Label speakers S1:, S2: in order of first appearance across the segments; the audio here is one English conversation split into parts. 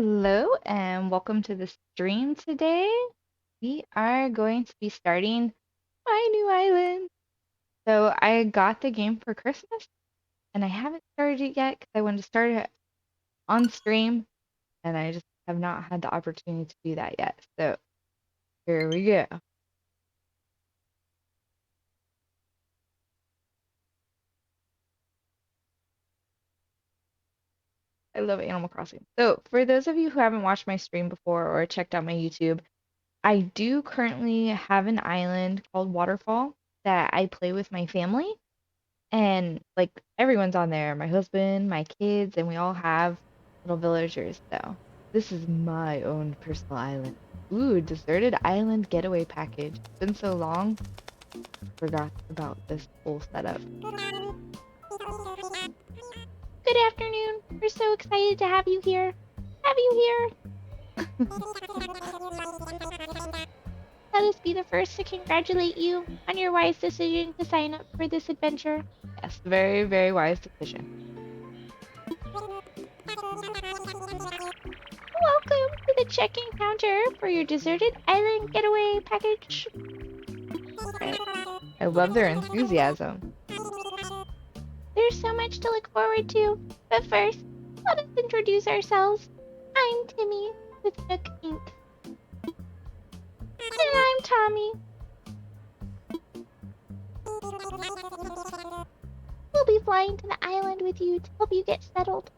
S1: Hello and welcome to the stream today. We are going to be starting my new island. So I got the game for Christmas and I haven't started it yet because I wanted to start it on stream and I just have not had the opportunity to do that yet. So here we go. I love Animal Crossing. So for those of you who haven't watched my stream before or checked out my YouTube, I do currently have an island called Waterfall that I play with my family. And like everyone's on there, my husband, my kids, and we all have little villagers. So this is my own personal island. Ooh, deserted island getaway package. It's been so long, forgot about this whole setup. Good afternoon. We're so excited to have you here. Have you here? Let us be the first to congratulate you on your wise decision to sign up for this adventure. Yes, very, very wise decision. Welcome to the check-in counter for your deserted island getaway package. Right. I love their enthusiasm. There's so much to look forward to, but first, let us introduce ourselves. I'm Timmy with Nook Inc. And I'm Tommy. We'll be flying to the island with you to help you get settled.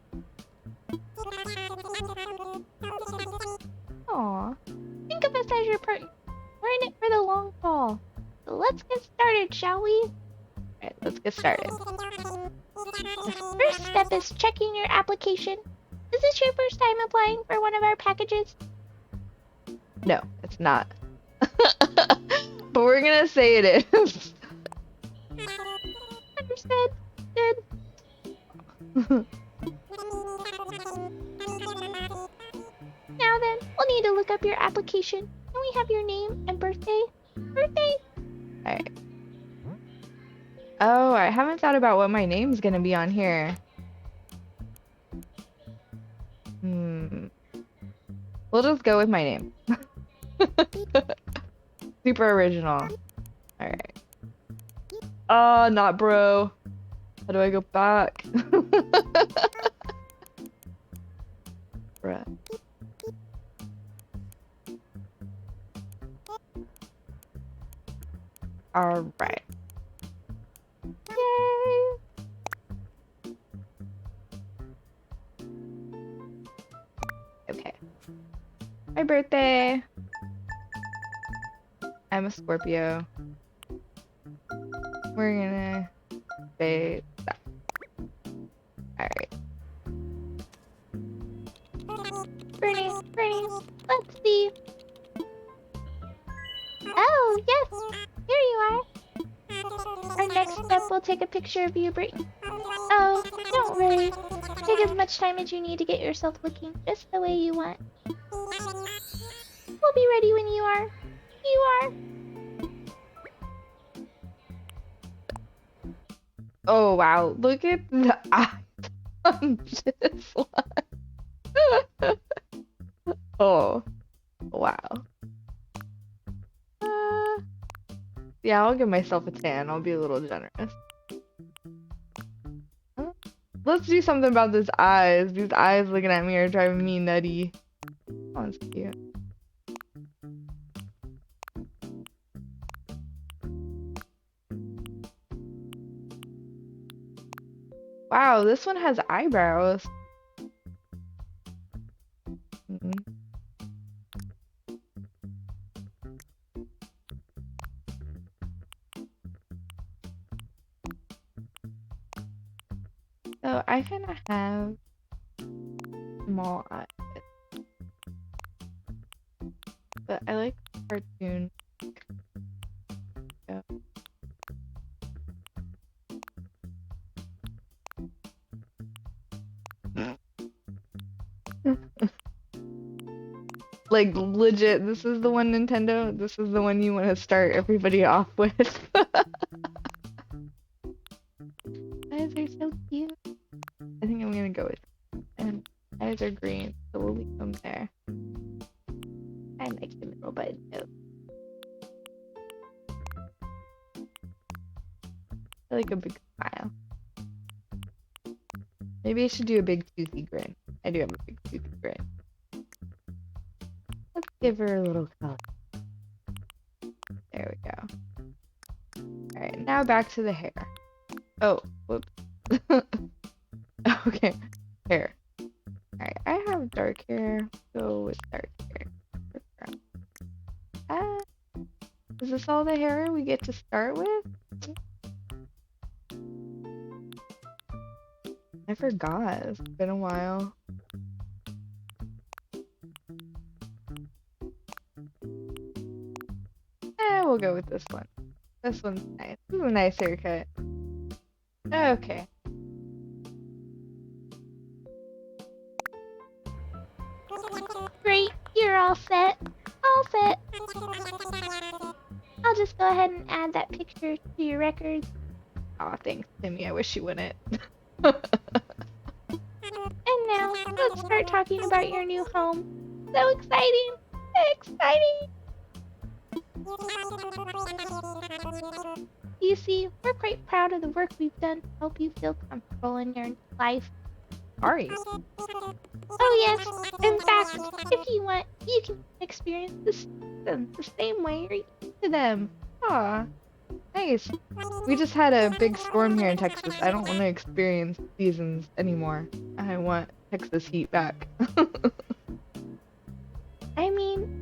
S1: Aw, think of us as your partner. We're in it for the long haul. So let's get started, shall we? Alright, let's get started. The first step is checking your application. Is this your first time applying for one of our packages? No, it's not. But we're gonna say it is. Understood. Good. Now then, we'll need to look up your application. Can we have your name and birthday? Birthday? Alright. Oh, I haven't thought about what my name's gonna be on here. We'll just go with my name. Super original. Alright. Oh, not bro. How do I go back? Bruh. Alright. Yay! Okay. My birthday. I'm a Scorpio. We're gonna say that. Alright. Bernie, let's see. Oh, yes! Here you are. Our next step will take a picture of you, Brittany. Oh, don't worry. Take as much time as you need to get yourself looking just the way you want. We'll be ready when you are. You are. Oh, wow. Look at the eyes on this one. Oh, wow. Yeah, I'll give myself a tan. I'll be a little generous. Let's do something about these eyes. These eyes looking at me are driving me nutty. Oh, that's cute. Wow, this one has eyebrows. So I kind of have small eyes, but I like cartoon. Yeah. Like legit, this is the one, Nintendo. This is the one you want to start everybody off with. Eyes are so cute. I think I'm gonna go with, and eyes are green, so we'll leave them there. I like the middle button too. I like a big smile. Maybe I should do a big toothy grin. I do have a big toothy grin. Let's give her a little color. There we go. Alright, now back to the hair. Oh, whoops. Okay, hair. Alright, I have dark hair. Go with dark hair. Is this all the hair we get to start with? I forgot. It's been a while. We'll go with this one. This one's nice. This is a nice haircut. Okay.
S2: Great, you're all set. All set. I'll just go ahead and add that picture to your records.
S1: Aw, thanks, Timmy. I wish you wouldn't.
S2: And now, let's start talking about your new home. So exciting! So exciting! You see, we're quite proud of the work we've done to help you feel comfortable in your life.
S1: Are you?
S2: Oh yes, in fact, if you want, you can experience the same way you're used to them.
S1: Aw, nice. We just had a big storm here in Texas. I don't want to experience seasons anymore. I want Texas heat back.
S2: I mean,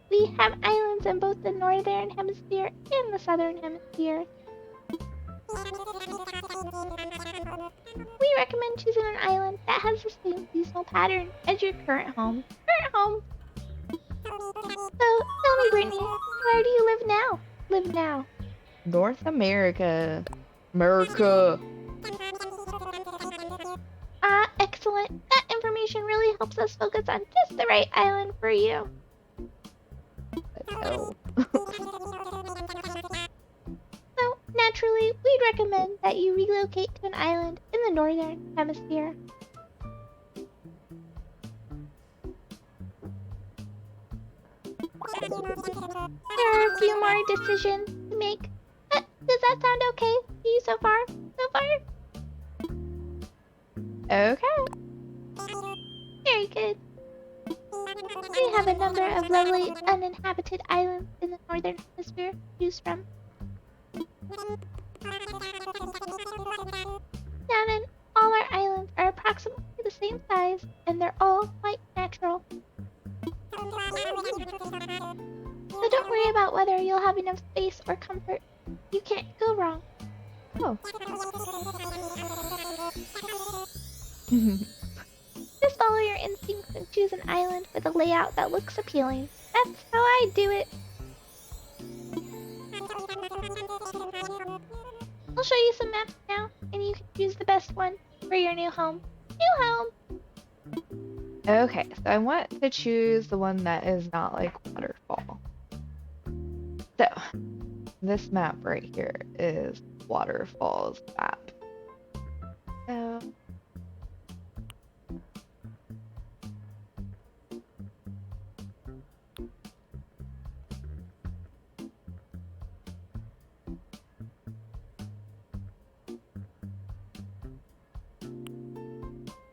S2: we have islands in both the northern hemisphere and the southern hemisphere. We recommend choosing an island that has the same seasonal pattern as your current home. So, tell me, Brittany, where do you live now?
S1: North America. America.
S2: Excellent. That information really helps us focus on just the right island for you.
S1: Oh.
S2: So, naturally, we'd recommend that you relocate to an island in the northern hemisphere. There are a few more decisions to make. Does that sound okay to you so far?
S1: Okay.
S2: Very good. We have a number of lovely uninhabited islands in the northern hemisphere to choose from. Now then, all our islands are approximately the same size, and they're all quite natural. So don't worry about whether you'll have enough space or comfort. You can't go wrong.
S1: Oh.
S2: Just follow your instincts and choose an island with a layout that looks appealing. That's how I do it. I'll show you some maps now, and you can choose the best one for your new home.
S1: Okay, so I want to choose the one that is not like waterfall. So, this map right here is waterfalls map. So,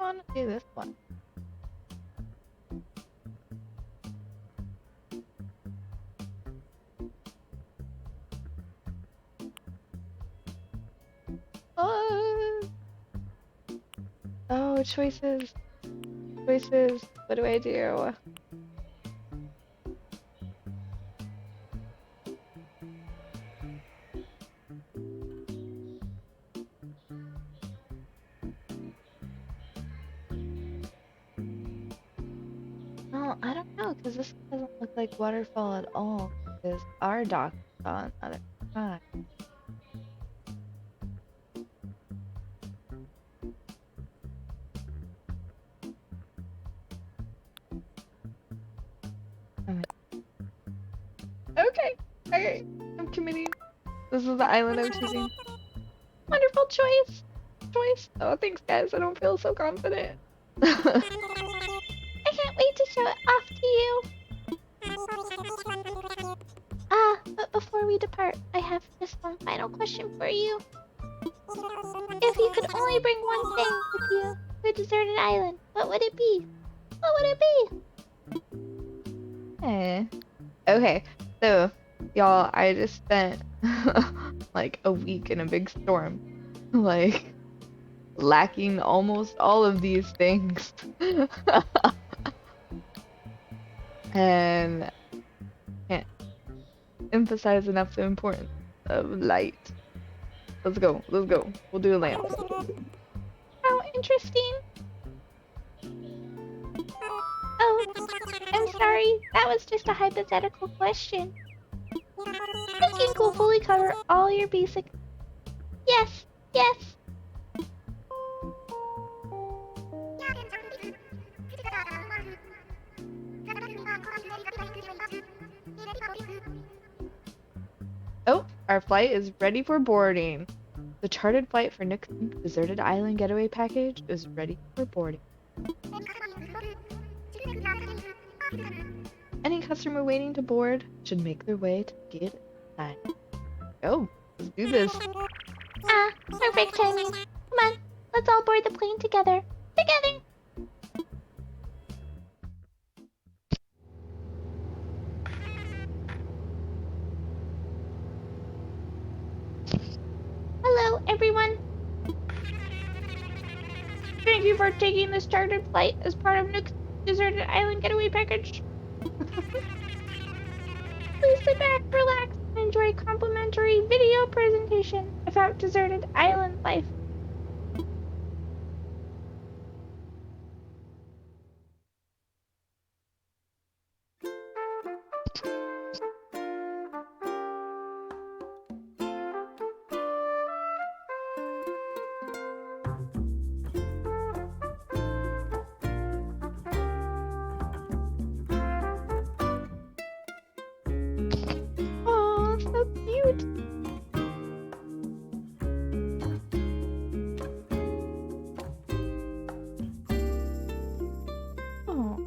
S1: I want to do this one. Oh, choices. What do I do? Oh, I don't know, because this doesn't look like waterfall at all. Because our dock is on the other side. Okay, I'm committing. This is the island I'm choosing. Wonderful choice. Oh, thanks guys, I don't feel so confident.
S2: I can't can't wait to show it off to you. But before we depart, I have just one final question for you. If you could only bring one thing with you to a deserted island, what would it be? What would it be?
S1: Eh. Okay, so y'all, I just spent like a week in a big storm, like lacking almost all of these things. And can't emphasize enough the importance of light. Let's go, let's go. We'll do a lamp.
S2: How interesting. Oh, I'm sorry. That was just a hypothetical question. Thinking will fully cover all your basic. Yes, yes.
S1: Oh, our flight is ready for boarding. The chartered flight for Nook's deserted island getaway package is ready for boarding. Any customer waiting to board should make their way to the gate at this time. Oh, let's do this.
S2: Perfect timing. Come on, let's all board the plane together. Together. Hello, everyone. Thank you for taking this chartered flight as part of Nook's deserted island getaway package. Please sit back, relax, and enjoy a complimentary video presentation about deserted island life. Oh, so cute. Oh.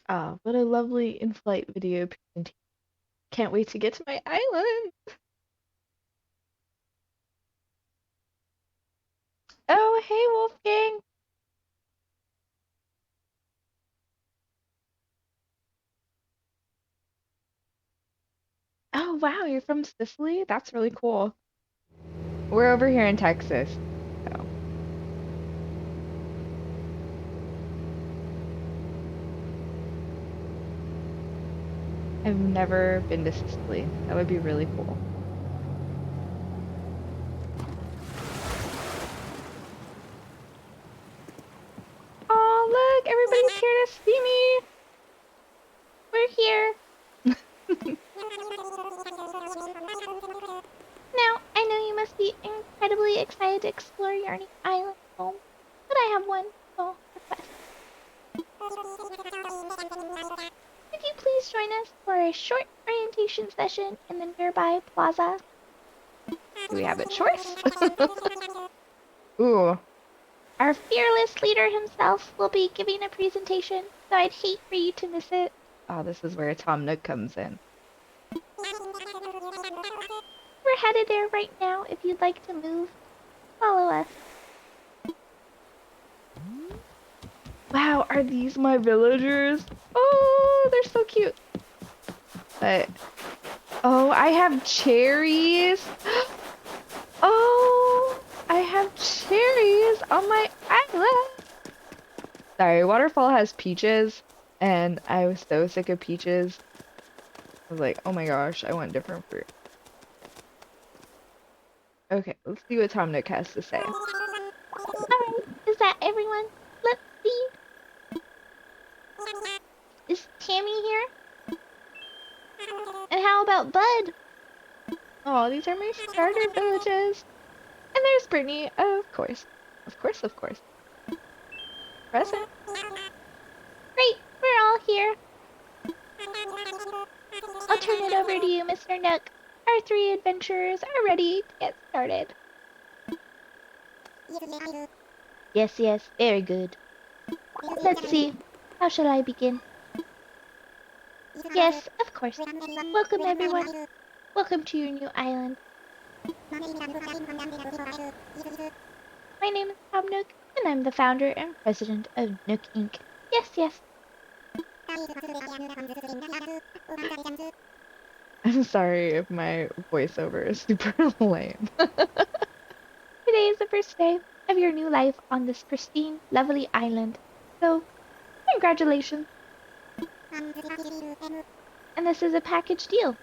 S2: Ah, what a lovely in-flight video presentation. Can't wait to get to my island. Oh, hey, Wolfgang. Oh, wow, you're from Sicily? That's really cool. We're over here in Texas. So, I've never been to Sicily. That would be really cool. Oh, look, everybody's here to see me. We're here. Now, I know you must be incredibly excited to explore your new island home, but I have one small request. Could you please join us for a short orientation session in the nearby plaza?
S1: Do we have a choice? Ooh,
S2: Our fearless leader himself will be giving a presentation, so I'd hate for you to miss it.
S1: oh, this is where Tom Nook comes in.
S2: We're headed there right now if you'd like to move. Follow us.
S1: Wow, are these my villagers? Oh, they're so cute. But, oh, I have cherries. Oh, I have cherries on my island. Sorry, Waterfall has peaches, and I was so sick of peaches. I was like, oh my gosh, I want different fruit. Okay, let's see what Tom Nook has to say.
S2: Alright, is that everyone? let's see. Is Tammy here? And how about Bud?
S1: Oh, these are my starter villages. And there's Brittany, of course. Of course, of course. Present.
S2: Great, we're all here. I'll turn it over to you, Mr. Nook. Our three adventurers are ready to get started. Yes, yes, very good. Let's see. How shall I begin? Yes, of course. Welcome, everyone. Welcome to your new island. My name is Tom Nook, and I'm the founder and president of Nook Inc. Yes, yes.
S1: I'm sorry if my voiceover is super lame.
S2: Today is the first day of your new life on this pristine, lovely island. So, congratulations. And this is a package deal.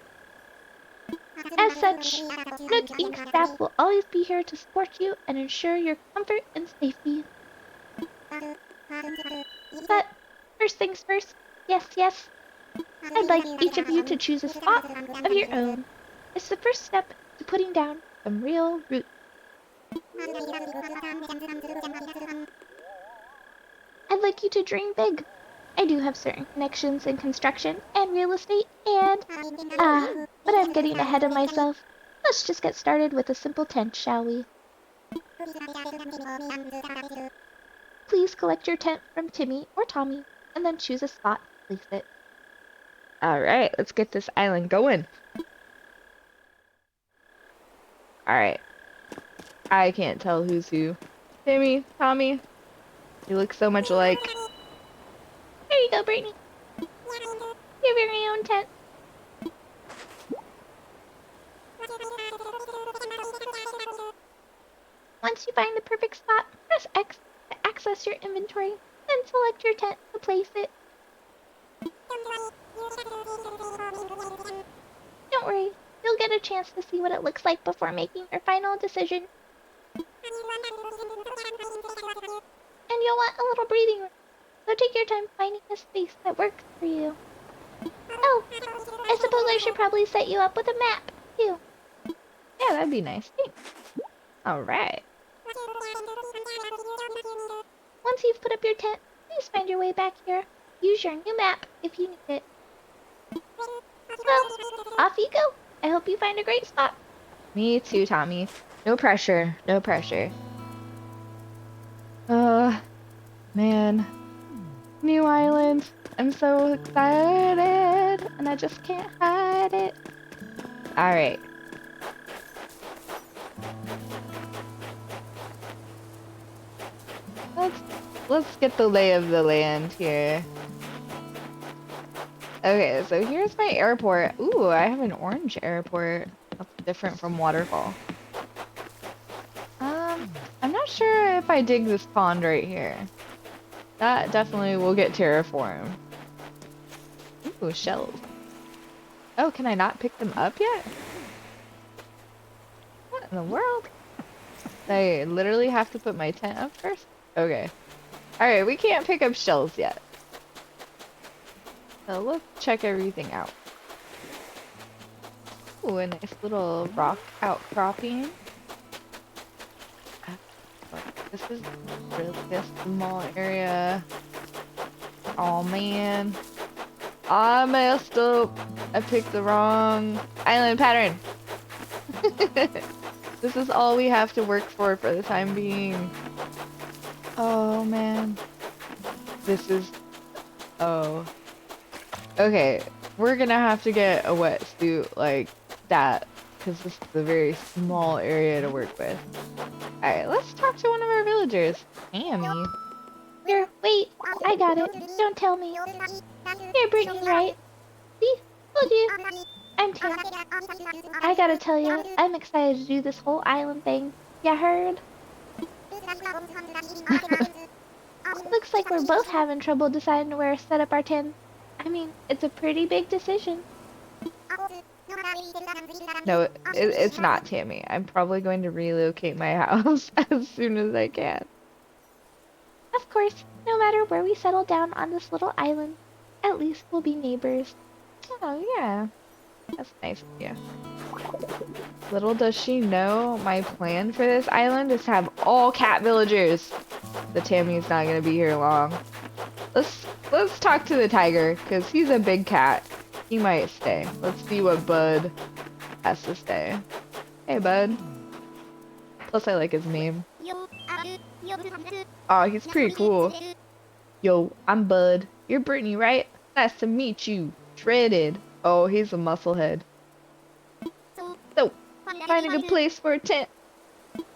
S2: As such, Nook Inc. staff will always be here to support you and ensure your comfort and safety. But first things first, yes, yes, I'd like each of you to choose a spot of your own. It's the first step to putting down some real roots. I'd like you to dream big. I do have certain connections in construction and real estate and, but I'm getting ahead of myself. Let's just get started with a simple tent, shall we? Please collect your tent from Timmy or Tommy and then choose a spot to place it.
S1: Alright, let's get this island going. Alright. I can't tell who's who. Timmy, Tommy, you look so much alike.
S2: There you go, Brittany. Your very own tent. Once you find the perfect spot, press X to access your inventory, then select your tent to place it. Don't worry, you'll get a chance to see what it looks like before making your final decision. And you'll want a little breathing room, so take your time finding a space that works for you. Oh, I suppose I should probably set you up with a map, too.
S1: Yeah, that'd be nice. Thanks. Alright.
S2: Once you've put up your tent, please find your way back here. Use your new map if you need it. Well, off you go. I hope you find a great spot.
S1: Me too, Tommy. No pressure. No pressure. Man. New island. I'm so excited. And I just can't hide it. Alright. Let's get the lay of the land here. Okay, so here's my airport. Ooh, I have an orange airport. That's different from Waterfall. I'm not sure if I dig this pond right here. That definitely will get terraformed. Ooh, shells. Oh, can I not pick them up yet? What in the world? I literally have to put my tent up first? Okay. Alright, we can't pick up shells yet. So let's check everything out. Ooh, a nice little rock outcropping. This is really a small area. Oh man. I messed up. I picked the wrong island pattern. This is all we have to work for the time being. Oh man. This is... Oh. Okay, we're gonna have to get a wetsuit like that, because this is a very small area to work with. Alright, let's talk to one of our villagers. Tammy.
S2: Here, wait. I got it. Don't tell me. You're Brittany, right? See? Told you. I'm Tam. I gotta tell you, I'm excited to do this whole island thing. Ya heard? Looks like we're both having trouble deciding where to set up our tents. I mean, it's a pretty big decision.
S1: No, it's not Tammy. I'm probably going to relocate my house as soon as I can.
S2: Of course, no matter where we settle down on this little island, at least we'll be neighbors.
S1: Oh, yeah. That's nice of you. Little does she know my plan for this island is to have all cat villagers. The Tammy's not gonna be here long. Let's talk to the tiger, because he's a big cat. He might stay. Let's see what Bud has to say. Hey, Bud. Plus, I like his name. Oh, he's pretty cool. Yo, I'm Bud. You're Brittany, right? Nice to meet you. Shredded. Oh, he's a musclehead. So, find a good place for a tent.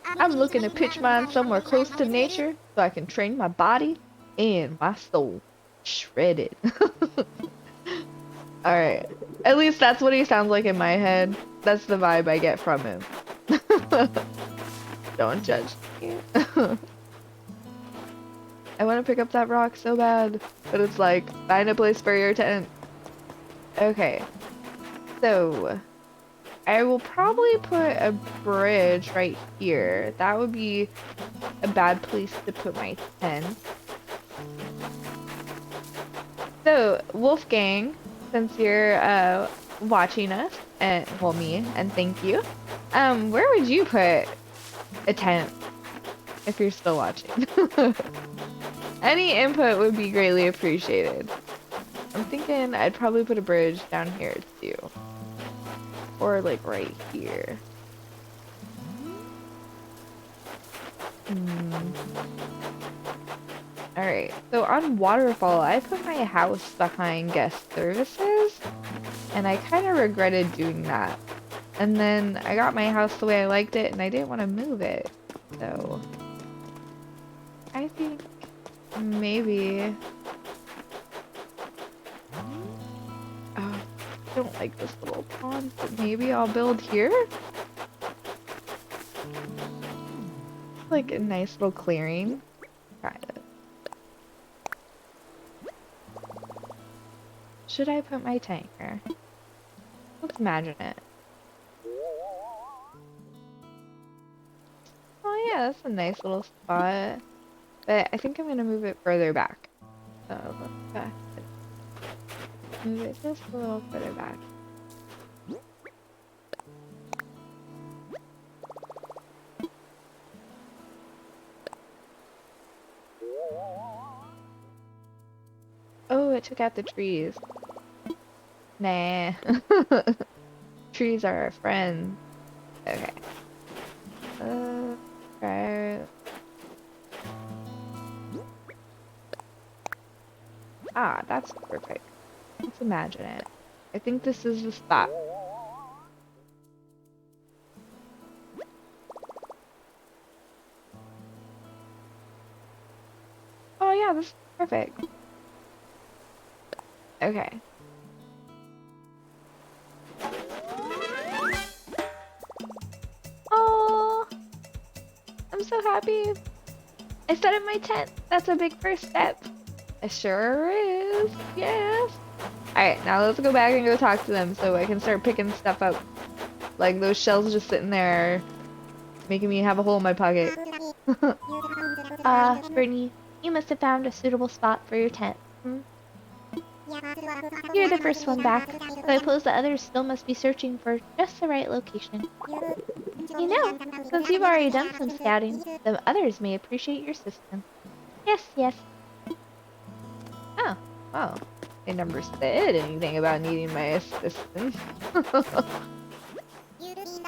S1: I'm looking to pitch mine somewhere close to nature so I can train my body and my soul. Shredded. Alright. At least that's what he sounds like in my head. That's the vibe I get from him. Don't judge me. I want to pick up that rock so bad. But it's like, find a place for your tent. Okay. So, I will probably put a bridge right here. That would be a bad place to put my tent. So, Wolfgang, since you're watching us, and well, me, and thank you, where would you put a tent if you're still watching? Any input would be greatly appreciated. I'm thinking I'd probably put a bridge down here too. Or like right here. Alright, so on Waterfall, I put my house behind guest services, and I kind of regretted doing that. And then I got my house the way I liked it, and I didn't want to move it. So, I think maybe... Oh, I don't like this little pond, but maybe I'll build here? Like a nice little clearing. Kind of. Should I put my tank here? Let's imagine it. Oh yeah, that's a nice little spot. But I think I'm gonna move it further back. So let's back it. Move it just a little further back. Oh, it took out the trees. Nah. Trees are our friends. Okay. Try. Ah, that's perfect. Let's imagine it. I think this is the spot. Oh yeah, this is perfect. Okay. Oh, I'm so happy. I set up my tent. That's a big first step. It sure is. Yes. Alright, now let's go back and go talk to them so I can start picking stuff up. Like those shells just sitting there making me have a hole in my pocket.
S2: Brittany, you must have found a suitable spot for your tent. You're the first one back, so I suppose the others still must be searching for just the right location. You know, since you've already done some scouting, the others may appreciate your system. Yes, yes.
S1: Oh, well. They never said anything about needing my assistance.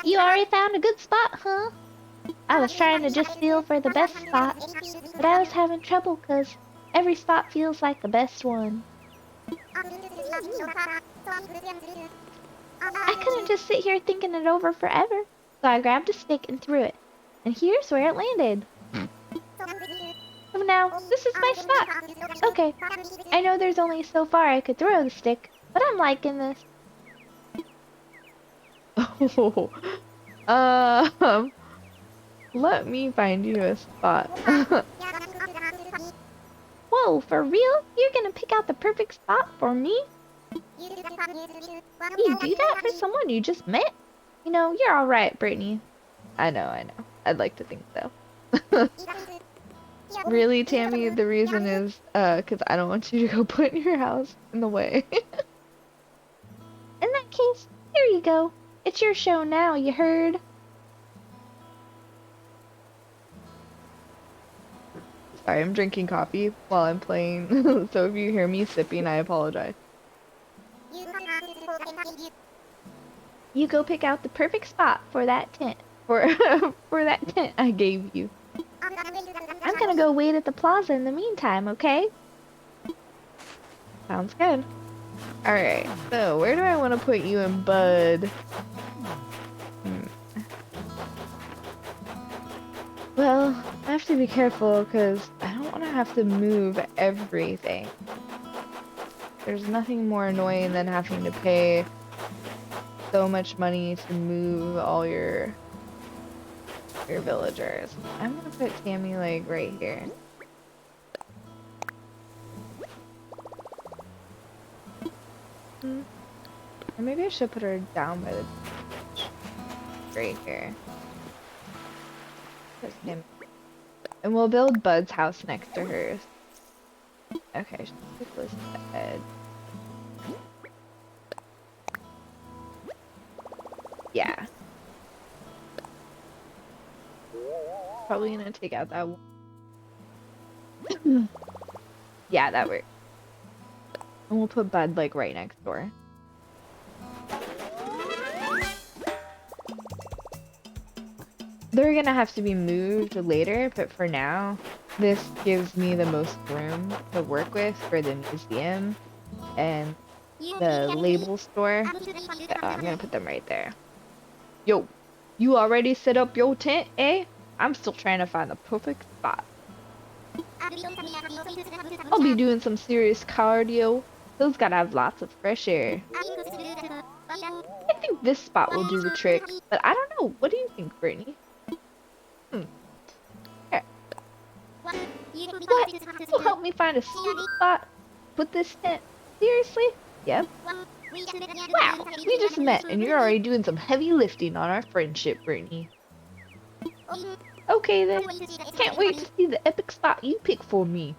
S2: You already found a good spot, huh? I was trying to just feel for the best spot, but I was having trouble because every spot feels like the best one. I couldn't just sit here thinking it over forever, so I grabbed a stick and threw it. And here's where it landed. So now, this is my spot. Okay, I know there's only so far I could throw the stick, but I'm liking this.
S1: Oh, let me find you a spot.
S2: Whoa, for real? You're gonna pick out the perfect spot for me? You do that for someone you just met? You know, you're alright, Brittany.
S1: I know. I'd like to think so. Really, Tammy, the reason is, 'cause I don't want you to go put your house in the way.
S2: In that case, here you go. It's your show now, you heard?
S1: Sorry, I'm drinking coffee while I'm playing, so if you hear me sipping, I apologize.
S2: You go pick out the perfect spot for that tent.
S1: For for that tent I gave you.
S2: I'm gonna go wait at the plaza in the meantime, okay?
S1: Sounds good. Alright, so where do I want to put you in Bud? Hmm. Well, I have to be careful because I don't want to have to move everything. There's nothing more annoying than having to pay so much money to move all your villagers. I'm gonna put Tammy like right here. Or maybe I should put her down by the beach. Right here. Put Tammy. And we'll build Bud's house next to hers. Okay, she's too close to the edge. Yeah. Probably gonna take out that one. Yeah, that works. And we'll put Bud like right next door. They're gonna have to be moved later, but for now, this gives me the most room to work with for the museum and the label store. So I'm gonna put them right there. Yo, you already set up your tent, eh? I'm still trying to find the perfect spot. I'll be doing some serious cardio. Those gotta have lots of fresh air. I think this spot will do the trick, but I don't know. What do you think, Brittany? Here. What? You'll help me find a sweet spot? Put this tent? Seriously? Yep. Wow, we just met and you're already doing some heavy lifting on our friendship, Brittany. Okay then. Can't wait to see the epic spot you pick for me.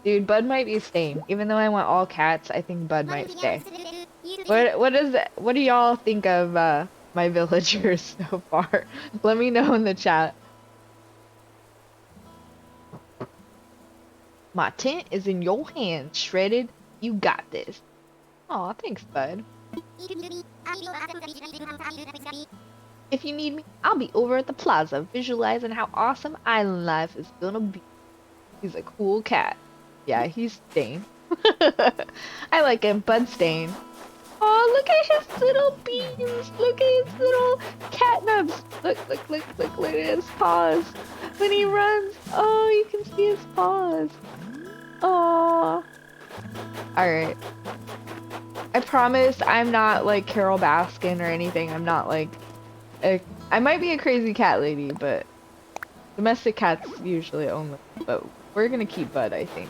S1: Dude, Bud might be staying. Even though I want all cats, I think Bud might stay. What do y'all think of my villagers so far? Let me know in the chat. My tent is in your hands, Shredded. You got this. Aw, thanks, Bud. If you need me, I'll be over at the plaza visualizing how awesome island life is gonna be. He's a cool cat. Yeah, he's staying. I like him, Bud staying. Oh, look at his little beans. Look at his little catnubs. Look at his paws. When he runs, oh, you can see his paws. Oh. Alright. I promise I'm not like Carol Baskin or anything. I'm not like I might be a crazy cat lady, but domestic cats usually only. But we're gonna keep Bud, I think.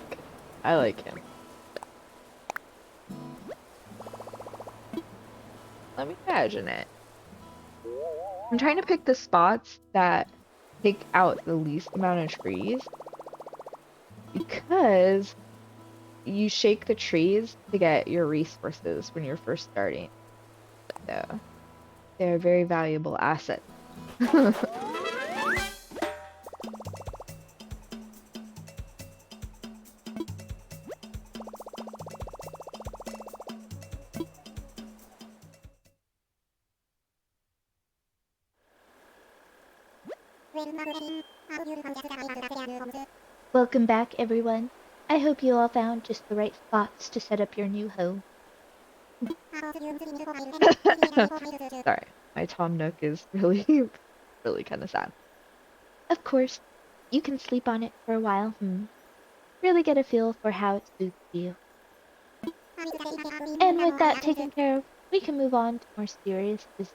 S1: I like him. Let me imagine it. I'm trying to pick the spots that take out the least amount of trees because you shake the trees to get your resources when you're first starting. So they're a very valuable asset.
S2: Welcome back, everyone. I hope you all found just the right spots to set up your new home.
S1: Sorry, my Tom Nook is really, really kind of sad.
S2: Of course, you can sleep on it for a while, really get a feel for how it suits you. And with that taken care of, we can move on to more serious business.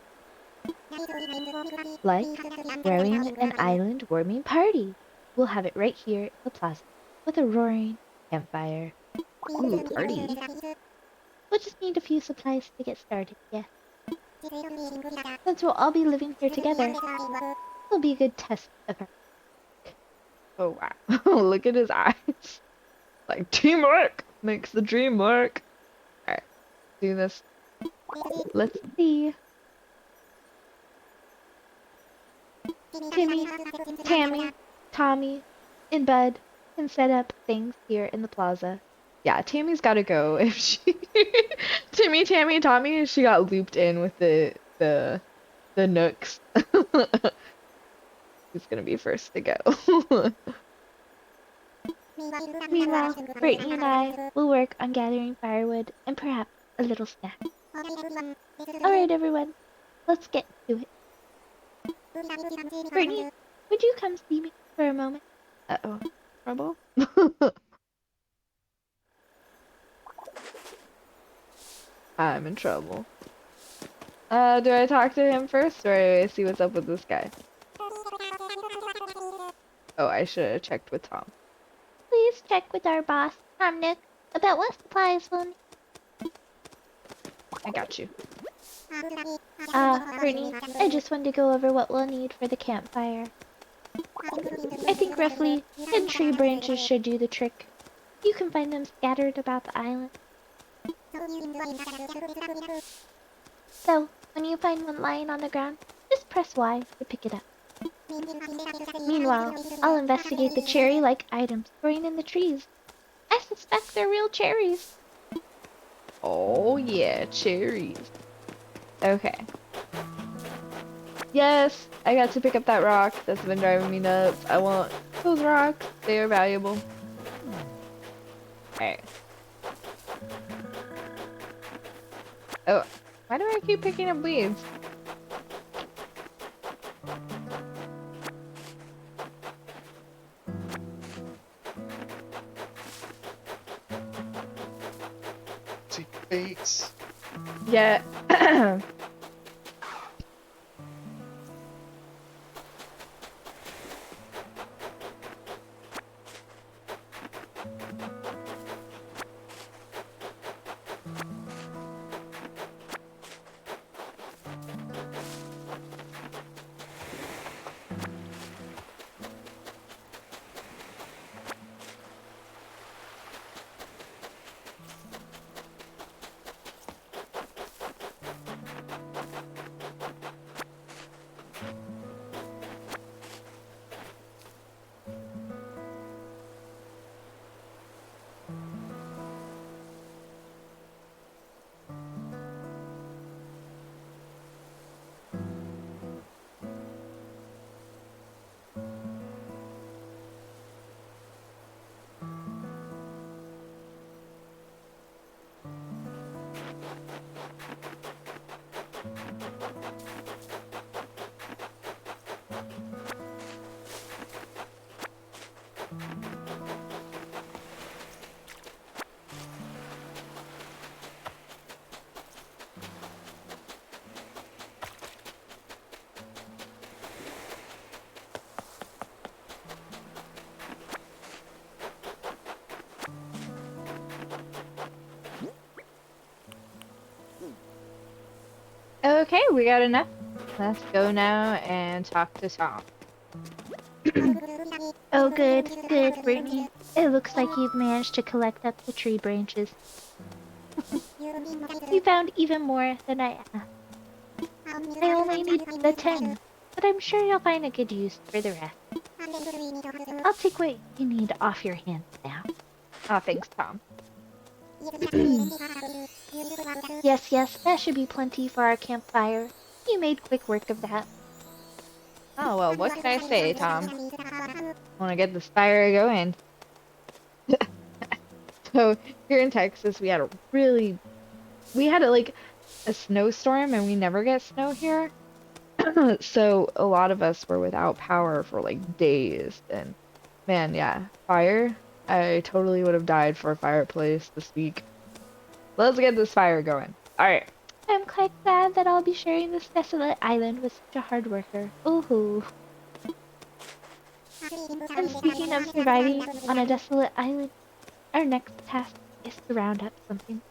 S2: Like throwing an island warming party. We'll have it right here in the plaza with a roaring campfire.
S1: Ooh, party.
S2: We'll just need a few supplies to get started, yeah. Since we'll all be living here together, it'll be a good test of our work.
S1: Oh wow. Look at his eyes. Like teamwork makes the dream work. Alright, do this. Let's see.
S2: Timmy, Tammy, Tommy, in bed, can set up things here in the plaza.
S1: Yeah, Tammy's gotta go if she Timmy, Tammy, Tommy, she got looped in with the Nooks. Who's gonna be first to go?
S2: Meanwhile, Brittany and I will work on gathering firewood and perhaps a little snack. Alright, everyone, let's get to it. Brittany, would you come see me for a moment?
S1: Uh-oh. Trouble? I'm in trouble. Do I talk to him first or do I see what's up with this guy? Oh, I should have checked with Tom.
S2: Please check with our boss, Tom Nook, about what supplies we'll need.
S1: I got you.
S2: Brittany, I just wanted to go over what we'll need for the campfire. I think roughly 10 tree branches should do the trick. You can find them scattered about the island. So, when you find one lying on the ground, just press Y to pick it up. Meanwhile, I'll investigate the cherry-like items growing in the trees. I suspect they're real cherries.
S1: Oh yeah, cherries. Okay. Yes, I got to pick up that rock that's been driving me nuts. I want those rocks. They are valuable. Alright. Oh, why do I keep picking up weeds?
S3: See face.
S1: Yeah. Okay, we got enough. Let's go now and talk to Tom.
S2: Oh good, good, Brittany. It looks like you've managed to collect up the tree branches. We found even more than I asked. I only need the 10, but I'm sure you'll find a good use for the rest. I'll take what you need off your hands now.
S1: Oh, thanks, Tom.
S2: Yes, yes, that should be plenty for our campfire. You made quick work of that.
S1: Oh, well, what can I say, Tom? Want to get this fire going. So, here in Texas, we had like a snowstorm and we never get snow here. So, a lot of us were without power for like days. And man, yeah, fire. I totally would have died for a fireplace this week. Let's get this fire going. Alright.
S2: I'm quite glad that I'll be sharing this desolate island with such a hard worker. Ooh. And speaking of surviving on a desolate island, our next task is to round up something.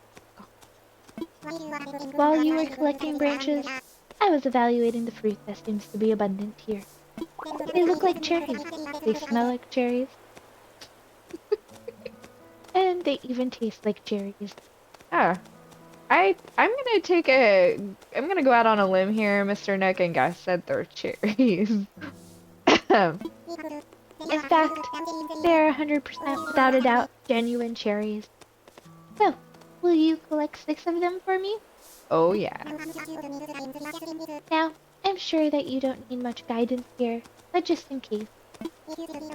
S2: While you were collecting branches, I was evaluating the fruit that seems to be abundant here. They look like cherries. They smell like cherries, and they even taste like cherries.
S1: Ah, I'm gonna go out on a limb here, Mr. Nook, and guess that they're cherries.
S2: In fact, they're 100% without a doubt genuine cherries. So, will you collect 6 of them for me?
S1: Oh yeah.
S2: Now, I'm sure that you don't need much guidance here, but just in case.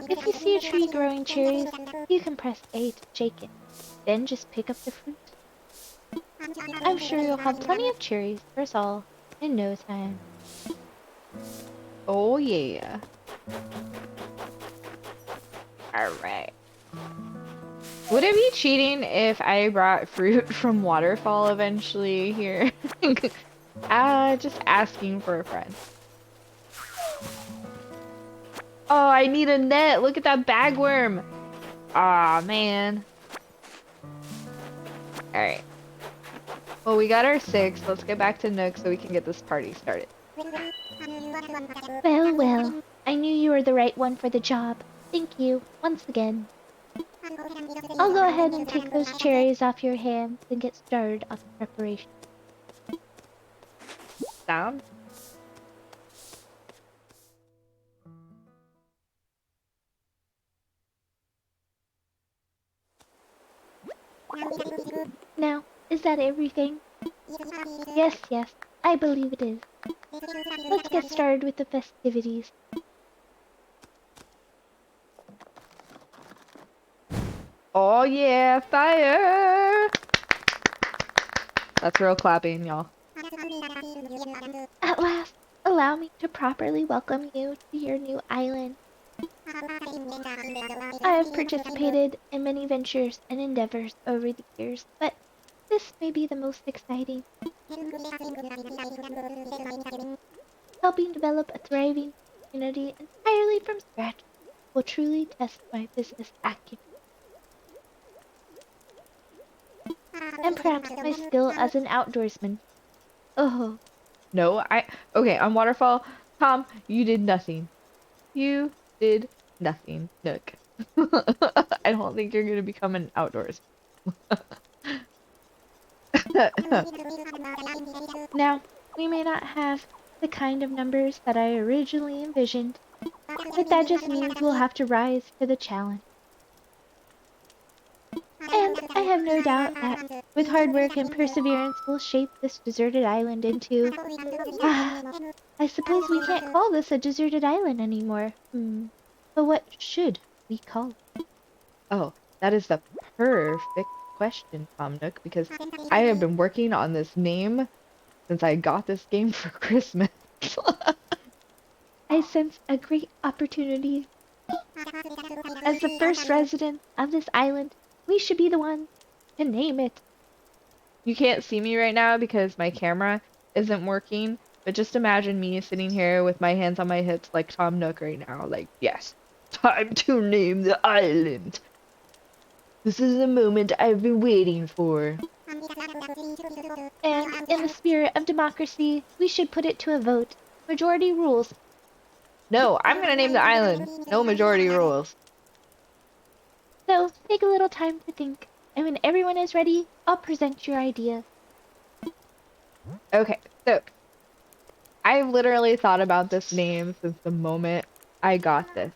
S2: If you see a tree growing cherries, you can press A to shake it. Then just pick up the fruit. I'm sure you'll have plenty of cherries for us all in no time.
S1: Oh yeah. All right. Would it be cheating if I brought fruit from Waterfall eventually here? Just asking for a friend. Oh, I need a net. Look at that bagworm. Aw, man. All right. Well, we got our 6. Let's get back to Nook so we can get this party started.
S2: Well, well, I knew you were the right one for the job. Thank you, once again. I'll go ahead and take those cherries off your hands and get started on the preparation.
S1: Down?
S2: Now, is that everything? Yes, yes, I believe it is. Let's get started with the festivities.
S1: Oh yeah, fire! That's real clapping, y'all.
S2: At last, allow me to properly welcome you to your new island. I have participated in many ventures and endeavors over the years, but this may be the most exciting. Helping develop a thriving community entirely from scratch will truly test my business acumen and perhaps my skill as an outdoorsman. Oh,
S1: No, okay, on Waterfall, Tom, you did nothing. You did nothing, Nook. I don't think you're gonna become an outdoors.
S2: now, we may not have the kind of numbers that I originally envisioned, but that just means we'll have to rise to the challenge. And I have no doubt that with hard work and perseverance, we'll shape this deserted island into. Ah, I suppose we can't call this a deserted island anymore. But what should we call it?
S1: Oh, that is the perfect question, Tom Nook, because I have been working on this name since I got this game for Christmas.
S2: I sense a great opportunity. As the first resident of this island, we should be the ones to name it.
S1: You can't see me right now because my camera isn't working, but just imagine me sitting here with my hands on my hips like Tom Nook right now. Like, yes, time to name the island. This is the moment I've been waiting for.
S2: And in the spirit of democracy, we should put it to a vote. Majority rules.
S1: No, I'm gonna name the island. No majority rules.
S2: So take a little time to think, and when everyone is ready, I'll present your idea.
S1: Okay, so I've literally thought about this name since the moment I got this.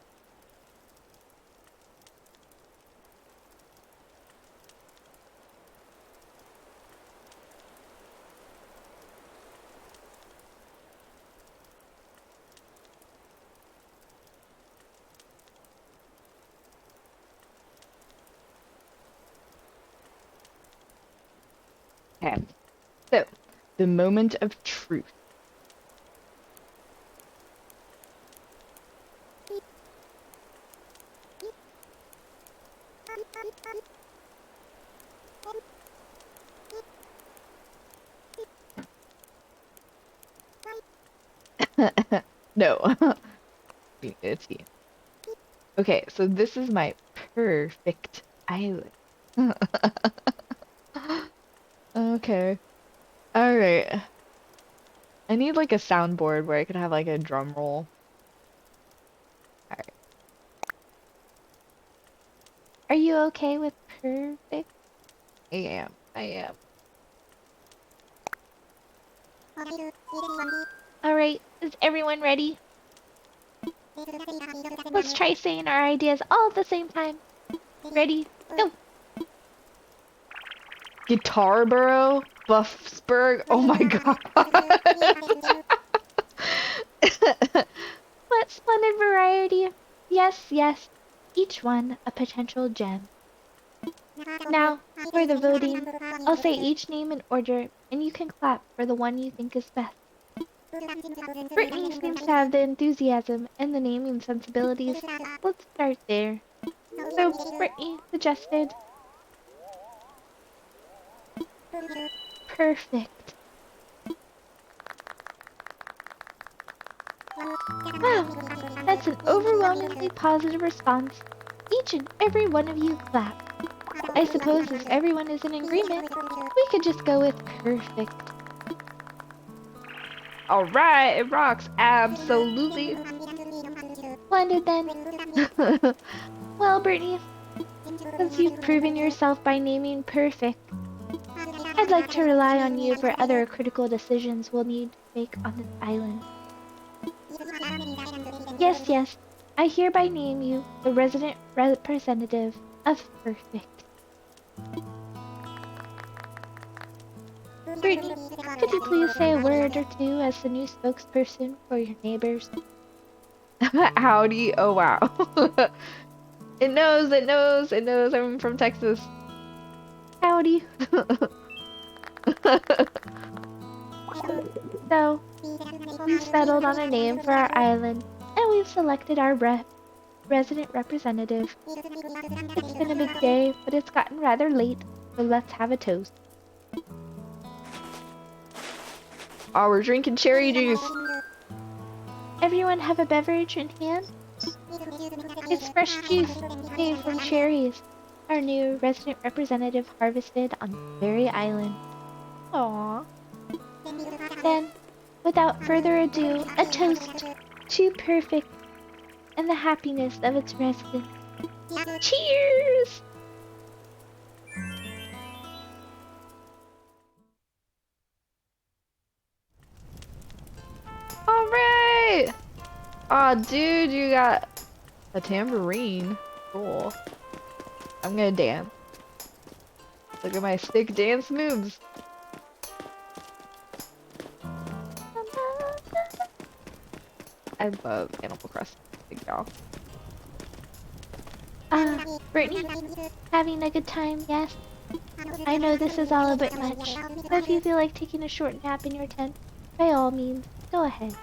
S1: Okay, so the moment of truth. No, it's you. Okay, so this is my perfect island. Okay. All right. I need like a soundboard where I could have like a drum roll. All right.
S2: Are you okay with perfect?
S1: I am. I am.
S2: Alright, is everyone ready? Let's try saying our ideas all at the same time. Ready? Go!
S1: Guitarboro, Buffsburg. Oh my god.
S2: What splendid variety! Yes, yes, each one a potential gem. Now, for the voting, I'll say each name in order, and you can clap for the one you think is best. Brittany seems to have the enthusiasm and the naming sensibilities. Let's start there. So, Brittany suggested perfect. Wow, that's an overwhelmingly positive response. Each and every one of you clap. I suppose if everyone is in agreement, we could just go with perfect.
S1: All right, it rocks. Absolutely.
S2: Splendid then. Well, Brittany, since you've proven yourself by naming perfect, I'd like to rely on you for other critical decisions we'll need to make on this island. Yes, yes, I hereby name you the resident representative of perfect. Brittany, could you please say a word or two as the new spokesperson for your neighbors?
S1: Howdy. Oh wow. It knows, it knows, it knows I'm from Texas.
S2: Howdy. So, we've settled on a name for our island, and we've selected our resident representative. It's been a big day, but it's gotten rather late, so let's have a toast.
S1: Oh, we're drinking cherry juice.
S2: Everyone have a beverage in hand? It's fresh juice made from cherries, our new resident representative harvested on this very island.
S1: Aw.
S2: Then, without further ado, a toast to perfect and the happiness of its residents. Cheers!
S1: All right. Aw, dude, you got a tambourine. Cool. I'm gonna dance. Look at my stick dance moves. I love Animal Crossing, big dog.
S2: Brittany, having a good time, yes? I know this is all a bit much, so if you feel like taking a short nap in your tent, by all means, go ahead.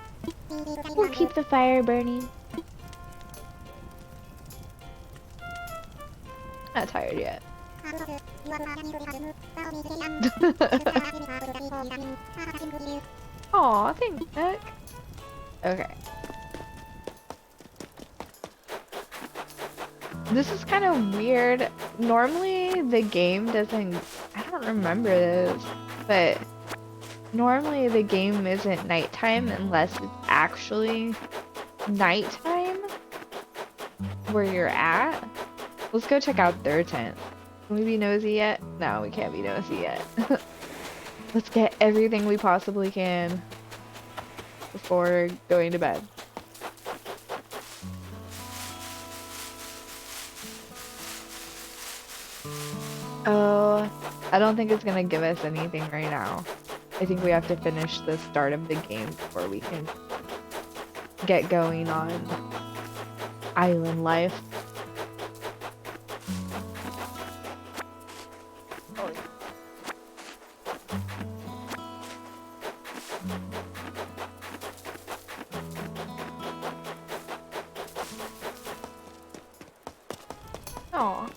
S2: We'll keep the fire burning.
S1: Not tired yet. Aw, thanks, Nick. Okay. This is kind of weird. Normally, the game doesn't... I don't remember this, but normally the game isn't nighttime unless it's actually nighttime where you're at. Let's go check out their tent. Can we be nosy yet? No, we can't be nosy yet. Let's get everything we possibly can before going to bed. Oh, I don't think it's gonna give us anything right now. I think we have to finish the start of the game before we can get going on island life. Aw.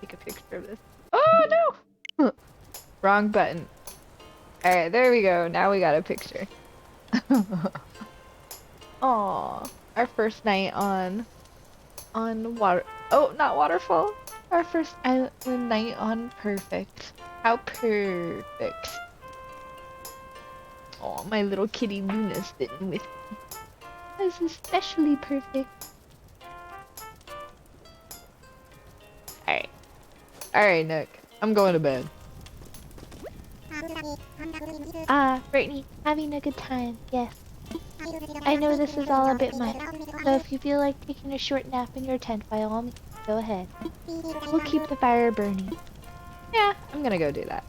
S1: Take a picture of this. Oh no! Wrong button. Alright, there we go. Now we got a picture. Aw. Our first night on water. Oh, not waterfall. Our first island night on Purrrfect. How perfect. Oh, want my little kitty Luna sitting with me. This is especially perfect. Alright. Alright, Nook. I'm going to bed.
S2: Brittany, having a good time, yes. I know this is all a bit much, so if you feel like taking a short nap in your tent, by all means, go ahead. We'll keep the fire burning.
S1: Yeah, I'm gonna go do that.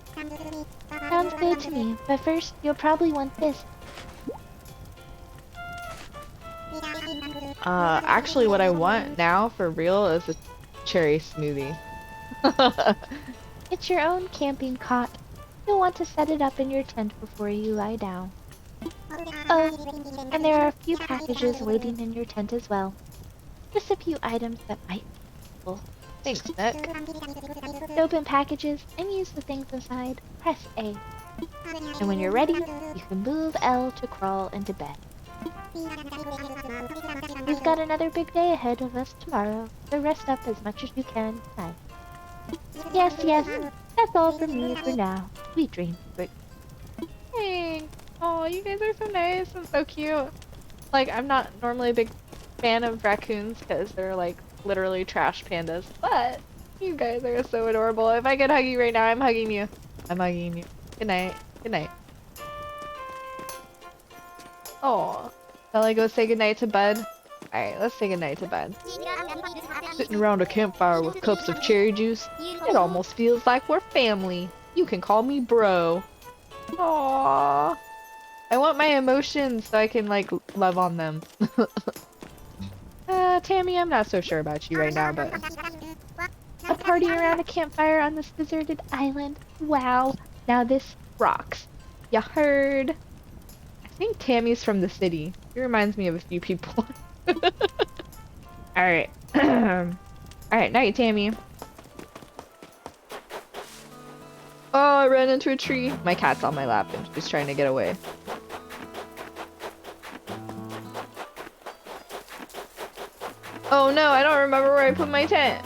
S2: Sounds good to me, but first, you'll probably want this.
S1: Actually what I want now for real is a cherry smoothie.
S2: It's your own camping cot. You'll want to set it up in your tent before you lie down. Oh, and there are a few packages waiting in your tent as well. Just a few items that might be useful.
S1: Thanks, Nook.
S2: To open packages and use the things inside, press A. And when you're ready, you can move L to crawl into bed. We've got another big day ahead of us tomorrow, so rest up as much as you can tonight. Yes, that's all from me for now. Sweet dreams.
S1: Hey. Oh, you guys are so nice and so cute. Like, I'm not normally a big fan of raccoons because they're like literally trash pandas, but you guys are so adorable. If I could hug you right now, I'm hugging you. I'm hugging you. Good night. Good night. Oh, shall I go say goodnight to Bud? Alright, let's say goodnight to Bud. Sitting around a campfire with cups of cherry juice, it almost feels like we're family. You can call me bro. Aww. I want my emotions so I can, like, love on them. Tammy, I'm not so sure about you right now, but...
S2: A party around a campfire on this deserted island. Wow. Now this rocks.
S1: Ya heard? I think Tammy's from the city. He reminds me of a few people. Alright. Alright, night, Tammy. Oh, I ran into a tree. My cat's on my lap and she's trying to get away. Oh no, I don't remember where I put my tent.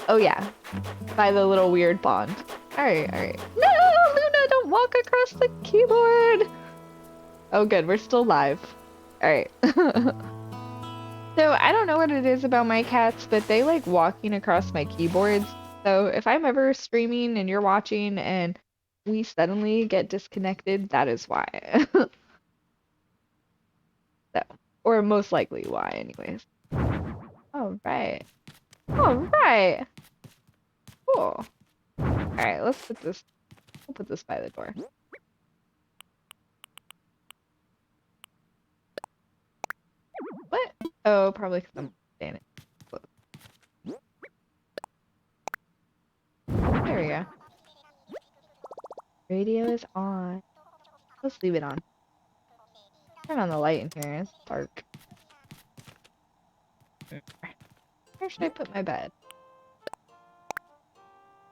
S1: Oh yeah, by the little weird pond. Alright, alright. No, Luna, don't walk across the keyboard. Oh good, we're still live. Alright. So I don't know what it is about my cats, but they like walking across my keyboards. So if I'm ever streaming and you're watching and we suddenly get disconnected, that is why. So, or most likely why anyways. Alright. Alright. Cool. Alright, let's put this, we'll put this by the door. What? Oh, probably because I'm standing. There we go. Radio is on. Let's leave it on. Turn on the light in here. It's dark. Where should I put my bed?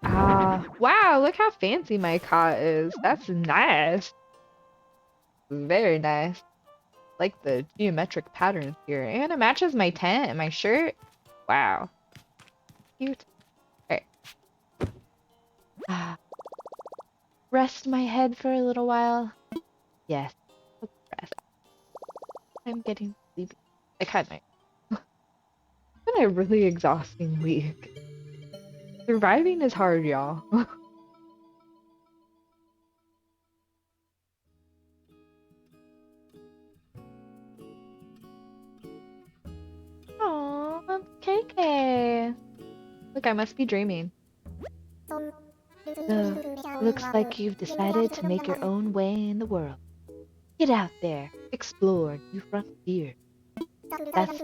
S1: Ah, wow, look how fancy my cot is. That's nice. Very nice. Like the geometric patterns here. And it matches my tent and my shirt. Wow. Cute. Alright. Ah. Rest my head for a little while. Yes. Let's rest. I'm getting sleepy. I can't night. It's been a really exhausting week. Surviving is hard, y'all. Aww, that's KK. Look, I must be dreaming. So, looks like you've decided to make your own way in the world. Get out there, explore new frontier. That's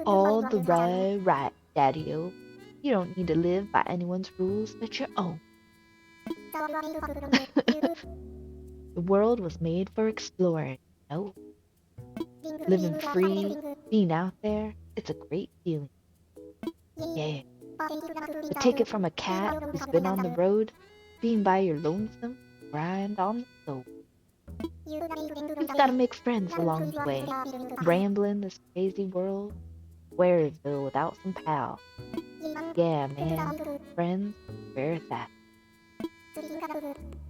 S1: all the right, Daddy-o. You don't need to live by anyone's rules but your own. The world was made for exploring, no? Living free, being out there, it's a great feeling. Yeah. But take it from a cat who's been on the road, being by your lonesome, grind on the soul. You've gotta make friends along the way, rambling this crazy world, Squaresville without some pals. Yeah, man, friends, where it's at.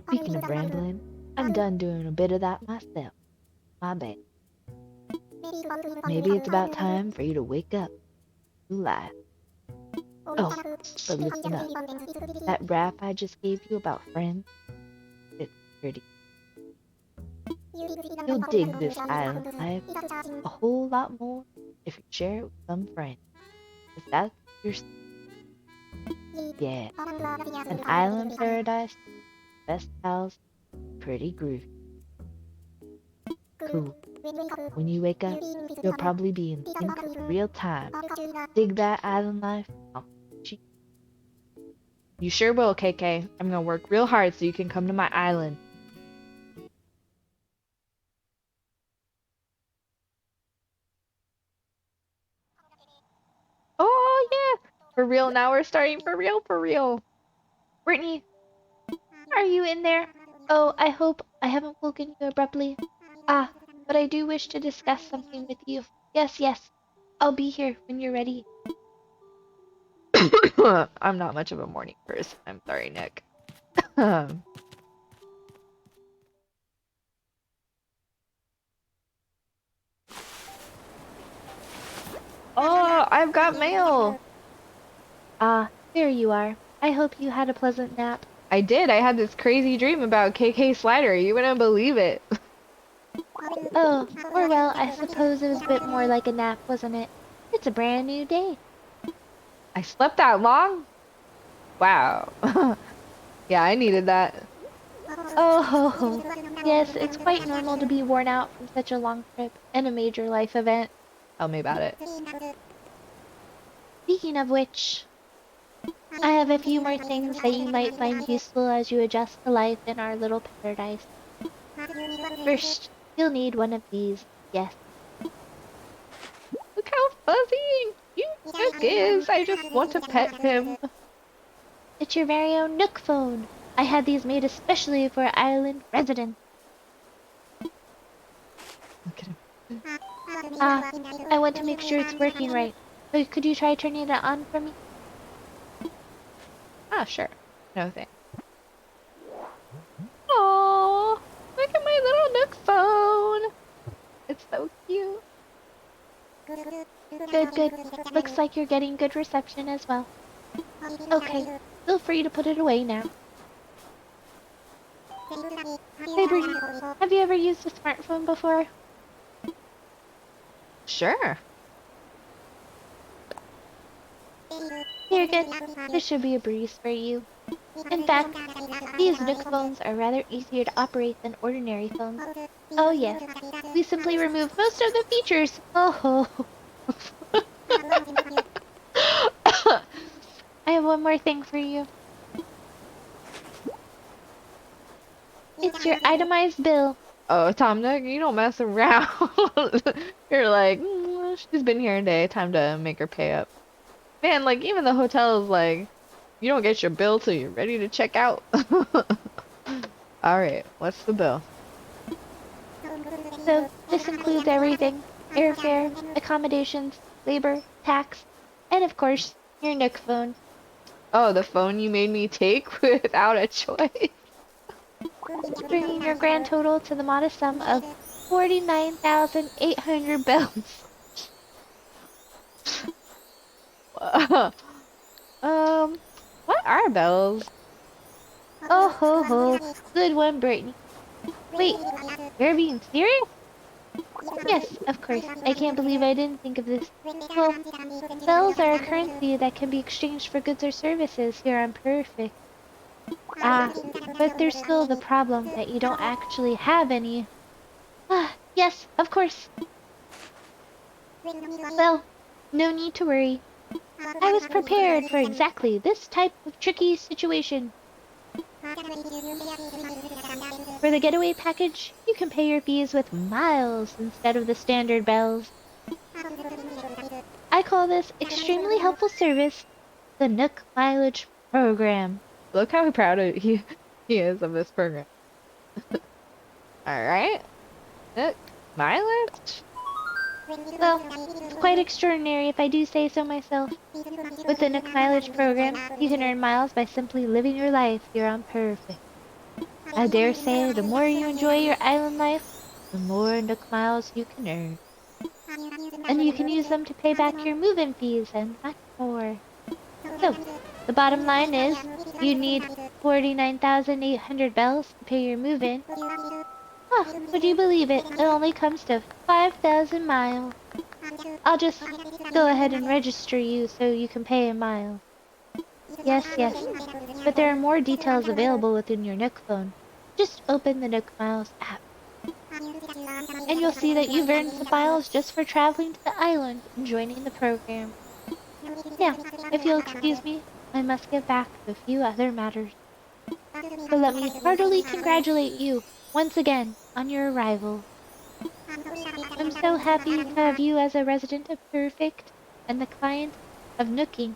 S1: Speaking of rambling, I'm done doing a bit of that myself. My bad. Maybe it's about time for you to wake up to life. Oh, but listen up. That rap I just gave you about friends, it's pretty. You'll dig this island life a whole lot more if you share it with some friends. 'Cause that's your yeah, an island paradise, best pals, pretty groovy. Cool. When you wake up, you'll probably be in sync with real time. Dig that island life. You sure will, KK. I'm gonna work real hard so you can come to my island. Oh, yeah! For real, now we're starting for real, for real. Brittany,
S2: Are you in there? Oh, I hope I haven't woken you abruptly. Ah, but I do wish to discuss something with you. Yes, yes. I'll be here when you're ready.
S1: I'm not much of a morning person. I'm sorry, Nick. Oh, I've got mail.
S2: Ah, there you are. I hope you had a pleasant nap.
S1: I did. I had this crazy dream about KK Slider. You wouldn't believe it.
S2: Oh, or well, I suppose it was a bit more like a nap, wasn't it? It's a brand new day.
S1: I slept that long? Wow. Yeah, I needed that.
S2: Oh ho ho. Yes, it's quite normal to be worn out from such a long trip and a major life event.
S1: Tell me about it.
S2: Speaking of which, I have a few more things that you might find useful as you adjust to life in our little paradise. First, you'll need one of these. Yes.
S1: Look how fuzzy Nook is. I just want to pet him.
S2: It's your very own Nook Phone. I had these made especially for island residents.
S1: Look at him.
S2: Ah, I want to make sure it's working right. So could you try turning it on for me?
S1: Ah, sure. No thanks. Oh, look at my little Nook Phone. It's so cute.
S2: Good, good. Looks like you're getting good reception as well. Okay, feel free to put it away now. Hey, Brittany, have you ever used a smartphone before?
S1: Sure.
S2: You're good. This should be a breeze for you. In fact, these Nook phones are rather easier to operate than ordinary phones. Oh yes, we simply remove most of the features. Oh, I have one more thing for you. It's your itemized bill.
S1: Oh, Tom Nook, you don't mess around. You're like, she's been here a day. Time to make her pay up. Man, like, even the hotel is like, you don't get your bill till you're ready to check out. Alright, what's the bill?
S2: So, this includes everything. Airfare, accommodations, labor, tax, and of course, your Nook phone.
S1: Oh, the phone you made me take without a choice.
S2: Bringing your grand total to the modest sum of 49,800 bells.
S1: What are bells?
S2: Oh ho ho, good one, Brittany. Wait, you're being serious? Yes, of course. I can't believe I didn't think of this. Well, bells are a currency that can be exchanged for goods or services here on Purrrfect. Ah, but there's still the problem that you don't actually have any. Ah, yes, of course. Well, no need to worry. I was prepared for exactly this type of tricky situation. For the getaway package, you can pay your fees with miles instead of the standard bells. I call this extremely helpful service the Nook Mileage Program.
S1: Look how proud he is of this program. Alright. Nook mileage?
S2: Well, it's quite extraordinary if I do say so myself. With the Nook Mileage Program, you can earn miles by simply living your life here on Purrrfect. I dare say the more you enjoy your island life, the more Nook miles you can earn. And you can use them to pay back your move-in fees and much more. So, the bottom line is, you need 49,800 bells to pay your move-in. Ah, would you believe it? It only comes to 5,000 miles. I'll just go ahead and register you so you can pay in miles. Yes, yes, but there are more details available within your Nook phone. Just open the Nook Miles app, and you'll see that you've earned some miles just for traveling to the island and joining the program. Now, if you'll excuse me, I must get back to a few other matters. So let me heartily congratulate you once again on your arrival. I'm so happy to have you as a resident of Purrrfect and the client of Nook Inc.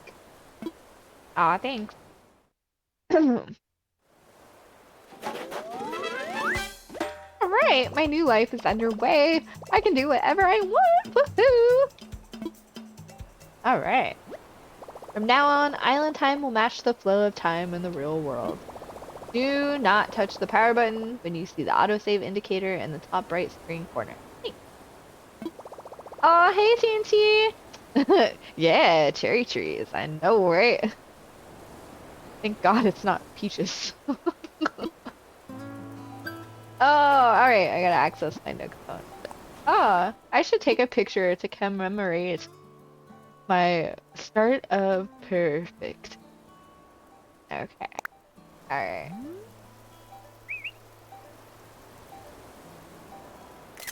S1: Aw, thanks. Alright, my new life is underway. I can do whatever I want. Woohoo! Alright. From now on, island time will match the flow of time in the real world. Do not touch the power button when you see the autosave indicator in the top right screen corner. Thanks. Aw, hey TNT! Yeah, cherry trees. I know, right? Thank God it's not peaches. Oh, alright, I gotta access my Nook phone. Ah, I should take a picture to commemorate my start of Purrrfect. Okay, alright.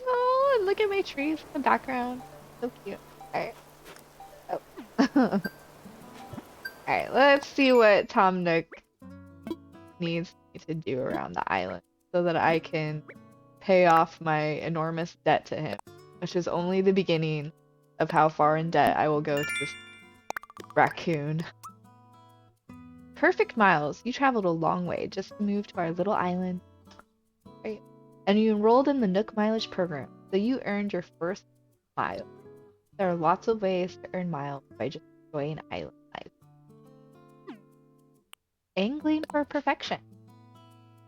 S1: Oh, and look at my trees in the background. So cute. Alright. Oh. Alright, let's see what Tom Nook needs me to do around the island so that I can pay off my enormous debt to him, which is only the beginning of how far in debt I will go to this raccoon. Perfect miles. You traveled a long way just to move to our little island. Right. And you enrolled in the Nook Mileage program, so you earned your first mile. There are lots of ways to earn miles by just enjoying island life. Angling for perfection.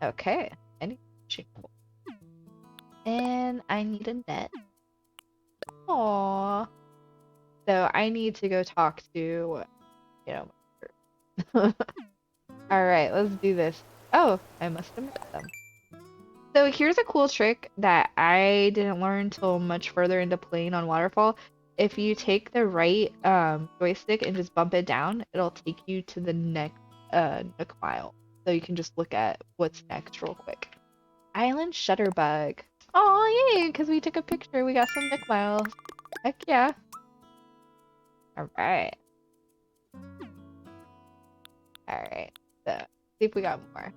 S1: Okay. I need a fishing pole. And I need a net. Aww. So I need to go talk to, you know, Alright, let's do this. Oh, I must have missed them. So here's a cool trick that I didn't learn till much further into playing on Waterfall. If you take the right joystick and just bump it down, it'll take you to the next Nook Mile. So you can just look at what's next real quick. Island Shutterbug. Oh yay, because we took a picture. We got some Nook Miles. Heck yeah. Alright. Alright. So, see if we got more.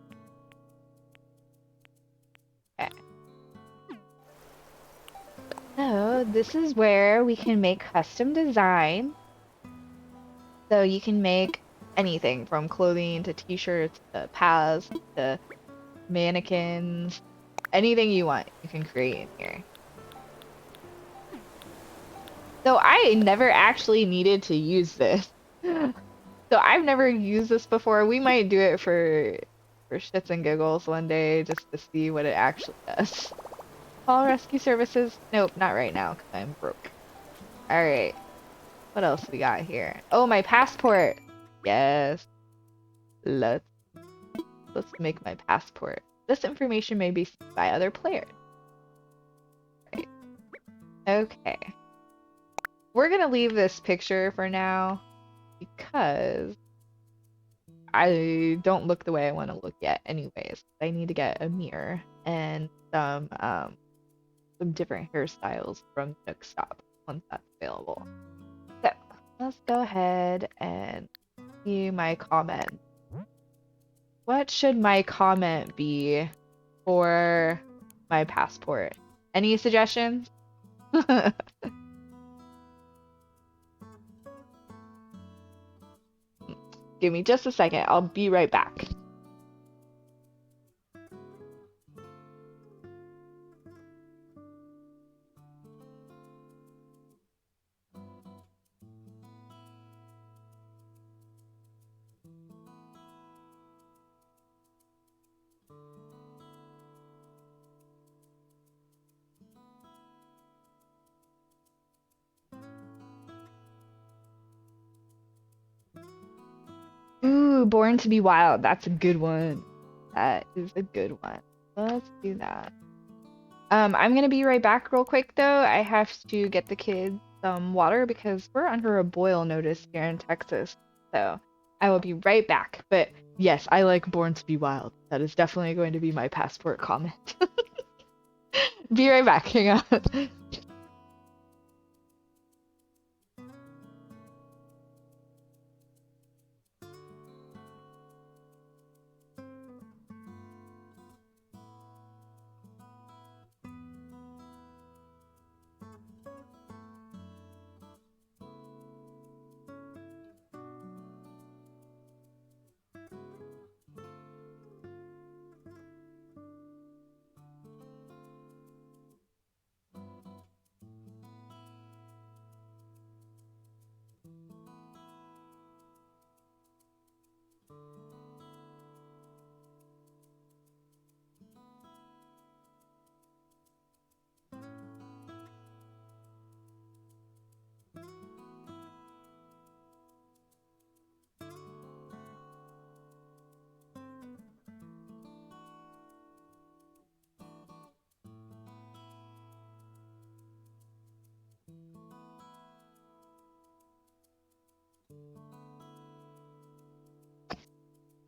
S1: Okay. So this is where we can make custom design. So you can make anything from clothing to t-shirts to paths to mannequins. Anything you want, you can create in here. So I never actually needed to use this. So I've never used this before. We might do it for shits and giggles one day just to see what it actually does. Call rescue services? Nope, not right now because I'm broke. Alright. What else we got here? Oh, my passport! Yes. Let's make my passport. This information may be seen by other players. Right. Okay. We're gonna leave this picture for now because I don't look the way I want to look yet anyways. I need to get a mirror and some different hairstyles from Nook Stop once that's available. So let's go ahead and see my comment. What should my comment be for my passport? Any suggestions? Give me just a second. I'll be right back. Ooh, Born to be Wild. That's a good one. That is a good one. Let's do that. I'm gonna be right back real quick though. I have to get the kids some water because we're under a boil notice here in Texas. So I will be right back. But yes, I like Born to be Wild. That is definitely going to be my passport comment. Be right back. Hang on.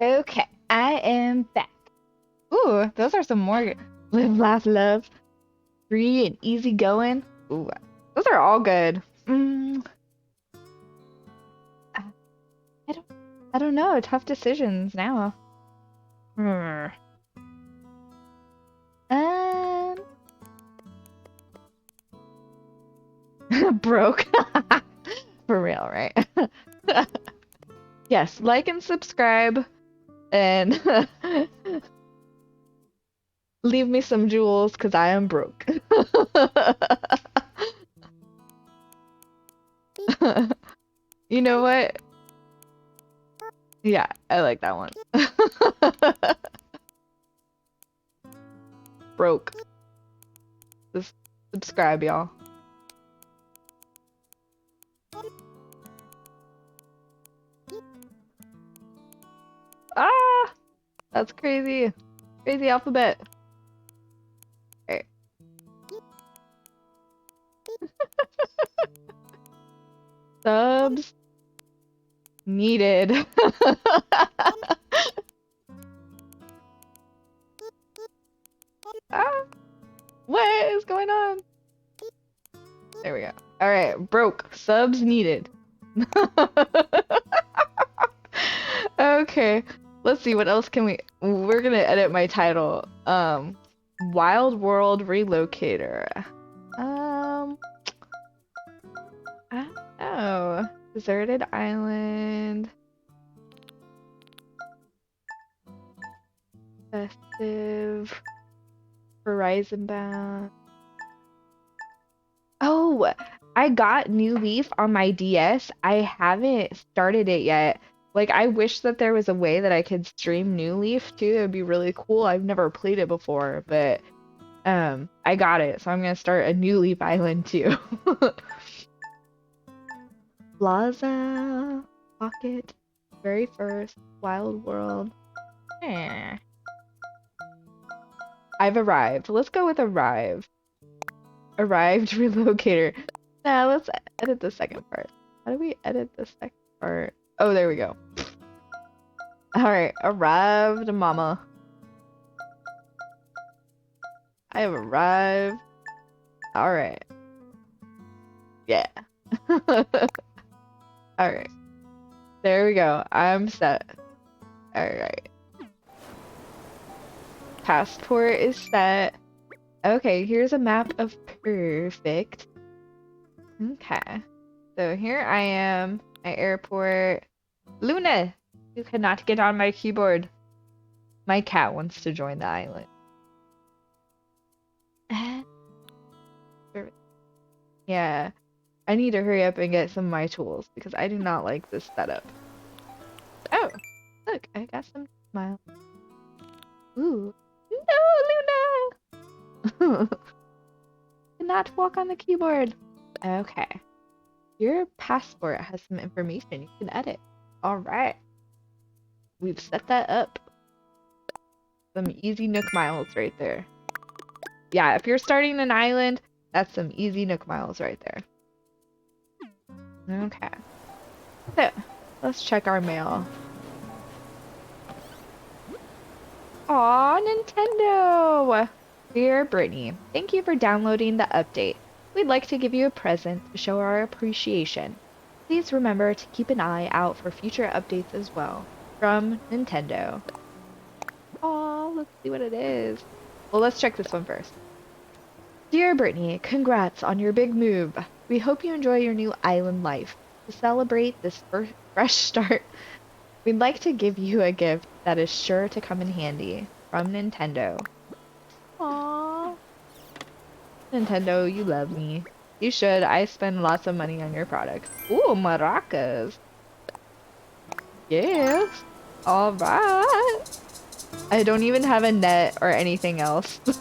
S1: Okay, I am back. Ooh, those are some more live, laugh, love, free and easy going. Ooh, those are all good. I I don't, I don't know. Tough decisions now. Hmm. Um, broke. For real, right? Yes, like and subscribe and leave me some jewels because I am broke. You know what? Yeah, I like that one. Broke. Just subscribe, y'all. Ah, that's crazy. Crazy alphabet. Okay. Subs needed. Ah, what is going on? There we go. All right, broke. Subs needed. Okay, let's see what else can we're gonna edit my title. Wild World Relocator. I don't know. Deserted Island. Festive. Horizon Bound. Oh, I got New Leaf on my DS. I haven't started it yet. Like, I wish that there was a way that I could stream New Leaf too. It'd be really cool. I've never played it before, but I got it, so I'm gonna start a New Leaf Island too. Plaza, Pocket, Very First, Wild World. Eh. I've arrived. Let's go with arrive. Arrived relocator. Nah, let's edit the second part. How do we edit the second part? Oh, there we go. Alright, arrived, mama. I have arrived. Alright. Yeah. Alright. There we go. I'm set. Alright. Passport is set. Okay, here's a map of Purrrfect. Okay. So here I am, my airport. Luna! You cannot get on my keyboard. My cat wants to join the island. Yeah. I need to hurry up and get some of my tools because I do not like this setup. Oh! Look, I got some smile. Ooh. No, Luna! Cannot walk on the keyboard. Okay. Your passport has some information you can edit. All right. we've set that up. Some easy Nook miles right there. Yeah, if you're starting an island, that's some easy Nook miles right there. Okay. So, let's check our mail. Aw, Nintendo! Dear Brittany, thank you for downloading the update. We'd like to give you a present to show our appreciation. Please remember to keep an eye out for future updates as well. From Nintendo. Aw, let's see what it is. Well, let's check this one first. Dear Brittany, congrats on your big move. We hope you enjoy your new island life. To celebrate this fresh start, we'd like to give you a gift that is sure to come in handy. From Nintendo. Aww. Nintendo, you love me. You should. I spend lots of money on your products. Ooh, maracas. Yes. Alright. I don't even have a net or anything else. That's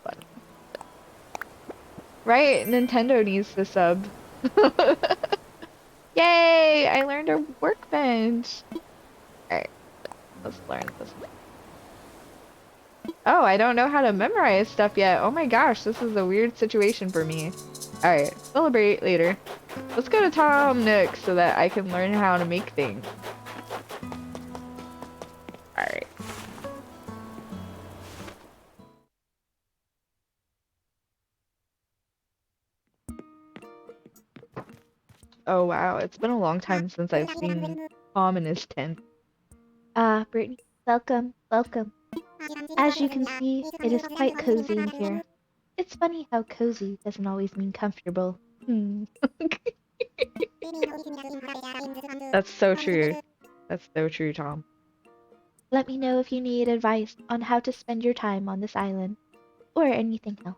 S1: funny. Right, Nintendo needs to sub. Yay! I learned a workbench. Alright, let's learn this one. Oh, I don't know how to memorize stuff yet. Oh my gosh, this is a weird situation for me. Alright, celebrate later. Let's go to Tom Nook so that I can learn how to make things. Alright. Oh wow, it's been a long time since I've seen Tom in his tent.
S2: Ah, Brittany, welcome, welcome. As you can see, it is quite cozy in here. It's funny how cozy doesn't always mean comfortable.
S1: That's so true. That's so true, Tom.
S2: Let me know if you need advice on how to spend your time on this island, or anything else.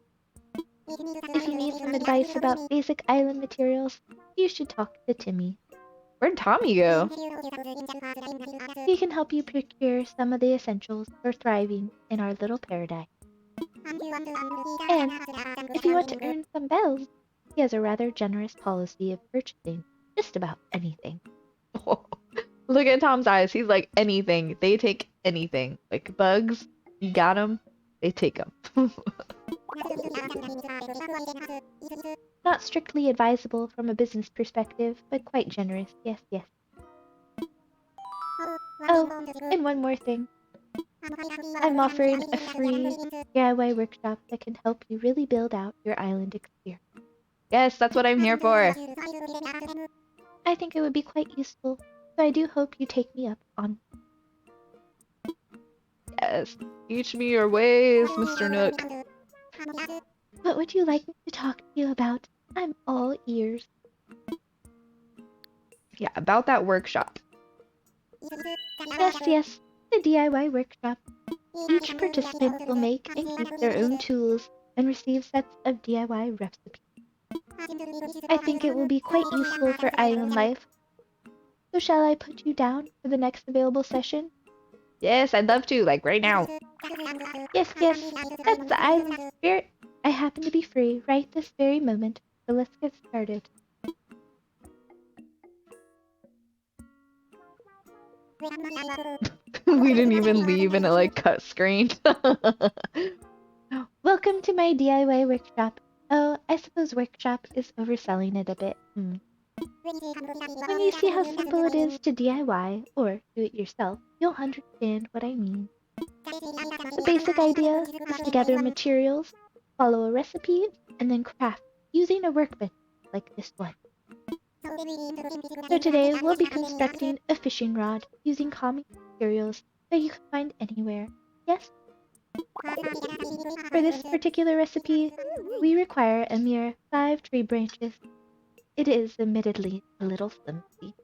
S2: If you need some advice about basic island materials, you should talk to Timmy.
S1: Where'd Tommy go?
S2: He can help you procure some of the essentials for thriving in our little paradise. And if you want to earn some bells, he has a rather generous policy of purchasing just about anything.
S1: Look at Tom's eyes. He's like, anything. They take anything. Like bugs, you got them, they take them.
S2: Not strictly advisable from a business perspective, but quite generous. Yes, yes. Oh, and one more thing. I'm offering a free DIY workshop that can help you really build out your island experience.
S1: Yes, that's what I'm here for.
S2: I think it would be quite useful, so I do hope you take me up on.
S1: Yes, teach me your ways, Mr. Nook.
S2: What would you like me to talk to you about? I'm all ears.
S1: Yeah, about that workshop.
S2: Yes, yes, the DIY workshop. Each participant will make and keep their own tools and receive sets of DIY recipes. I think it will be quite useful for island life. So shall I put you down for the next available session?
S1: Yes, I'd love to, like right now.
S2: Yes, yes, that's the island spirit. I happen to be free right this very moment, so let's get started.
S1: We didn't even leave and it like cut screen.
S2: Welcome to my DIY workshop. Oh, I suppose workshop is overselling it a bit. When you see how simple it is to DIY, or do it yourself, you'll understand what I mean. The basic idea is to gather materials, follow a recipe, and then craft using a workbench like this one. So today we'll be constructing a fishing rod using common materials that you can find anywhere. Yes? For this particular recipe, we require a mere 5 tree branches. It is admittedly a little flimsy.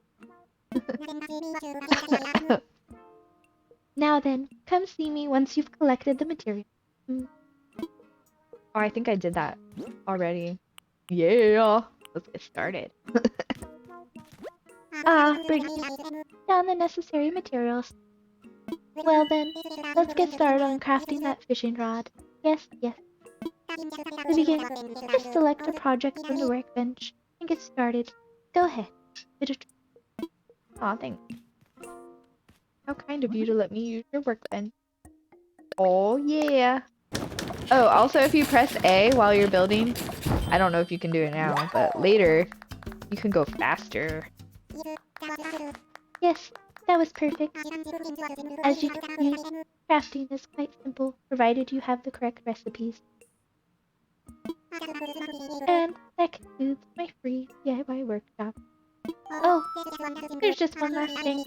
S2: Now then, come see me once you've collected the material.
S1: Oh, I think I did that already. Yeah, let's get started.
S2: Ah, Brittany, found the necessary materials. Well then, let's get started on crafting that fishing rod. Yes, yes. To begin, just select a project from the workbench and get started. Go ahead.
S1: Aw, thanks. How kind of you to let me use your workbench. Oh, yeah. Oh, also, if you press A while you're building, I don't know if you can do it now, but later, you can go faster.
S2: Yes, that was perfect. As you can see, crafting is quite simple, provided you have the correct recipes. And that concludes my free DIY workshop. Oh, there's just one last thing.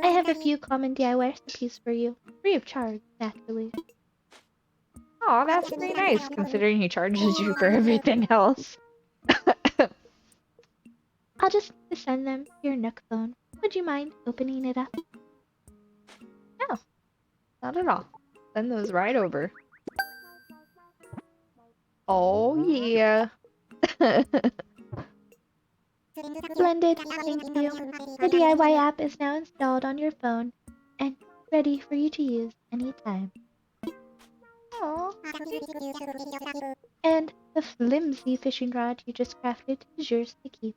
S2: I have a few common DIY recipes for you, free of charge, naturally.
S1: Aw, that's very nice, considering he charges you for everything else.
S2: I'll just need to send them to your Nook Phone. Would you mind opening it up?
S1: No, not at all. Send those right over. Oh, yeah.
S2: Splendid, thank you. The DIY app is now installed on your phone and ready for you to use anytime.
S1: Aw.
S2: And the flimsy fishing rod you just crafted is yours to keep.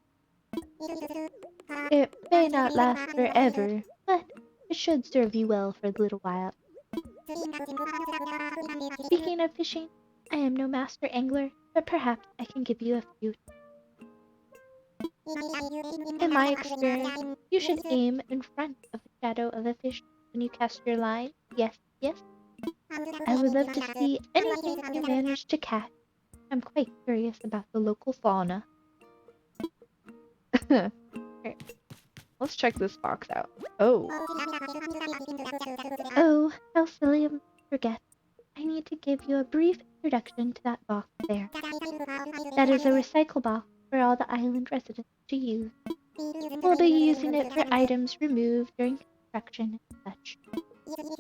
S2: It may not last forever, but it should serve you well for a little while. Speaking of fishing, I am no master angler, but perhaps I can give you a few. In my experience, you should aim in front of the shadow of a fish when you cast your line. Yes, yes. I would love to see anything you manage to catch. I'm quite curious about the local fauna.
S1: Okay, let's check this box out. Oh,
S2: Oh, how silly of me to forget. I need to give you a brief introduction to that box there. That is a recycle box for all the island residents to use. We'll be using it for items removed during construction and such.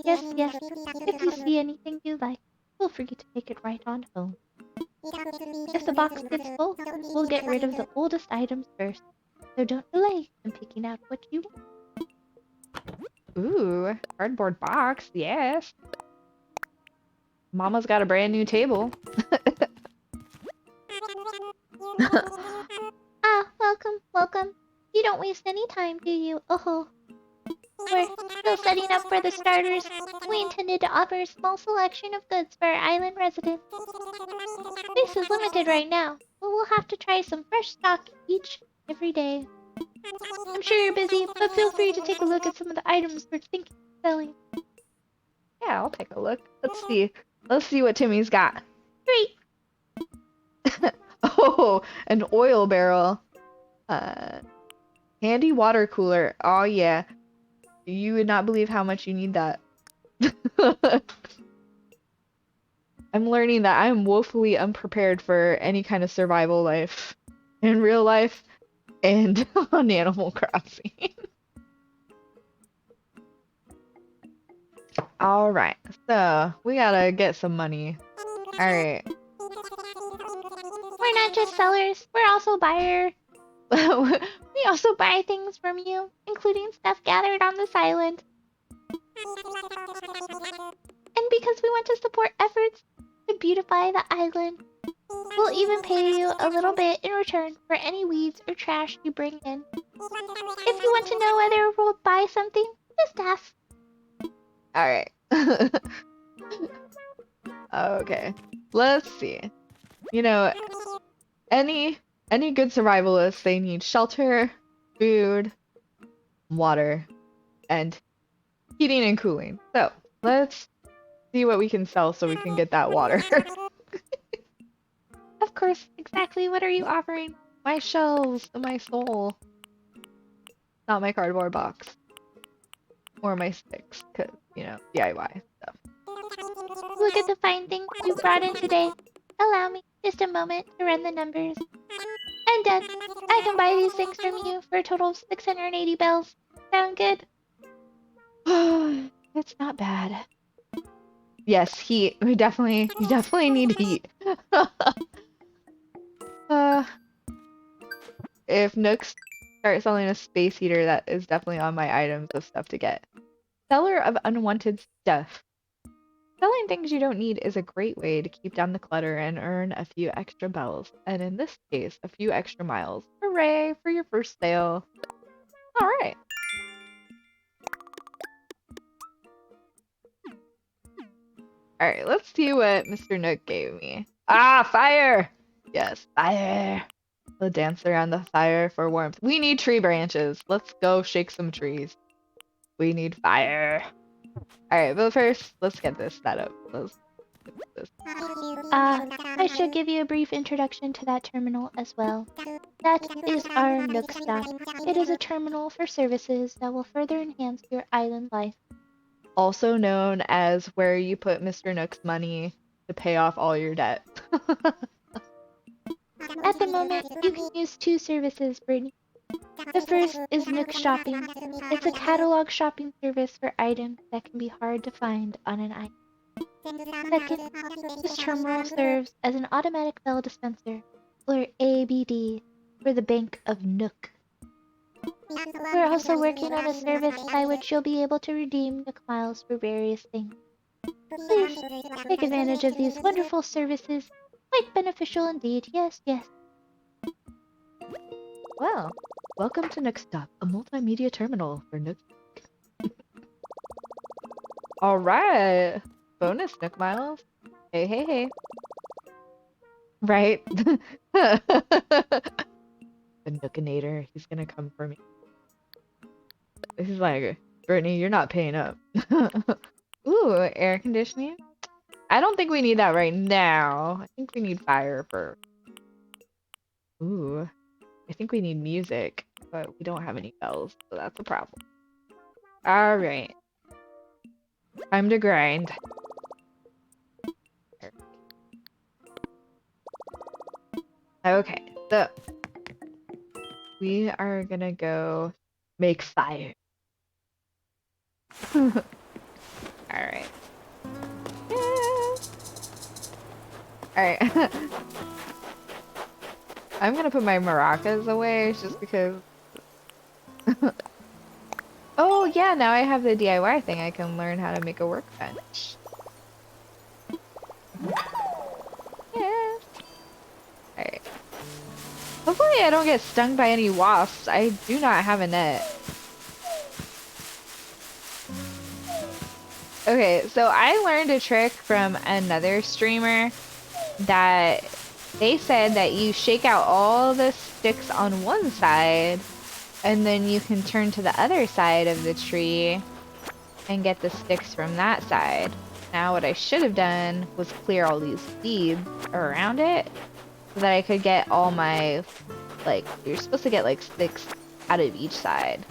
S2: Yes, yes, if you see anything you like, feel free to take it right on home. If the box gets full, we'll get rid of the oldest items first. So don't delay in picking out what you want.
S1: ooh, cardboard box, yes. Mama's got a brand new table.
S2: Ah, welcome, welcome. You don't waste any time, do you? Oh, we're still setting up for the starters. We intended to offer a small selection of goods for our island residents. Space is limited right now, but we'll have to try some fresh stock each every day. I'm sure you're busy, but feel free to take a look at some of the items we're thinking of selling.
S1: Yeah, I'll take a look. Let's see. Let's see what Timmy's got.
S2: Great!
S1: Oh, an oil barrel. Handy water cooler. Oh yeah. You would not believe how much you need that. I'm learning that I'm woefully unprepared for any kind of survival life in real life and on Animal Crossing. Alright, so we gotta get some money. Alright.
S2: We're not just sellers, we're also buyers. We also buy things from you, including stuff gathered on this island. And because we want to support efforts to beautify the island, we'll even pay you a little bit in return for any weeds or trash you bring in. If you want to know whether we'll buy something, just ask.
S1: Alright. Okay. Let's see. You know, any good survivalists, they need shelter, food, water, and heating and cooling. So, let's see what we can sell so we can get that water.
S2: Of course, exactly what are you offering?
S1: My shelves, my soul. Not my cardboard box. Or my sticks, because, you know, DIY stuff.
S2: Look at the fine things you brought in today. Allow me just a moment to run the numbers. And done. I can buy these things from you for a total of 680 bells. Sound good?
S1: It's not bad. Yes, heat. We definitely need heat. uh, if Nooks start selling a space heater, that is definitely on my items of stuff to get. Seller of unwanted stuff. Selling things you don't need is a great way to keep down the clutter and earn a few extra bells, and in this case, a few extra miles. Hooray for your first sale. Alright. Alright, let's see what Mr. Nook gave me. Ah, fire! Yes, fire. We'll dance around the fire for warmth. We need tree branches. Let's go shake some trees. We need fire. Alright, but first, let's get this set up. Let's get this.
S2: I should give you a brief introduction to that terminal as well. That is our Nook Stop. It is a terminal for services that will further enhance your island life.
S1: Also known as where you put Mr. Nook's money to pay off all your debt.
S2: At the moment, you can use two services, Brittany. The first is Nook Shopping. It's a catalog shopping service for items that can be hard to find on an island. Second, this terminal serves as an automatic bell dispenser, or ABD, for the Bank of Nook. We're also working on a service by which you'll be able to redeem Nook Miles for various things. Please take advantage of these wonderful services. Quite beneficial indeed. Yes, yes.
S1: Well, welcome to Nook Stop, a multimedia terminal for Nook. Alright! Bonus Nook Miles. Hey, hey, hey. Right? The Nookinator, he's gonna come for me. He's like, Brittany, you're not paying up. Ooh, air conditioning? I don't think we need that right now. I think we need fire first. Ooh, I think we need music, but we don't have any bells, so that's a problem. Alright. Time to grind. Okay, so we are gonna go make fire. Alright. Alright. I'm gonna put my maracas away just because. Oh yeah, now I have the DIY thing. I can learn how to make a workbench. Yeah. Alright. Hopefully I don't get stung by any wasps. I do not have a net. Okay, so I learned a trick from another streamer that they said that you shake out all the sticks on one side and then you can turn to the other side of the tree and get the sticks from that side. Now what I should have done was clear all these weeds around it so that I could get all my, like, you're supposed to get like sticks out of each side.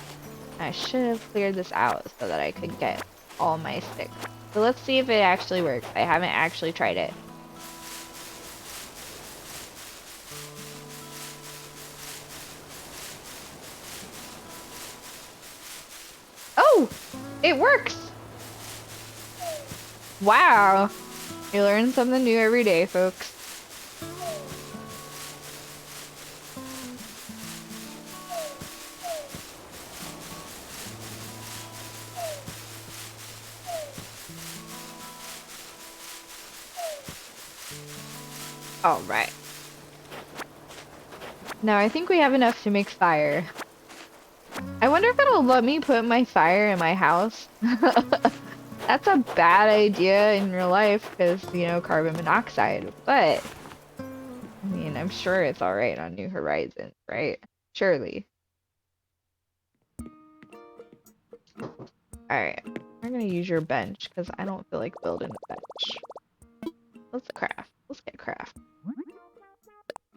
S1: I should have cleared this out so that I could get all my sticks. So let's see if it actually works. I haven't actually tried it. Oh! It works! Wow! You learn something new every day, folks. Alright. Now I think we have enough to make fire. I wonder if it'll let me put my fire in my house. That's a bad idea in real life because, you know, carbon monoxide. But, I mean, I'm sure it's alright on New Horizons, right? Surely. Alright. We're gonna use your bench because I don't feel like building a bench. Let's craft. Let's get craft.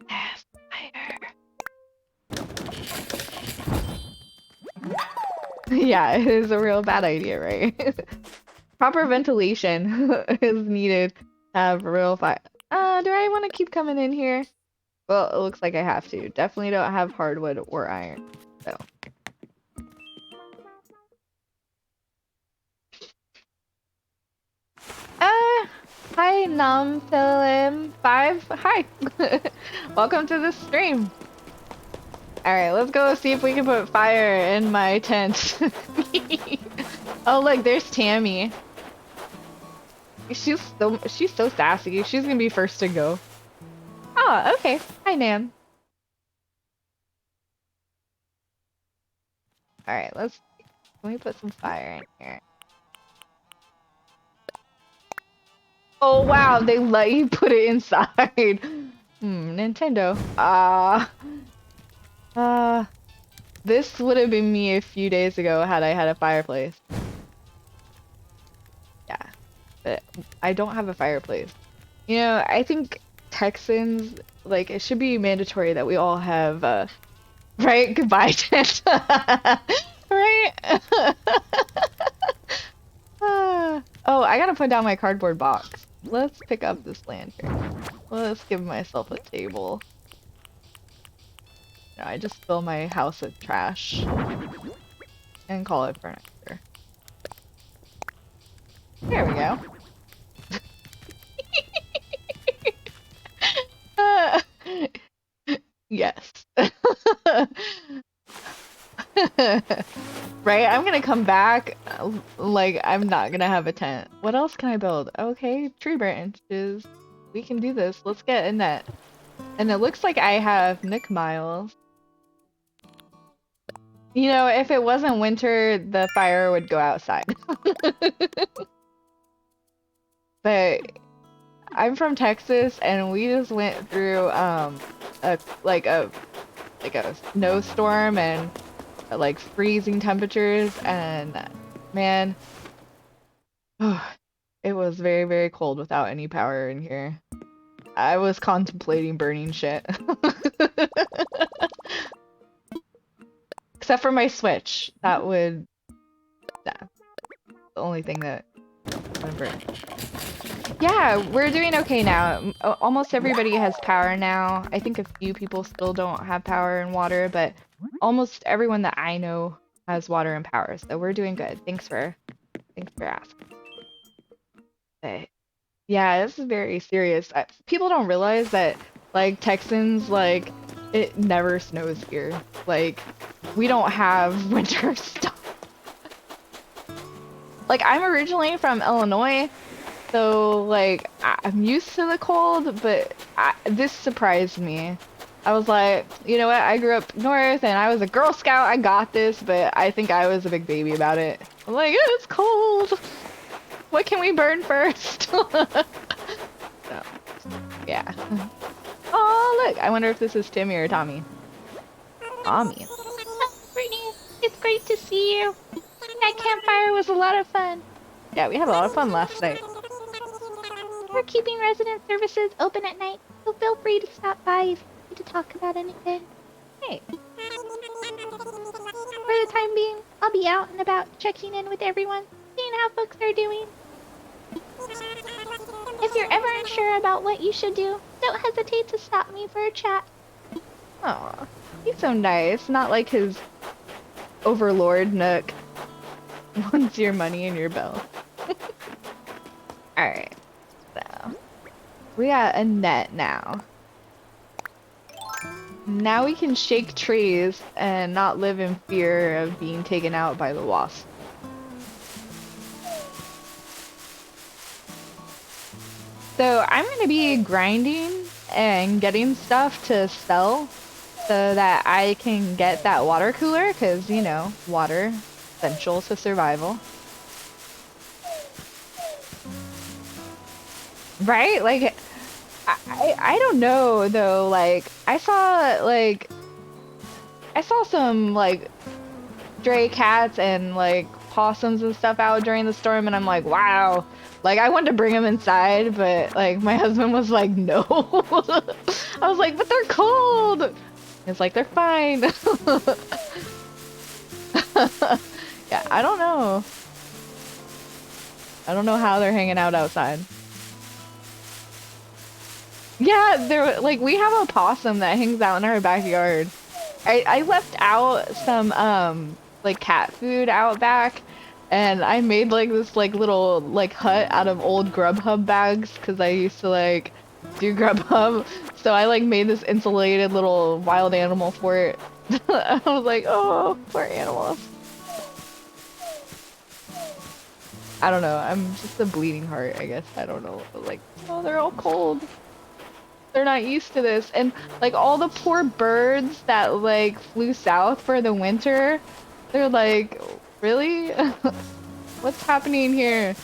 S1: Yes, fire. Yeah, it is a real bad idea, right? Proper ventilation is needed to have real fire. Do I want to keep coming in here? Well, it looks like I have to. Definitely don't have hardwood or iron, so. Hi, NumFilm5. Hi! Welcome to the stream. Alright, let's go see if we can put fire in my tent. Oh, look, there's Tammy. she's so sassy. She's gonna be first to go. Oh, okay. Hi, Nan. All right, can we put some fire in here? Oh wow, they let you put it inside. Nintendo. Uh, this would have been me a few days ago had I had a fireplace. Yeah, but I don't have a fireplace. You know, I think Texans, like, it should be mandatory that we all have, right? Goodbye, tent. Right? Oh, I gotta put down my cardboard box. Let's pick up this lantern. Let's give myself a table. No, I just fill my house with trash and call it furniture. There we go. Yes. Right? I'm gonna come back, like, I'm not gonna have a tent. What else can I build? Okay, tree branches. We can do this. Let's get a net. And it looks like I have Nook miles. You know, if it wasn't winter, the fire would go outside. But I'm from Texas, and we just went through a like a snowstorm and like freezing temperatures, and man, it was very, very cold without any power in here. I was contemplating burning shit. Except for my Switch. That would, yeah, the only thing that would burn. Yeah, we're doing okay now. Almost everybody has power now. I think a few people still don't have power and water, but almost everyone that I know has water and power, so we're doing good. Thanks for asking. But yeah, this is very serious. People don't realize that, like, Texans, like, it never snows here. Like, we don't have winter stuff. Like, I'm originally from Illinois, so, like, I'm used to the cold, but this surprised me. I was like, you know what? I grew up north and I was a Girl Scout. I got this, but I think I was a big baby about it. I'm like, it's cold. What can we burn first? So, yeah. Oh, look. I wonder if this is Timmy or Tommy. Tommy.
S2: Brittany, it's great to see you. That campfire was a lot of fun.
S1: Yeah, we had a lot of fun last night.
S2: We're keeping resident services open at night, so feel free to stop by if you need to talk about anything.
S1: Hey.
S2: For the time being, I'll be out and about checking in with everyone, seeing how folks are doing. If you're ever unsure about what you should do, don't hesitate to stop me for a chat.
S1: Aw, he's so nice. Not like his overlord Nook wants your money and your bell. Alright, so we got a net now. Now we can shake trees and not live in fear of being taken out by the wasp. So I'm going to be grinding and getting stuff to sell so that I can get that water cooler, because, you know, water, essential to survival. Right? Like, I don't know, though, like, I saw some, like, stray cats and, like, possums and stuff out during the storm, and I'm like, wow. Like, I wanted to bring them inside, but, like, my husband was like, no. I was like, but they're cold. It's like, they're fine. Yeah, I don't know. I don't know how they're hanging out outside. Yeah, they're, like, we have a possum that hangs out in our backyard. I left out some, like, cat food out back. And I made, like, this, like, little, like, hut out of old Grubhub bags, because I used to, like, do Grubhub. So I, like, made this insulated little wild animal for it. I was like, oh, poor animals. I don't know. I'm just a bleeding heart, I guess. I don't know. Like, oh, they're all cold. They're not used to this. And like all the poor birds that like flew south for the winter, they're like, really? What's happening here?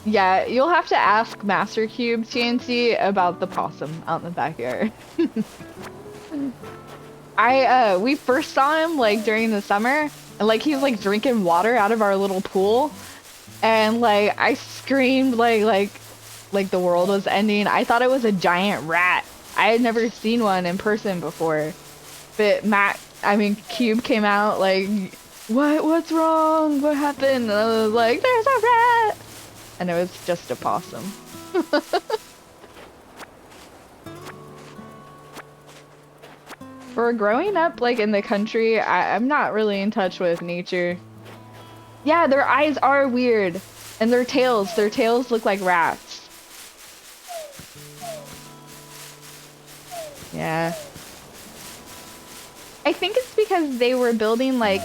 S1: Yeah, you'll have to ask Master Cube TNT about the possum out in the backyard. We first saw him like during the summer, and like he was like drinking water out of our little pool, and like I screamed like the world was ending. I thought it was a giant rat. I had never seen one in person before. But Cube came out like, what's wrong? What happened? And I was like, there's a rat! And it was just a possum. For growing up like in the country, I'm not really in touch with nature. Yeah, their eyes are weird. And their tails look like rats. Yeah. I think it's because they were building like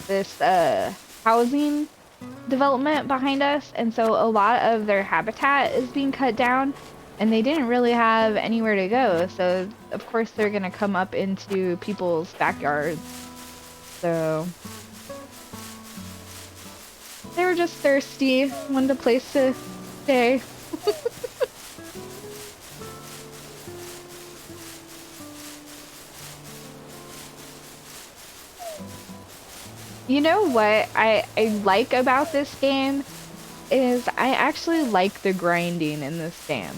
S1: this housing development behind us, and so a lot of their habitat is being cut down, and they didn't really have anywhere to go, so of course they're gonna come up into people's backyards. So they were just thirsty, wanted a place to stay. You know what I like about this game is I actually like the grinding in this game.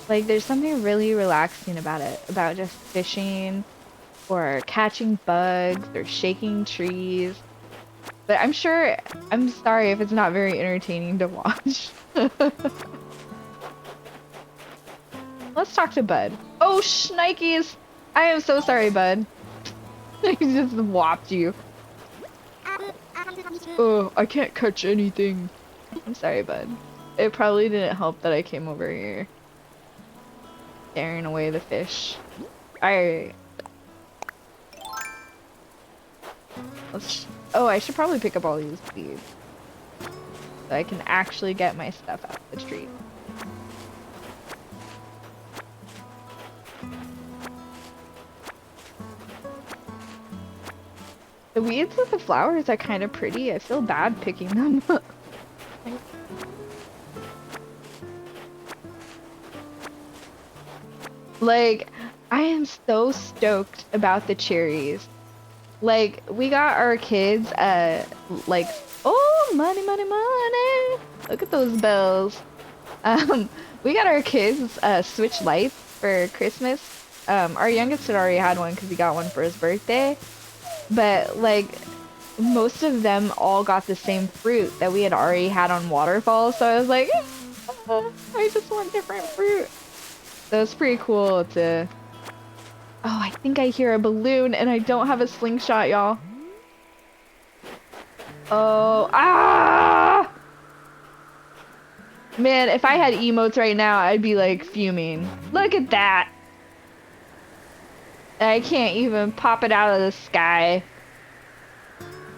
S1: Like there's something really relaxing about it, about just fishing or catching bugs or shaking trees. But I'm sorry if it's not very entertaining to watch. Let's talk to Bud. Oh, shnikes! I am so sorry, Bud. I just whopped you. Oh, I can't catch anything. I'm sorry, Bud. It probably didn't help that I came over here. Scaring away the fish. Alright. Oh, I should probably pick up all these seeds. So I can actually get my stuff out of the tree. The weeds with the flowers are kind of pretty. I feel bad picking them up. Like, I am so stoked about the cherries. Like, we got our kids, like, oh, money, money, money. Look at those bells. We got our kids, Switch Lights for Christmas. Our youngest had already had one because he got one for his birthday. But, like, most of them all got the same fruit that we had already had on Waterfall. So I was like, I just want different fruit. So it's pretty cool to... Oh, I think I hear a balloon and I don't have a slingshot, y'all. Oh, ah! Man, if I had emotes right now, I'd be like fuming. Look at that! I can't even pop it out of the sky.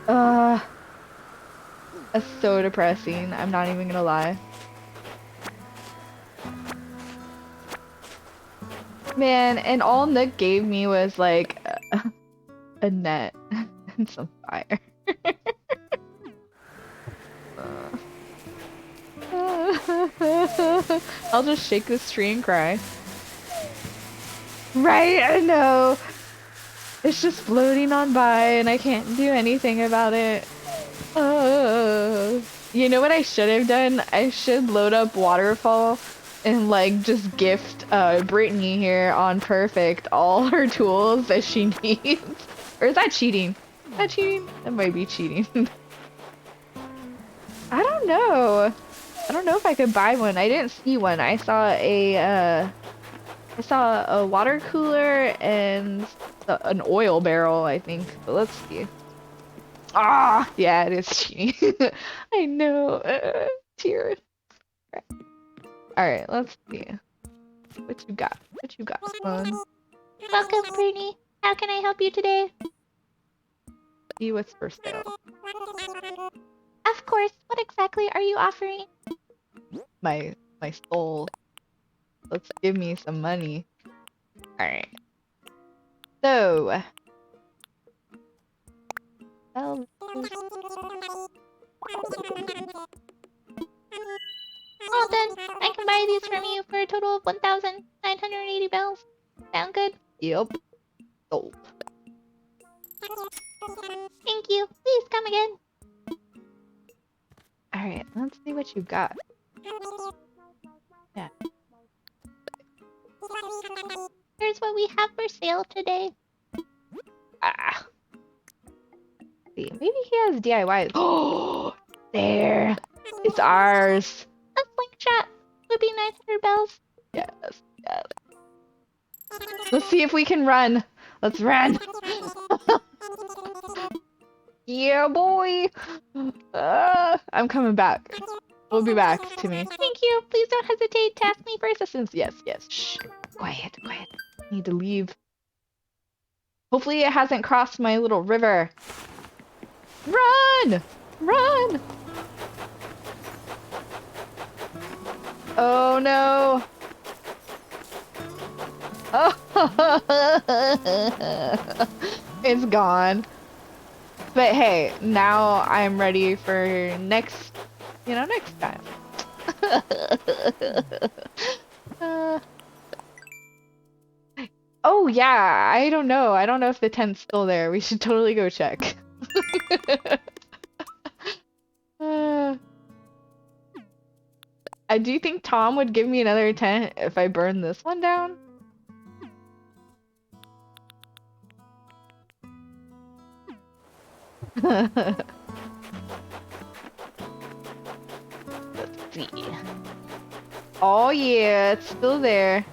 S1: That's so depressing. I'm not even gonna lie. Man, and all Nook gave me was like a net and some fire. I'll just shake this tree and cry. Right, I know. It's just floating on by and I can't do anything about it. You know what I should have done? I should load up Waterfall and like just gift Brittany here on Purrrfect all her tools that she needs. Or is that cheating? Is that cheating? That might be cheating. I don't know. I don't know if I could buy one. I didn't see one. I saw a water cooler and an oil barrel, I think. But let's see. Ah, yeah, it is cheating. I know. Tears. All right, let's see. What you got? What you got, son?
S2: Welcome, Brittany. How can I help you today?
S1: See what's for sale.
S2: Of course. What exactly are you offering?
S1: My soul. Let's give me some money. All right. So, well,
S2: Well then, I can buy these from you for a total of 1,980 bells. Sound good?
S1: yep. Sold.
S2: Thank you. Please come again.
S1: All right. Let's see what you got. Yeah.
S2: Here's what we have for sale today.
S1: Ah. See, maybe he has DIY. Oh, there. It's ours.
S2: A slingshot would be 900 bells.
S1: Yes. Yes. Let's see if we can run. Let's run. Yeah, boy. I'm coming back. We'll be back to me.
S2: Thank you. Please don't hesitate to ask me for assistance.
S1: Yes, yes. Shh. Quiet, quiet. I need to leave. Hopefully it hasn't crossed my little river. Run! Run! Oh no. Oh. It's gone. But hey, now I'm ready for next time. Uh, oh yeah, I don't know. I don't know if the tent's still there. We should totally go check. Uh, do you think Tom would give me another tent if I burn this one down? Let's see. Oh yeah, it's still there.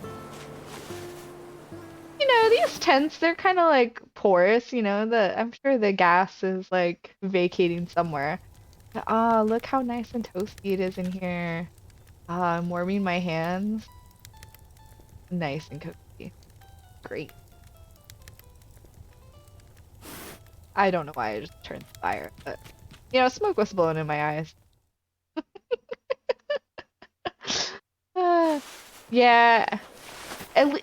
S1: You know, these tents, they're kind of like porous, you know, I'm sure the gas is like vacating somewhere. Ah, look how nice and toasty it is in here. Ah, I'm warming my hands. Nice and cozy. Great. I don't know why I just turned the fire, but you know, smoke was blowing in my eyes. Yeah.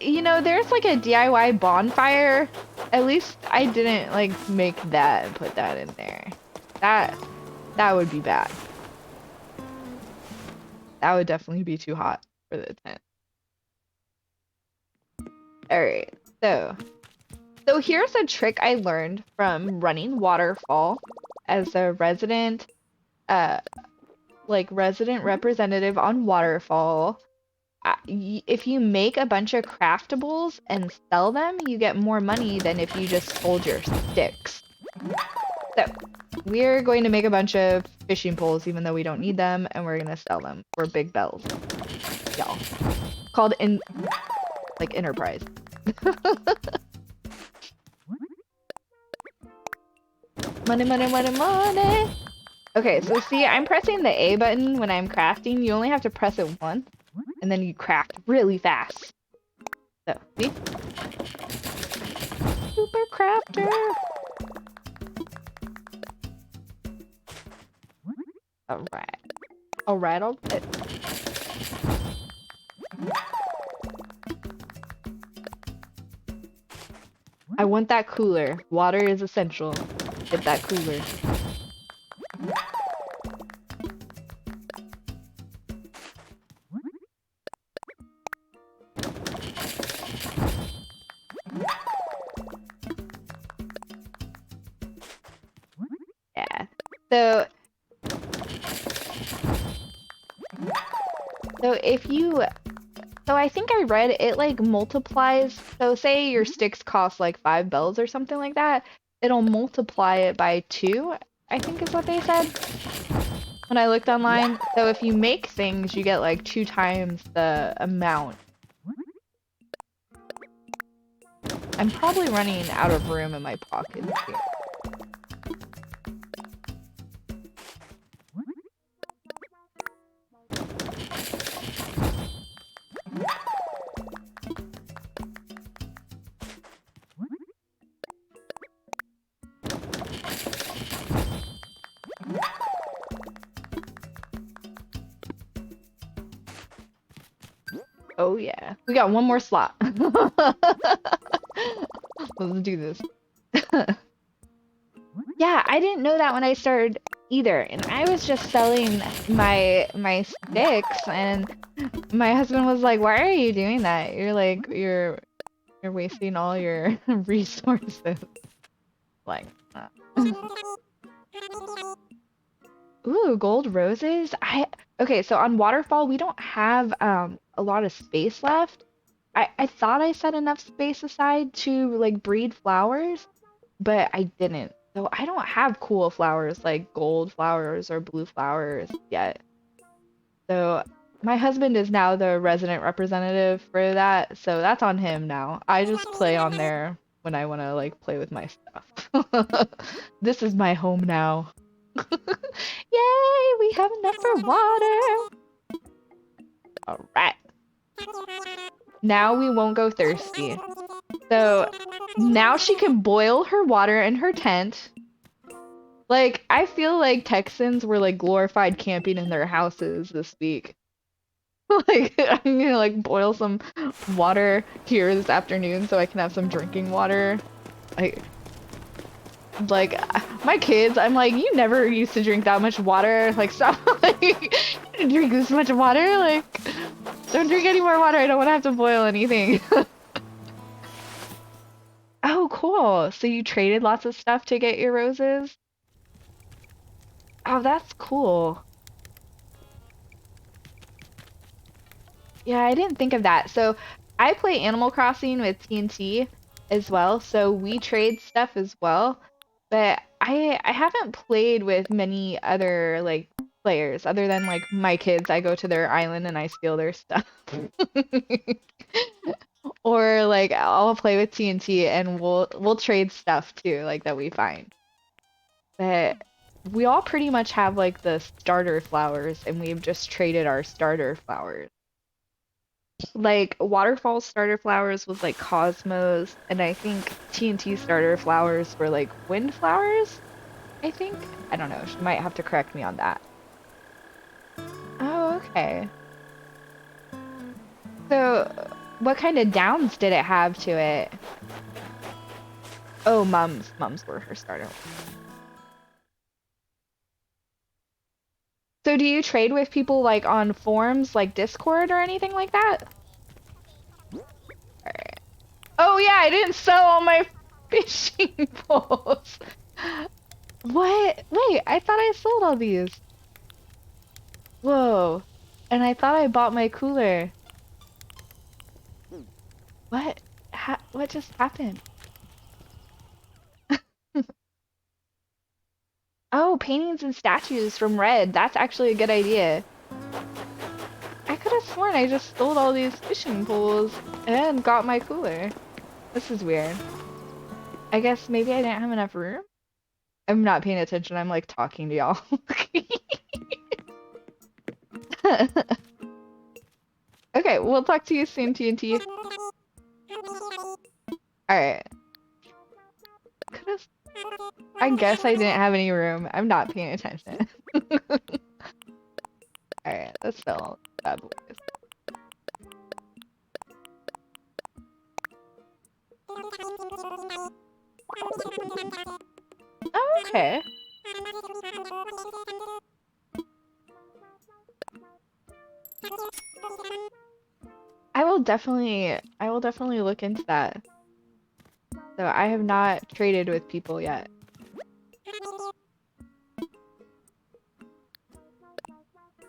S1: You know, there's like a DIY bonfire. At least I didn't like make that and put that in there. That would be bad. That would definitely be too hot for the tent. Alright, so here's a trick I learned from running Waterfall as a resident resident representative on Waterfall. If you make a bunch of craftables and sell them, you get more money than if you just sold your sticks. So, we're going to make a bunch of fishing poles even though we don't need them, and we're gonna sell them for big bells. Y'all. Called Enterprise. Money, money, money, money! Okay, so see, I'm pressing the A button when I'm crafting. You only have to press it once, and then you craft really fast. So, see? Super crafter! Alright. Alright, alright. I want that cooler. Water is essential. Get that cooler. Yeah. So I think I read it like multiplies. So say your sticks cost like 5 bells or something like that. It'll multiply it by 2, I think is what they said when I looked online. So if you make things, you get like 2 times the amount. I'm probably running out of room in my pockets here. Oh yeah. We got one more slot. Let's do this. Yeah, I didn't know that when I started either. And I was just selling my sticks and my husband was like, "Why are you doing that? You're wasting all your resources." Like, ooh, gold roses. Okay, so on Waterfall we don't have a lot of space left. I thought I set enough space aside to like breed flowers, but I didn't. So I don't have cool flowers like gold flowers or blue flowers yet. So my husband is now the resident representative for that, so that's on him now. I just play on there when I want to like play with my stuff. This is my home now. Yay, we have enough for water. All right. Now we won't go thirsty. So now she can boil her water in her tent. Like, I feel like Texans were like glorified camping in their houses this week. Like, I'm gonna like boil some water here this afternoon so I can have some drinking water. Like, like my kids, I'm like, you never used to drink that much water. Like, stop. Like, you didn't drink this much water. Like, don't drink any more water. I don't want to have to boil anything. Oh, cool. So you traded lots of stuff to get your roses? Oh, that's cool. Yeah, I didn't think of that. So I play Animal Crossing with TNT as well, so we trade stuff as well. But I haven't played with many other like players other than like my kids. I go to their island and I steal their stuff. Or like I'll play with TNT and we'll trade stuff too, like that we find. But we all pretty much have like the starter flowers and we've just traded our starter flowers. Like Waterfall starter flowers was like cosmos, and I think TNT starter flowers were like wind flowers, I think. I don't know. She might have to correct me on that. Oh, okay. So, what kind of downs did it have to it? Oh, mums. Mums were her starter. So, do you trade with people like on forums like Discord or anything like that? Alright. Oh yeah, I didn't sell all my fishing poles. What? Wait, I thought I sold all these. Whoa. And I thought I bought my cooler. What? What just happened? Oh, paintings and statues from Red. That's actually a good idea. I could have sworn I just sold all these fishing poles and got my cooler. This is weird. I guess maybe I didn't have enough room? I'm not paying attention. I'm like talking to y'all. Okay, we'll talk to you soon, TNT. Alright. I guess I didn't have any room. I'm not paying attention. Alright, let's sell bad boys. Oh, okay. I will definitely look into that. So I have not traded with people yet.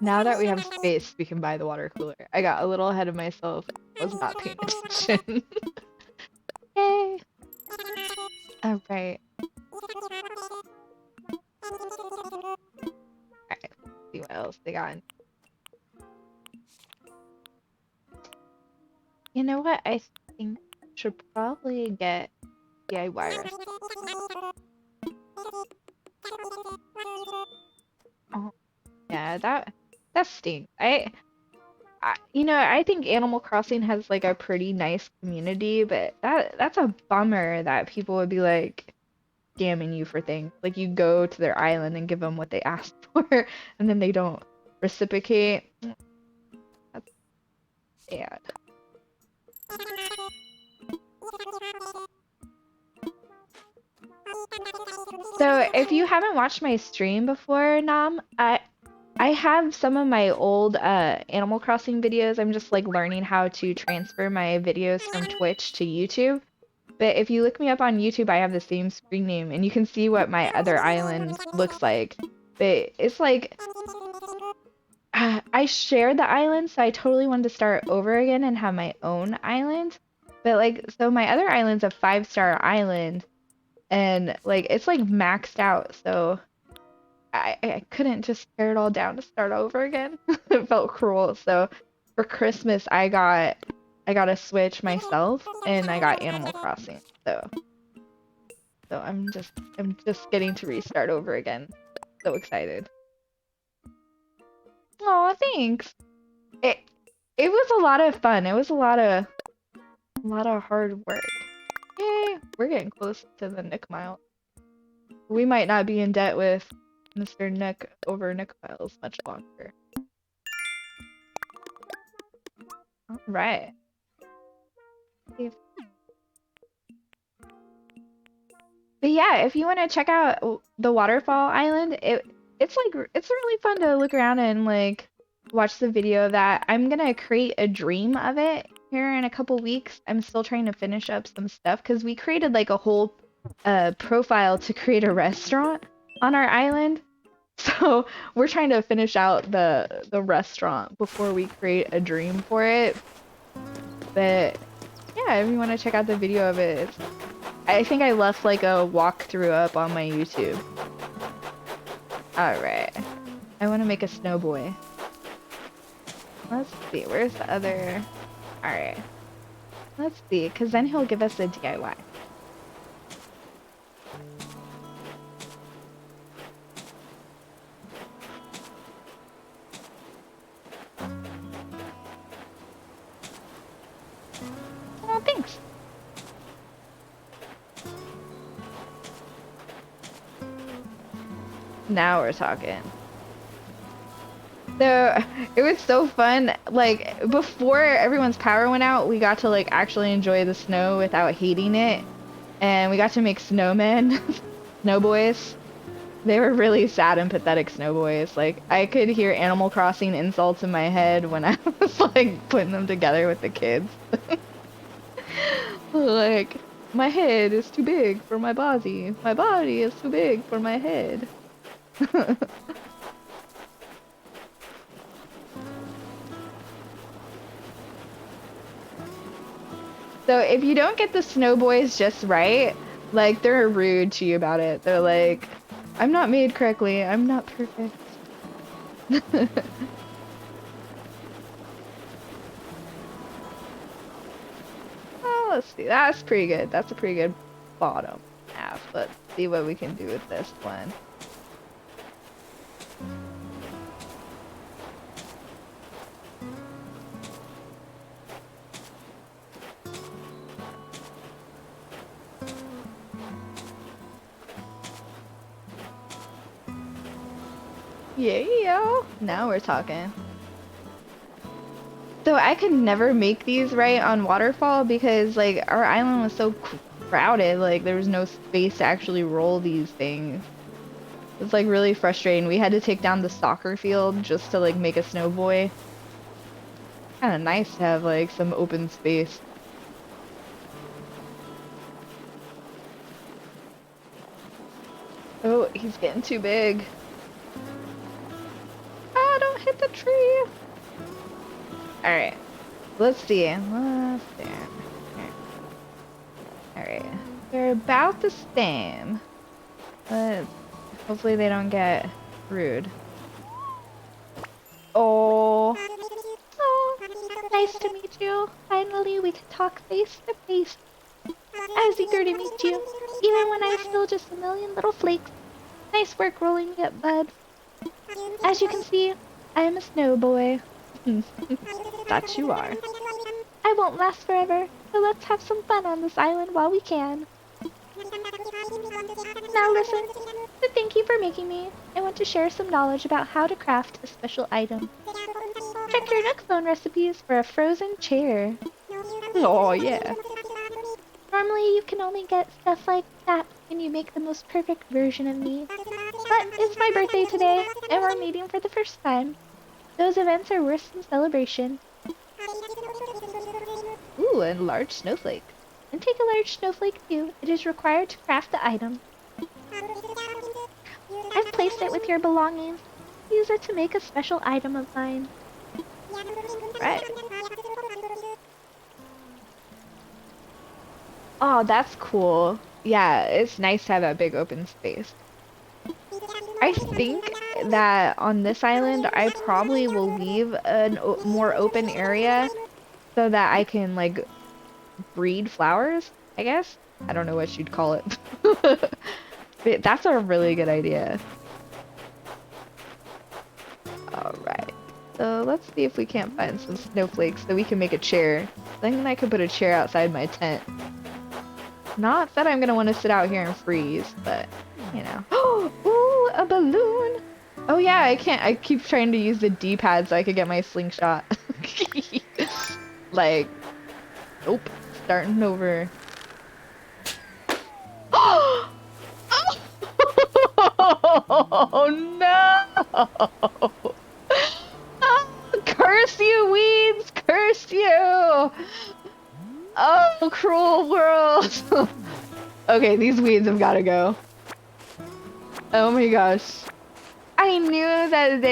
S1: Now that we have space, we can buy the water cooler. I got a little ahead of myself. I was not paying attention. Yay! Alright. Alright, see what else they got. You know what? I think I should probably get DIY recipe. Oh, yeah, that stinks. I think Animal Crossing has like a pretty nice community, but that's a bummer that people would be like scamming you for things. Like you go to their island and give them what they asked for, and then they don't reciprocate. understand. So if you haven't watched my stream before, Nam, I have some of my old Animal Crossing videos. I'm just like learning how to transfer my videos from Twitch to YouTube. But if you look me up on YouTube, I have the same screen name, and you can see what my other island looks like. But it's like I shared the island, so I totally wanted to start over again and have my own island. But like, so my other island's a 5-star island, and like it's like maxed out, so I couldn't just tear it all down to start over again. It felt cruel. So for Christmas, I got a Switch myself, and I got Animal Crossing. So I'm just getting to restart over again. So excited. Oh, thanks. It it was a lot of fun. It was a lot of hard work. Yay, we're getting close to the Nook mile. We might not be in debt with Mr. Nook over Nook miles much longer. All right. But yeah, if you want to check out the Waterfall Island, it's really fun to look around and like watch the video of that. I'm gonna create a dream of it here in a couple weeks. I'm still trying to finish up some stuff because we created like a whole profile to create a restaurant on our island. So we're trying to finish out the restaurant before we create a dream for it. But yeah, if you want to check out the video of it, I think I left like a walkthrough up on my YouTube. Alright. I want to make a snow boy. Let's see, where's the other... Alright. Let's see, because then he'll give us a DIY. Oh, thanks. Now we're talking. So it was so fun. Like before everyone's power went out, we got to like actually enjoy the snow without hating it, and we got to make snowmen, snow boys. They were really sad and pathetic snow boys. Like I could hear Animal Crossing insults in my head when I was like putting them together with the kids. Like my head is too big for my body. My body is too big for my head. So if you don't get the snow boys just right, like they're rude to you about it. They're like, I'm not made correctly. I'm not perfect. Oh, let's see. That's pretty good. That's a pretty good bottom half. Let's see what we can do with this one. Yeah, now we're talking. So I could never make these right on Waterfall because like our island was so crowded, like there was no space to actually roll these things. It's like really frustrating. We had to take down the soccer field just to like make a snow boy. Kind of nice to have like some open space. Oh, he's getting too big. Ah, don't hit the tree. Alright. Let's see. Let's see. Alright. They're about the same. But hopefully they don't get rude. Oh.
S2: Oh, nice to meet you. Finally, we can talk face to face. I was eager to meet you, even when I was still just a million little flakes. Nice work rolling me up, bud. As you can see, I am a snow boy.
S1: That you are.
S2: I won't last forever, so let's have some fun on this island while we can. Now listen, to thank you for making me, I want to share some knowledge about how to craft a special item. Check your Nook Phone recipes for a frozen chair.
S1: Oh, yeah.
S2: Normally, you can only get stuff like that when you make the most perfect version of me. But it's my birthday today, and we're meeting for the first time. Those events are worth some celebration.
S1: Ooh, and large snowflake.
S2: And take a large snowflake too. It is required to craft the item. I've placed it with your belongings. Use it to make a special item of mine.
S1: Right. Oh, that's cool. Yeah, it's nice to have that big open space. I think that on this island, I probably will leave a more open area so that I can like breed flowers, I guess. I don't know what you'd call it. But that's a really good idea. All right. So let's see if we can't find some snowflakes so we can make a chair. Then I could put a chair outside my tent. Not that I'm gonna want to sit out here and freeze, but you know. Ooh, a balloon! Oh yeah, I can't. I keep trying to use the D-pad so I could get my slingshot. Like, nope. Starting over. Oh no! Oh, curse you, weeds! Curse you! Oh, cruel world! Okay, these weeds have got to go. Oh my gosh. I knew that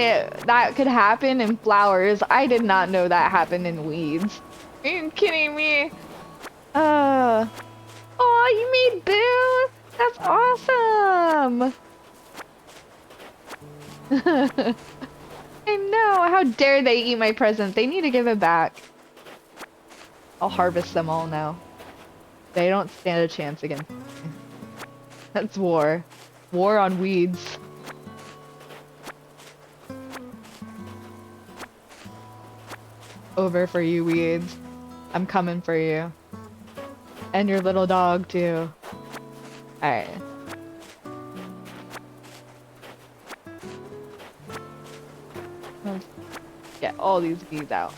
S1: that could happen in flowers. I did not know that happened in weeds. Are you kidding me? Oh, you made Boo! That's awesome! I know! How dare they eat my present? They need to give it back. I'll harvest them all now. They don't stand a chance against me. That's war. War on weeds. Over for you, weeds. I'm coming for you. And your little dog, too. Alright. Let's get all these weeds out.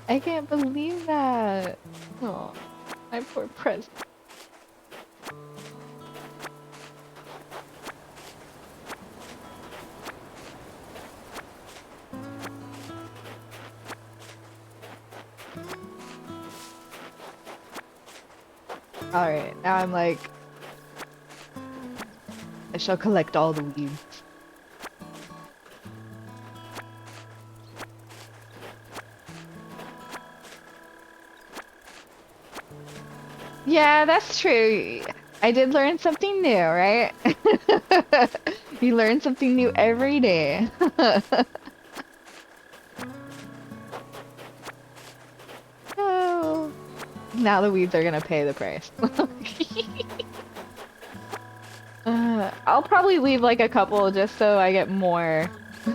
S1: I can't believe that. Oh, my poor present. Alright, now I'm like, I shall collect all the weeds. Yeah, that's true. I did learn something new, right? You learn something new every day. Oh. Now the weeds are gonna pay the price. I'll probably leave like a couple just so I get more.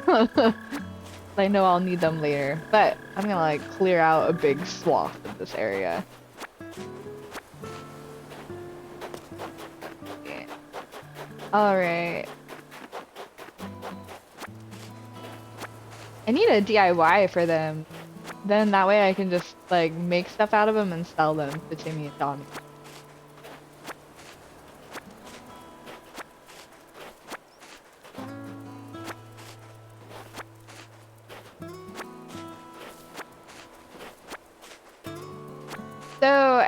S1: I know I'll need them later, but I'm gonna like clear out a big swath of this area. Okay. Alright. I need a DIY for them. Then that way I can just like make stuff out of them and sell them to Timmy and Tommy. So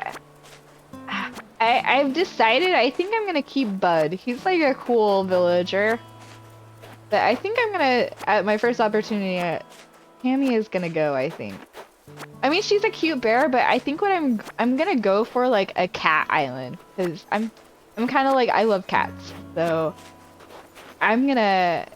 S1: I've decided I think I'm gonna keep Bud. He's like a cool villager. But I think I'm gonna, at my first opportunity, Tammy is gonna go, I think. I mean, she's a cute bear, but I think what I'm gonna go for like a cat island, because I'm kind of like, I love cats, so I'm gonna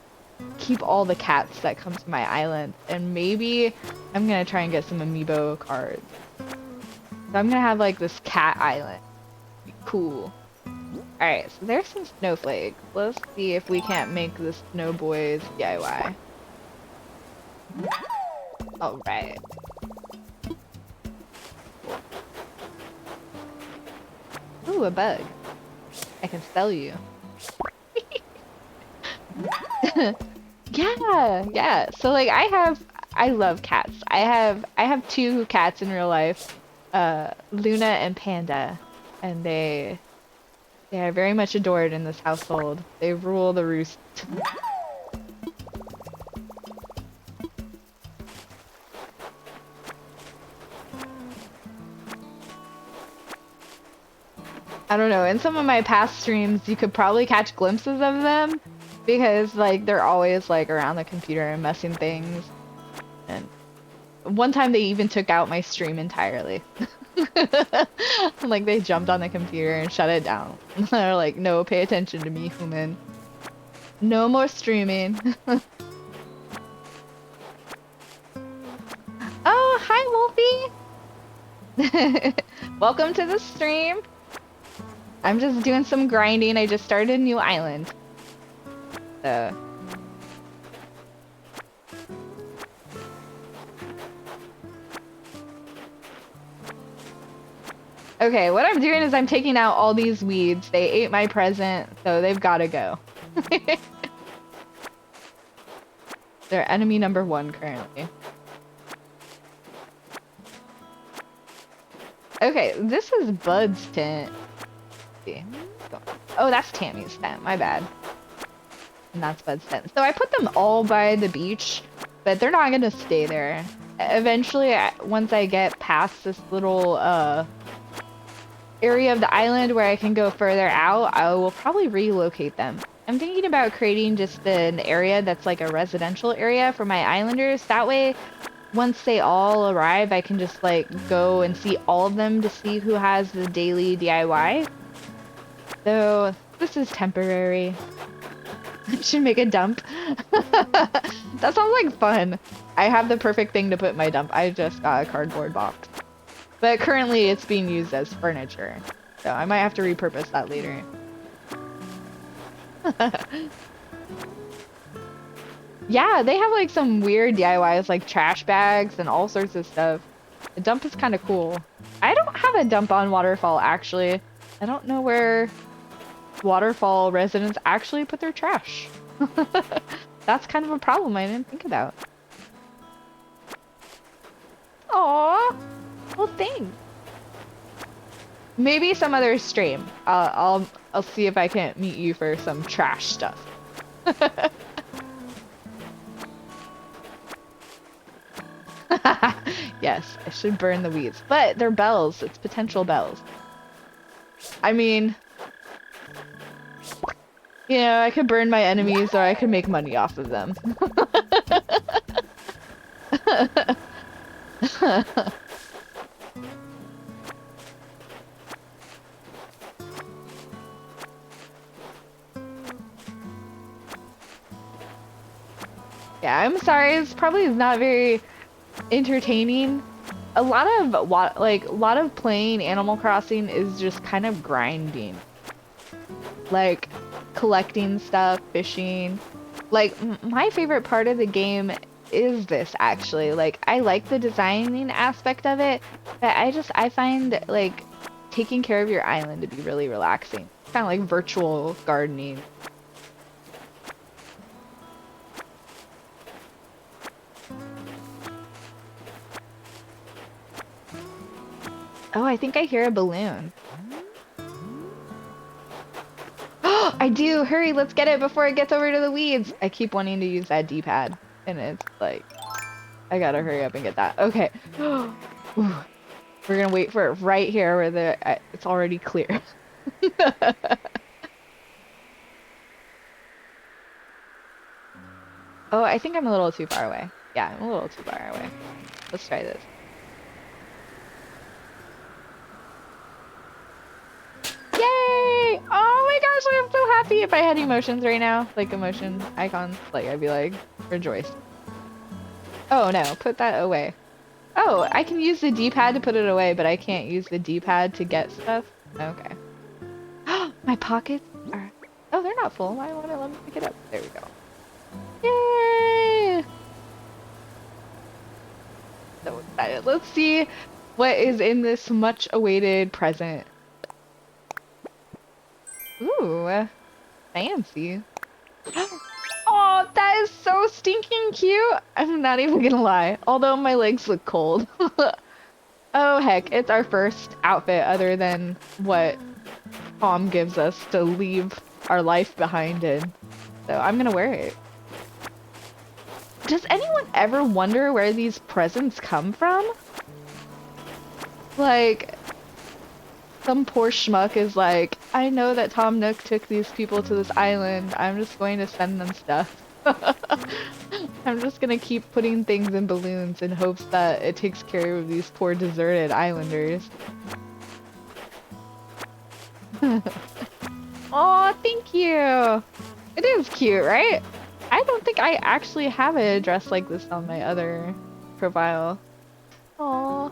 S1: keep all the cats that come to my island, and maybe I'm gonna try and get some amiibo cards. So I'm gonna have like this cat island. Be cool. Alright, so there's some snowflakes. Let's see if we can't make the Snow Boys DIY. Alright. Ooh, a bug. I can sell you. Yeah, yeah. So like I love cats. I have two cats in real life, Luna and Panda, and they are very much adored in this household. They rule the roost. I don't know. In some of my past streams, you could probably catch glimpses of them because like they're always like around the computer and messing things. And one time they even took out my stream entirely. Like they jumped on the computer and shut it down. They're like, "No, pay attention to me, human. No more streaming." Oh, hi, Wolfie. Welcome to the stream. I'm just doing some grinding. I just started a new island. So. Okay, what I'm doing is I'm taking out all these weeds. They ate my present, so they've gotta go. They're enemy number one currently. Okay, this is Bud's tent. Let's see. Oh, that's Tammy's tent. My bad. And that's Bud's tent. So I put them all by the beach, but they're not gonna stay there. Eventually, once I get past this little area of the island where I can go further out, I will probably relocate them. I'm thinking about creating just an area that's like a residential area for my islanders. That way, once they all arrive, I can just like go and see all of them to see who has the daily DIY. So this is temporary. I should make a dump. That sounds like fun. I have the perfect thing to put in my dump. I just got a cardboard box. But currently it's being used as furniture. So I might have to repurpose that later. Yeah, they have like some weird DIYs like trash bags and all sorts of stuff. The dump is kind of cool. I don't have a dump on Waterfall actually. I don't know where Waterfall residents actually put their trash. That's kind of a problem I didn't think about. Aww. Well, thanks. Maybe some other stream. I'll see if I can't meet you for some trash stuff. Yes, I should burn the weeds. But they're bells. It's potential bells. I mean, you know, I could burn my enemies or I could make money off of them. Yeah, I'm sorry. It's probably not very entertaining. A lot of playing Animal Crossing is just kind of grinding. Like collecting stuff, fishing. Like my favorite part of the game is this actually. Like I like the designing aspect of it, but I find like taking care of your island to be really relaxing. Kind of like virtual gardening. Oh, I think I hear a balloon. I do! Hurry, let's get it before it gets over to the weeds! I keep wanting to use that D-pad, and it's like, I gotta hurry up and get that. Okay. Ooh. We're gonna wait for it right here where it's already clear. Oh, I think I'm a little too far away. Yeah, I'm a little too far away. Let's try this. Yay! Oh my gosh, I'm so happy. If I had emotions right now, like emotion icons, like I'd be like, rejoice. Oh no, put that away. Oh, I can use the D-pad to put it away, but I can't use the D-pad to get stuff? Okay. My pockets are... Oh, they're not full. Why won't it let me pick it up? There we go. Yay! So excited. Let's see what is in this much-awaited present. Ooh, fancy. Oh, Oh, that is so stinking cute. I'm not even gonna lie. Although my legs look cold. Oh heck, it's our first outfit other than what Tom gives us to leave our life behind in. So I'm gonna wear it. Does anyone ever wonder where these presents come from? Like, some poor schmuck is like, I know that Tom Nook took these people to this island. I'm just going to send them stuff. I'm just gonna keep putting things in balloons in hopes that it takes care of these poor deserted islanders. Oh, thank you. It is cute, right? I don't think I actually have a dress like this on my other profile. Aw,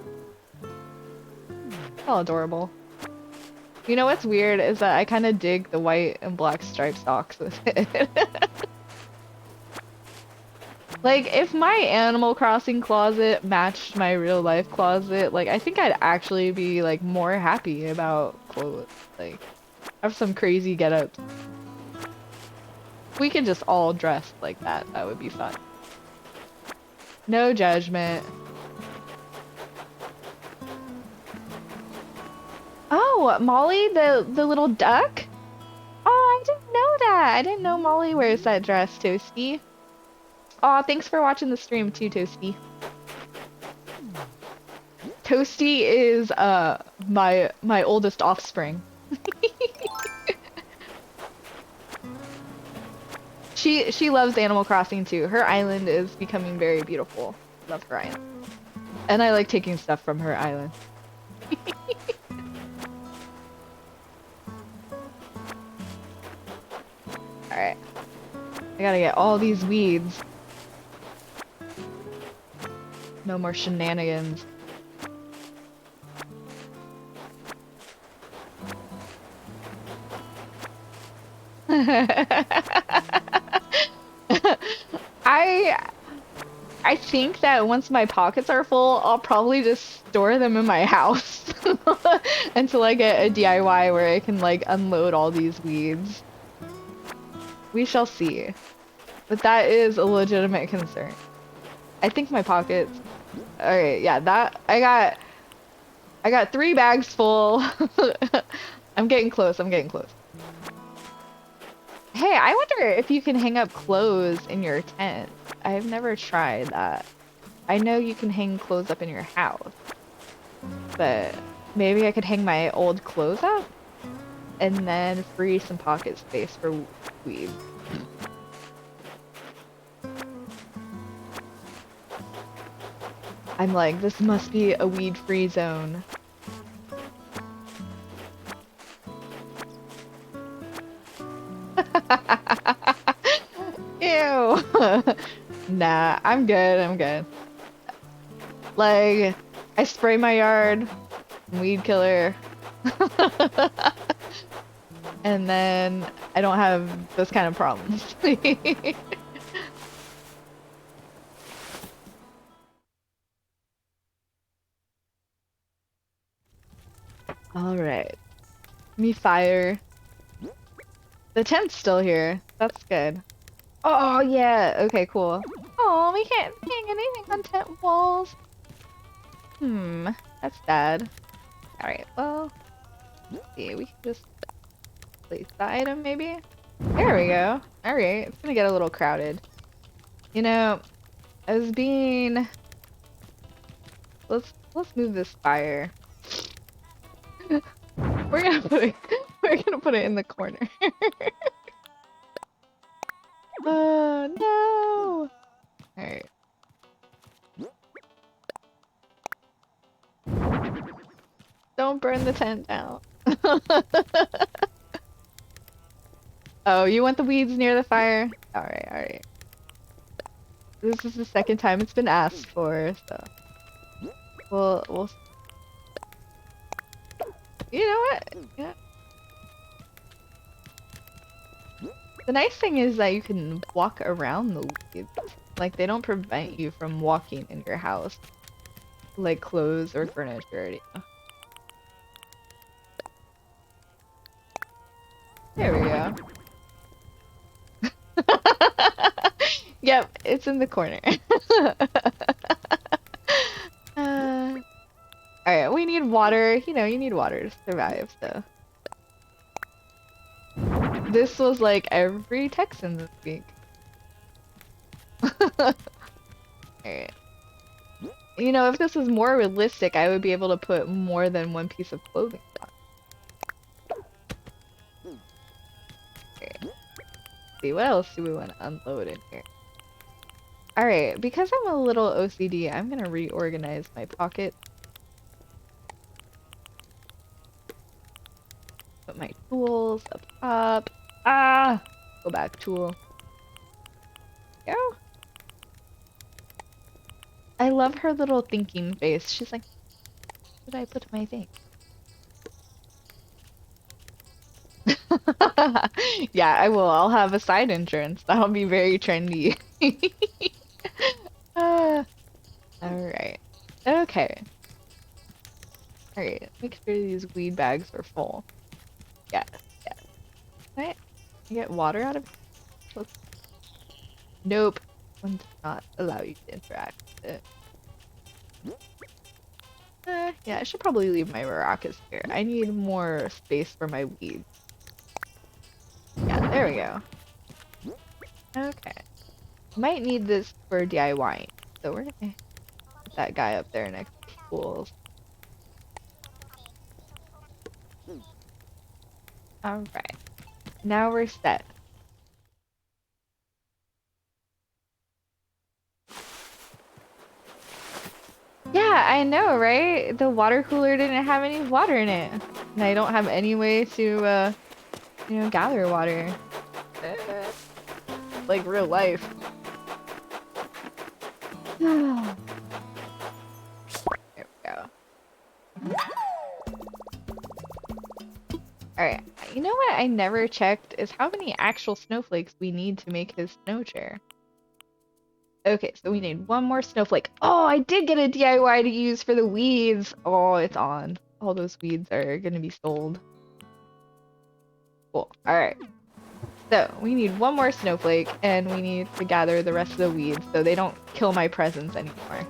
S1: how adorable. You know what's weird is that I kind of dig the white and black striped socks with it. Like, if my Animal Crossing closet matched my real life closet, like, I think I'd actually be, like, more happy about clothes. Like, have some crazy get-ups. We could just all dress like that. That would be fun. No judgment. Oh, Molly, the little duck? Oh, I didn't know that. I didn't know Molly wears that dress, Toasty. Aw, thanks for watching the stream too, Toasty. Toasty is my oldest offspring. She loves Animal Crossing too. Her island is becoming very beautiful. Love her island. And I like taking stuff from her island. Alright. I gotta get all these weeds. No more shenanigans. I think that once my pockets are full, I'll probably just store them in my house until I get a DIY where I can like unload all these weeds. We shall see. But that is a legitimate concern. I think my pockets. Alright, yeah, that I got 3 bags full. I'm getting close, I'm getting close. Hey, I wonder if you can hang up clothes in your tent. I've never tried that. I know you can hang clothes up in your house, but maybe I could hang my old clothes up and then free some pocket space for weed. I'm like, this must be a weed-free zone. Ew. Nah, I'm good, I'm good. Like, I spray my yard, weed killer. And then I don't have those kind of problems. Alright. Me fire. The tent's still here. That's good. Oh, yeah. Okay, cool. Oh, we can't hang anything on tent walls. Hmm. That's sad. Alright, well. Let's see. We can just place the item, maybe? There we go. Alright. It's gonna get a little crowded. You know, as being... Let's move this fire. We're gonna put it in the corner. No! Alright. Don't burn the tent down. Oh, you want the weeds near the fire? Alright, alright. This is the second time it's been asked for, so... We'll... You know what? Yeah. The nice thing is that you can walk around the weeds. Like, they don't prevent you from walking in your house. Like clothes or furniture, you know. There we go. Yep, it's in the corner. Alright, we need water. You know, you need water to survive, so. This was like every Texan this week. Alright. You know, if this was more realistic, I would be able to put more than one piece of clothing on. Alright. See, what else do we want to unload in here? Alright, because I'm a little OCD, I'm gonna reorganize my pocket. Put my tools up top. Ah! Go back, tool. Go. I love her little thinking face. She's like, what did I put my thing? Yeah, I will. I'll have a side insurance. That'll be very trendy. Alright. Okay. Alright, make sure these weed bags are full. Yes, yes. Can I get water out of it? Nope. One does not allow you to interact with it. Yeah, I should probably leave my maracas here. I need more space for my weeds. Yeah, there we go. Okay. Might need this for DIY. So we're gonna put that guy up there next to tools. Alright. Now we're set. Yeah, I know, right? The water cooler didn't have any water in it. And I don't have any way to, you know, gather water. Like real life. There we go. Alright, you know what I never checked is how many actual snowflakes we need to make his snow chair. Okay, so we need one more snowflake. Oh, I did get a DIY to use for the weeds. Oh, it's on. All those weeds are gonna be sold. Cool. Alright. So, we need one more snowflake, and we need to gather the rest of the weeds so they don't kill my presents anymore.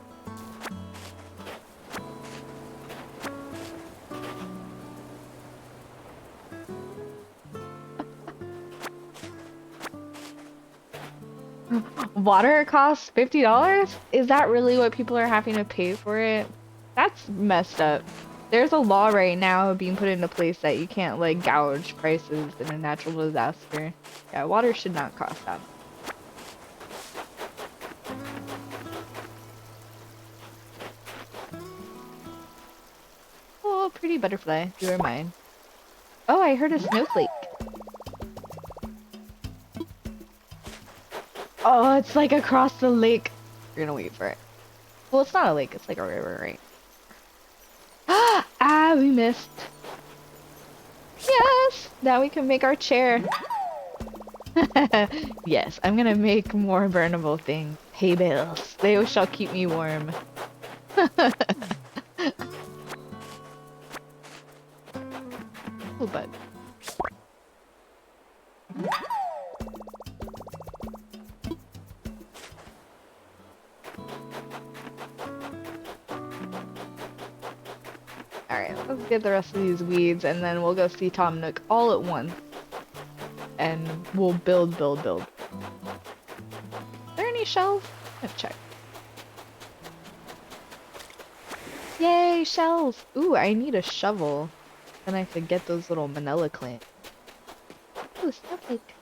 S1: Water costs $50? Is that really what people are having to pay for it? That's messed up. There's a law right now being put into place that you can't like gouge prices in a natural disaster. Yeah, water should not cost that much. Oh, pretty butterfly. You are mine. Oh, I heard a snowflake. Oh, it's like across the lake. We're gonna wait for it. Well, it's not a lake. It's like a river, right? Ah, we missed. Yes! Now we can make our chair. Yes, I'm gonna make more burnable things. Hay bales. They shall keep me warm. Oh, bud. Alright, let's get the rest of these weeds and then we'll go see Tom Nook all at once. And we'll build. Is there any shells? Let's check. Yay, shells! Ooh, I need a shovel. Then I could get those little manila clams. Ooh, snowflake.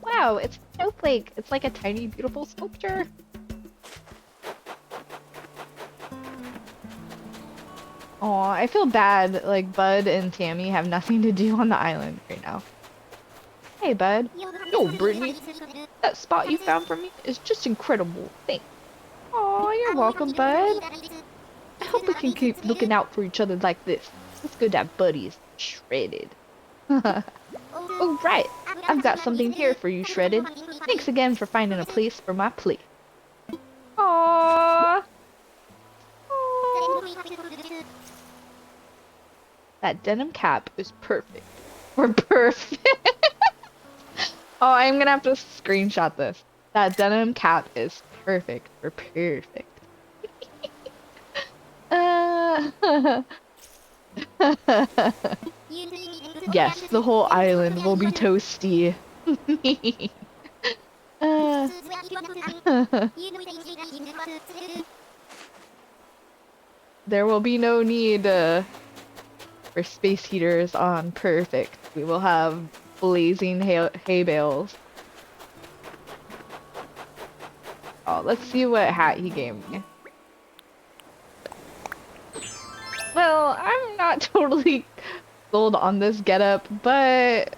S1: Wow, it's a snowflake. It's like a tiny, beautiful sculpture. Aw, I feel bad. Like, Bud and Tammy have nothing to do on the island right now. Hey, Bud. Yo, Brittany. That spot you found for me is just incredible. Thanks. Aw, you're welcome, Bud. I hope we can keep looking out for each other like this. It's good that Buddy is shredded. Oh, right. I've got something here for you, Shredded. Thanks again for finding a place for my plate. Aww. Aww. That denim cap is perfect. Or perfect. Oh, I'm gonna have to screenshot this. That denim cap is perfect for perfect. Uh, yes, the whole island will be toasty. Uh, there will be no need for space heaters on Perfect. We will have blazing hay bales. Oh, let's see what hat he gave me. Well, I'm not totally sold on this getup, but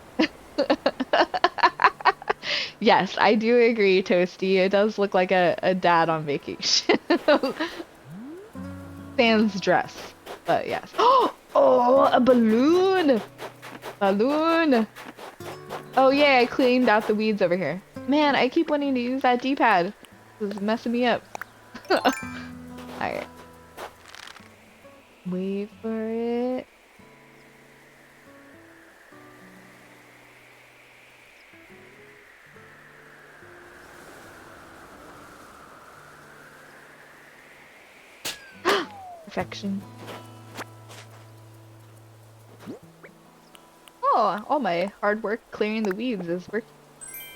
S1: yes, I do agree, Toasty. It does look like a dad on vacation. Sans dress, but yes. Oh, a balloon! Balloon! Oh yeah, I cleaned out the weeds over here. Man, I keep wanting to use that D-pad. This is messing me up. Alright. Wait for it. Perfection. Oh, all my hard work clearing the weeds is working.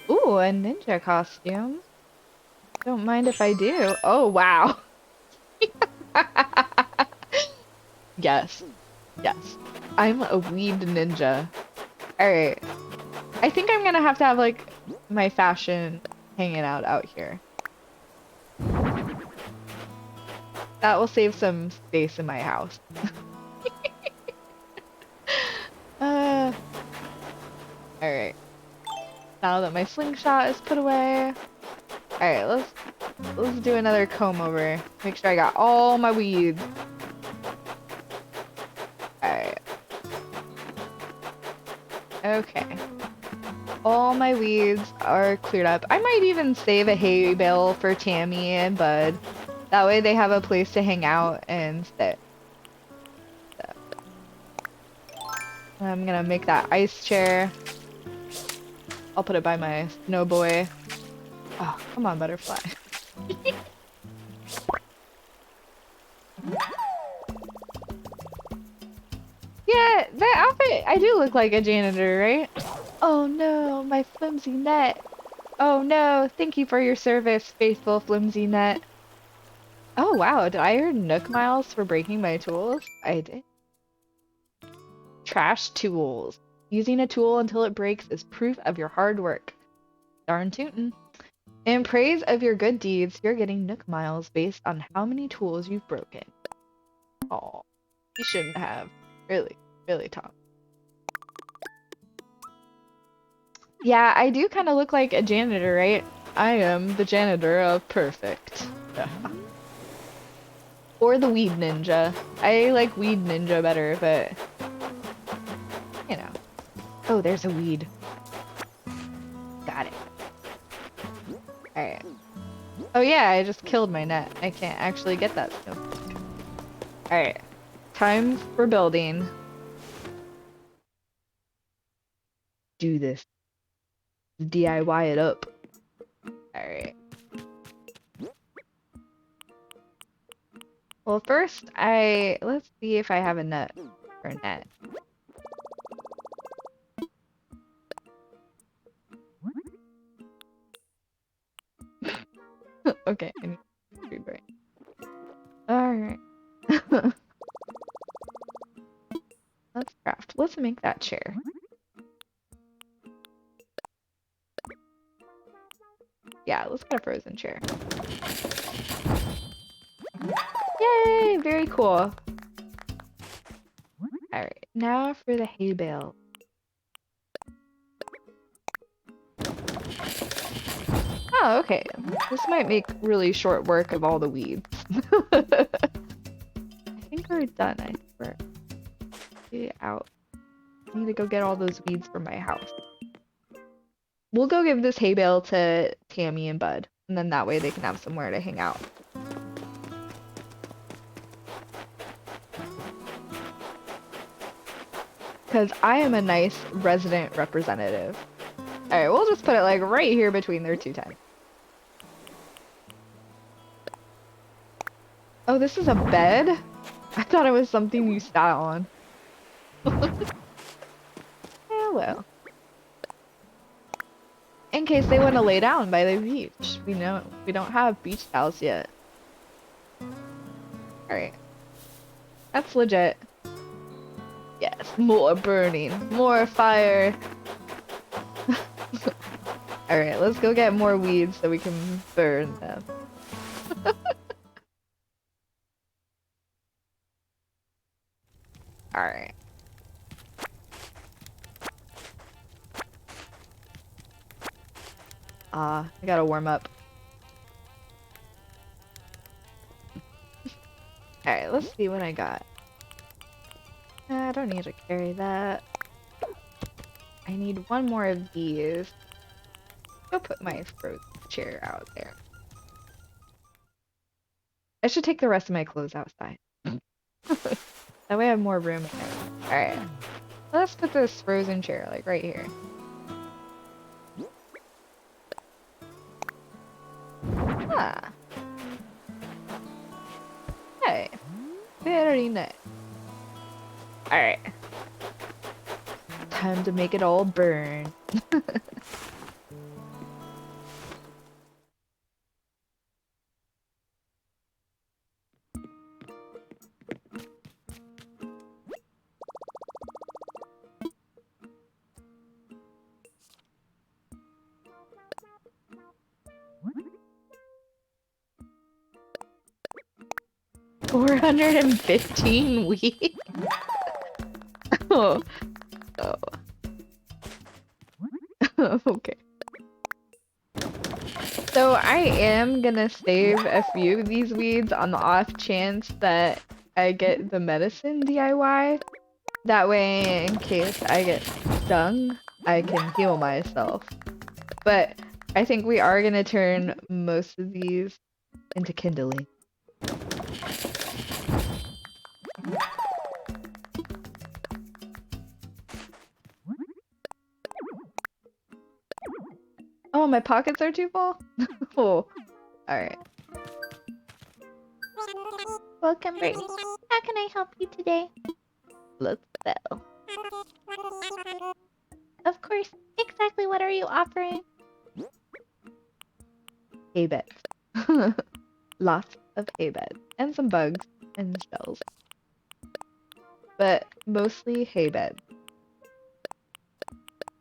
S1: Ooh, a ninja costume. Don't mind if I do. Oh, wow. Yes. Yes. I'm a weed ninja. Alright. I think I'm gonna have like my fashion hanging out here. That will save some space in my house. Uh, alright. Now that my slingshot is put away. Alright, let's do another comb over. Make sure I got all my weeds. Alright. Okay. All my weeds are cleared up. I might even save a hay bale for Tammy and Bud. That way they have a place to hang out and sit. So. I'm gonna make that ice chair. I'll put it by my snow boy. Oh, come on, butterfly. Yeah, that outfit, I do look like a janitor, right? Oh no, my flimsy net. Oh no, thank you for your service, faithful flimsy net. Oh wow, did I earn Nook miles for breaking my tools? I did. Trash tools. Using a tool until it breaks is proof of your hard work. Darn tootin'. In praise of your good deeds, you're getting Nook miles based on how many tools you've broken. Oh, you shouldn't have. Really, really, Tom. Yeah, I do kind of look like a janitor, right? I am the janitor of Purrrfect. Or the weed ninja. I like weed ninja better, but you know. Oh, there's a weed. Got it. Alright. Oh yeah, I just killed my net. I can't actually get that still. Alright. Time for building. Do this. DIY it up. Alright. Well, first, let's see if I have a nut or a net. Okay, I need tree brain. Alright. Let's craft. Let's make that chair. Yeah, let's get a frozen chair. Yay! Very cool. Alright, now for the hay bale. Oh, okay. This might make really short work of all the weeds. I think we're done. I think we're out. I need to go get all those weeds from my house. We'll go give this hay bale to Tammy and Bud, and then that way they can have somewhere to hang out. Because I am a nice resident representative. Alright, we'll just put it like right here between their two tents. Oh, this is a bed? I thought it was something you sat on. Yeah, well. In case they want to lay down by the beach. We don't have beach towels yet. Alright. That's legit. Yes, more burning. More fire. Alright, let's go get more weeds so we can burn them. Alright. I gotta warm up. Alright, let's see what I got. I don't need to carry that. I need one more of these. Go put my frozen chair out there. I should take the rest of my clothes outside. That way I have more room in there. Alright. Let's put this frozen chair like right here. Ah. Hey. Very nice. Alright. Time to make it all burn. 415 weeks? Oh. Oh. Okay. So I am gonna save a few of these weeds on the off chance that I get the medicine DIY. That way, in case I get stung, I can heal myself. But I think we are gonna turn most of these into kindling. Oh, my pockets are too full? Oh, alright.
S2: Welcome, Brittany. How can I help you today?
S1: Let's sell.
S2: Of course. Exactly what are you offering?
S1: Hay beds. Lots of hay beds. And some bugs and shells. But mostly hay beds.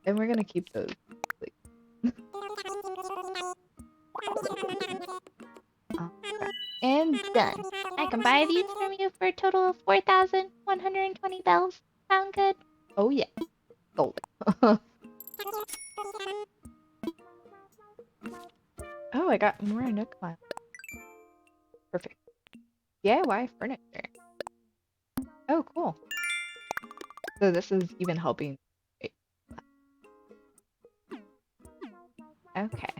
S1: And we're gonna keep those.
S2: And done. I can buy these from you for a total of 4,120 bells. Sound good?
S1: Oh yeah. Gold. Oh, I got more Nook Phone. Perfect. DIY furniture. Oh, cool. So this is even helping. Wait. Okay.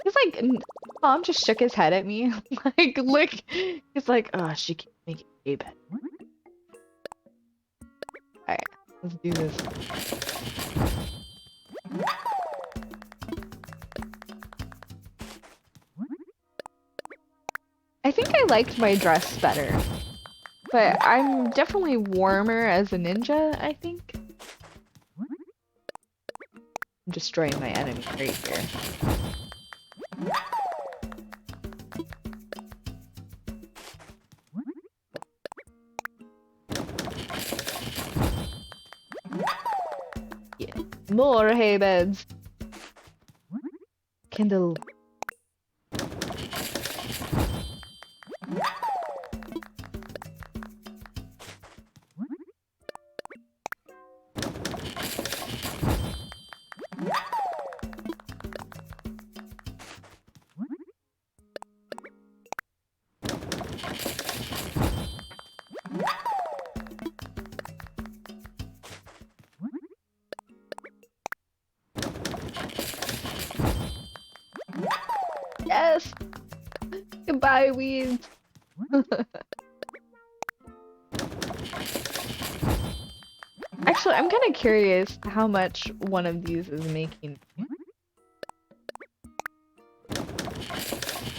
S1: He's like, Mom just shook his head at me. Like, look. He's like, oh, she keeps making a bed. Alright, let's do this. I think I liked my dress better. But I'm definitely warmer as a ninja, I think. I'm destroying my enemy right here. Yeah. More hay beds. Kindle. Yes! Goodbye, weeds! Actually, Actually, I'm kind of curious how much one of these is making me.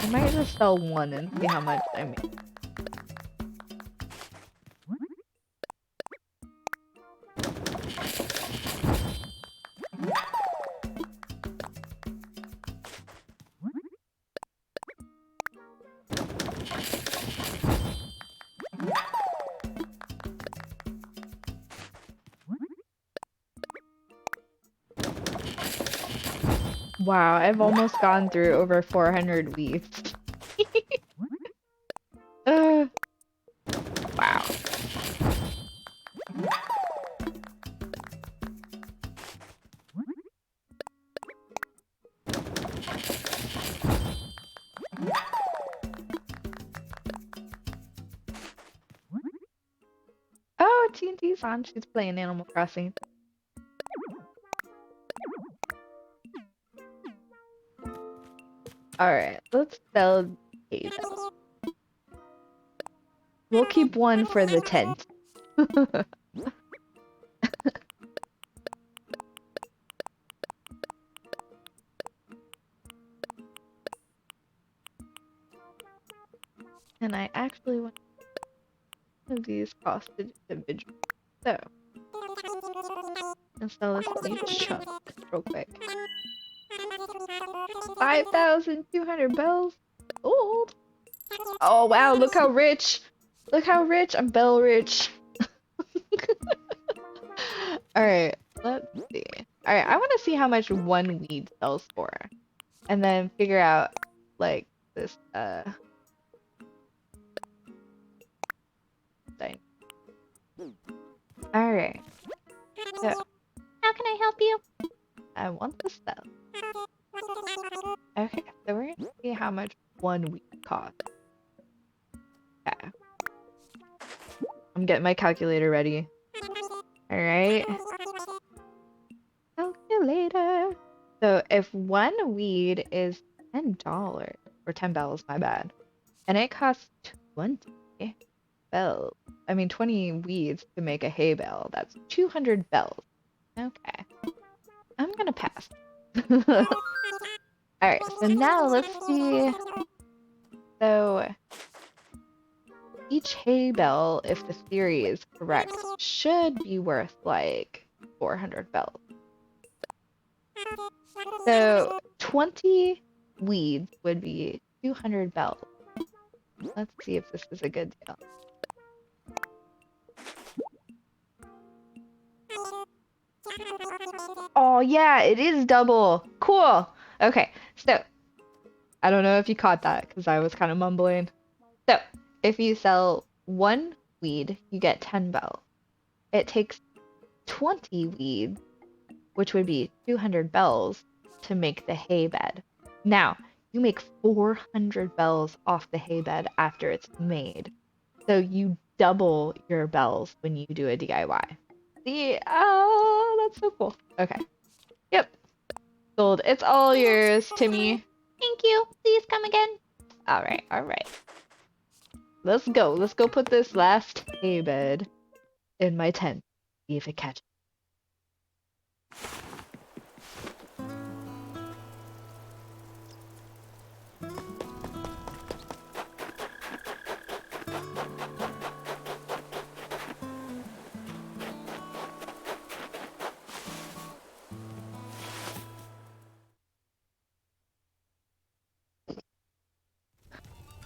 S1: I might just sell one and see how much I make. Wow, I've almost gone through over 400 weeks. uh, wow. Oh, TNT's on. She's playing Animal Crossing. Alright, let's sell hay bales. We'll keep one for the tent. And I actually want one of these costed individually. So, let's sell this each chunk real quick. 5,200 bells. Gold. Oh wow, look how rich. Look how rich. I'm bell rich. Alright, let's see. Alright, I want to see how much one weed sells for. And then figure out, like, this, thing. Alright, so
S2: How can I help you?
S1: I want the stuff. Okay, so we're gonna see how much one weed costs. Okay. I'm getting my calculator ready. Alright. Calculator. So if one weed is $10, or 10 bells, my bad, and it costs 20 bells, 20 weeds to make a hay bale, that's 200 bells. Okay. I'm gonna pass. Alright, so now let's see. So each hay bale, if the theory is correct, should be worth like 400 bells. So 20 weeds would be 200 bells. Let's see if this is a good deal. Oh yeah, it is double. Cool. Okay, so I don't know if you caught that because I was kind of mumbling. So if you sell one weed, you get 10 bells. It takes 20 weeds, which would be 200 bells, to make the hay bed. Now, you make 400 bells off the hay bed after it's made. So you double your bells when you do a DIY. See? Oh, that's so cool. Okay. Yep. Sold. It's all yours, Timmy.
S2: Thank you. Please come again.
S1: Alright, alright. Let's go. Let's go put this last hay bed in my tent. See if it catches.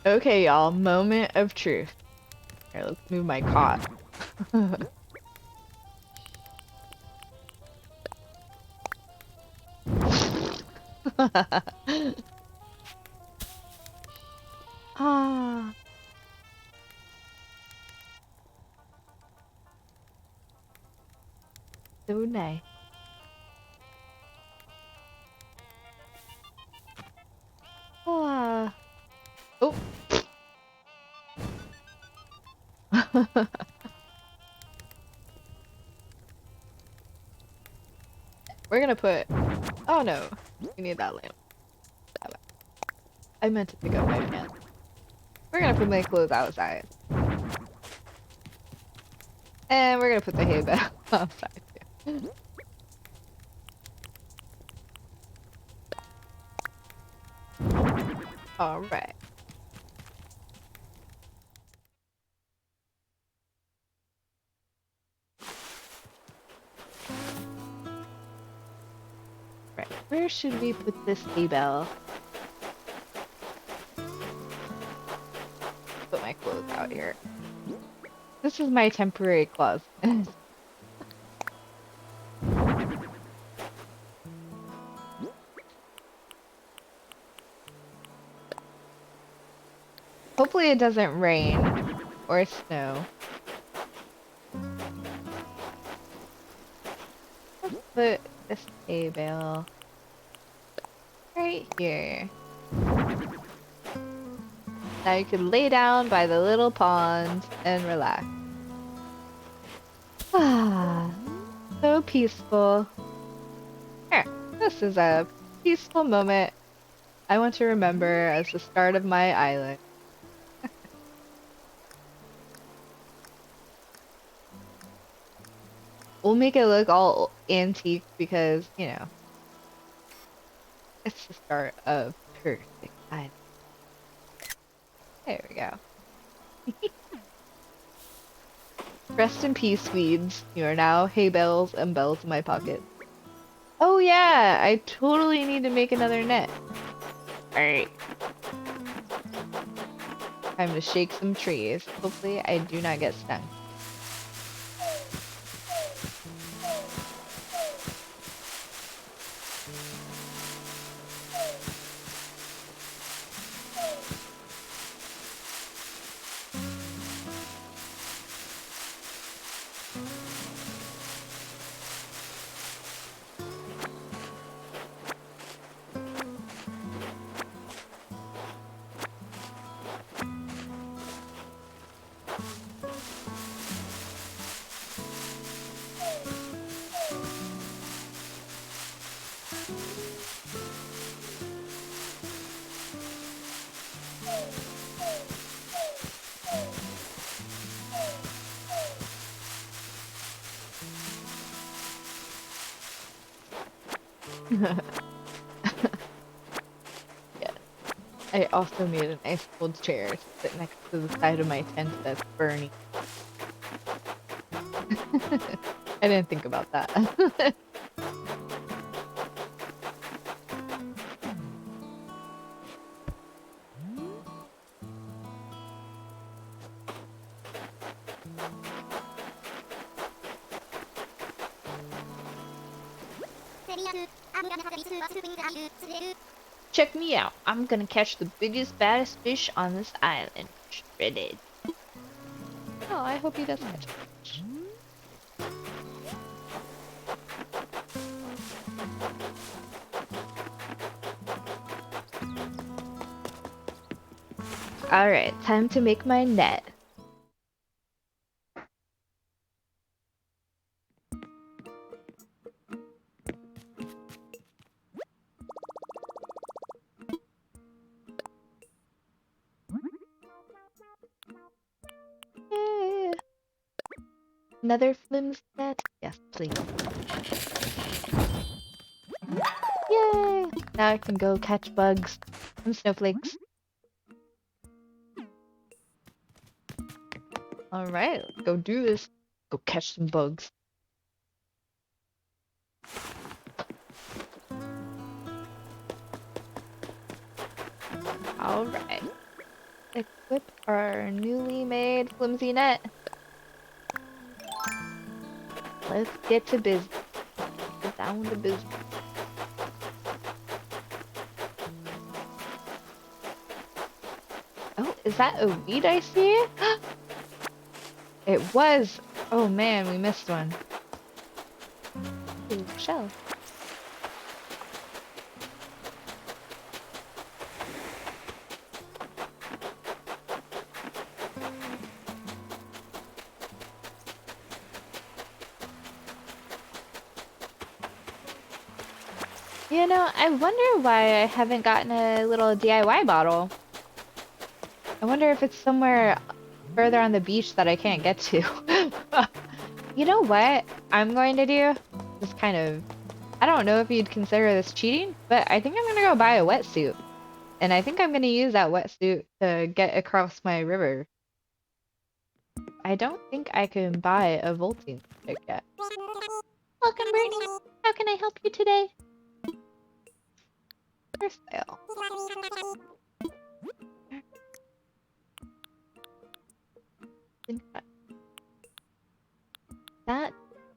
S1: Okay, y'all. Moment of truth. Here, let's move my cot. Ah, so nice. Ah. Oh. We're gonna put. Oh no, we need that lamp. I meant to pick up my pan. We're gonna put my clothes outside. And we're gonna put the hay bale outside too. All right. Right. Where should we put this hay bale? Put my clothes out here. This is my temporary closet. Hopefully it doesn't rain or snow. Let's put this hay bale right here. Now you can lay down by the little pond and relax. Ah, so peaceful. Here, this is a peaceful moment I want to remember as the start of my island. We'll make it look all antique because, you know, it's the start of Purrrfect Island. There we go. Rest in peace, weeds. You are now hay bales and bells in my pocket. Oh yeah, I totally need to make another net. Alright. Time to shake some trees. Hopefully I do not get stung. Yeah. I also made a nice old chair to sit next to the side of my tent that's burning. I didn't think about that. Check me out. I'm gonna catch the biggest, baddest fish on this island. Shredded. Oh, I hope he does catch a fish. Alright, time to make my net. Yay. Another flimsy net? Yes, please. Yay! Now I can go catch bugs and snowflakes. Alright, let's go do this. Go catch some bugs. Alright. Equip our newly made flimsy net. Let's get to business. Get down to business. Oh, is that a weed I see? It was. Oh man, we missed one. Ooh, shell. You know, I wonder why I haven't gotten a little DIY bottle. I wonder if it's somewhere further on the beach that I can't get to. You know what I'm going to do? Just kind of, I don't know if you'd consider this cheating, but I think I'm gonna go buy a wetsuit. And I think I'm gonna use that wetsuit to get across my river. I don't think I can buy a vaulting stick yet.
S2: Welcome, Bernie. How can I help you today?
S1: For sale. Think that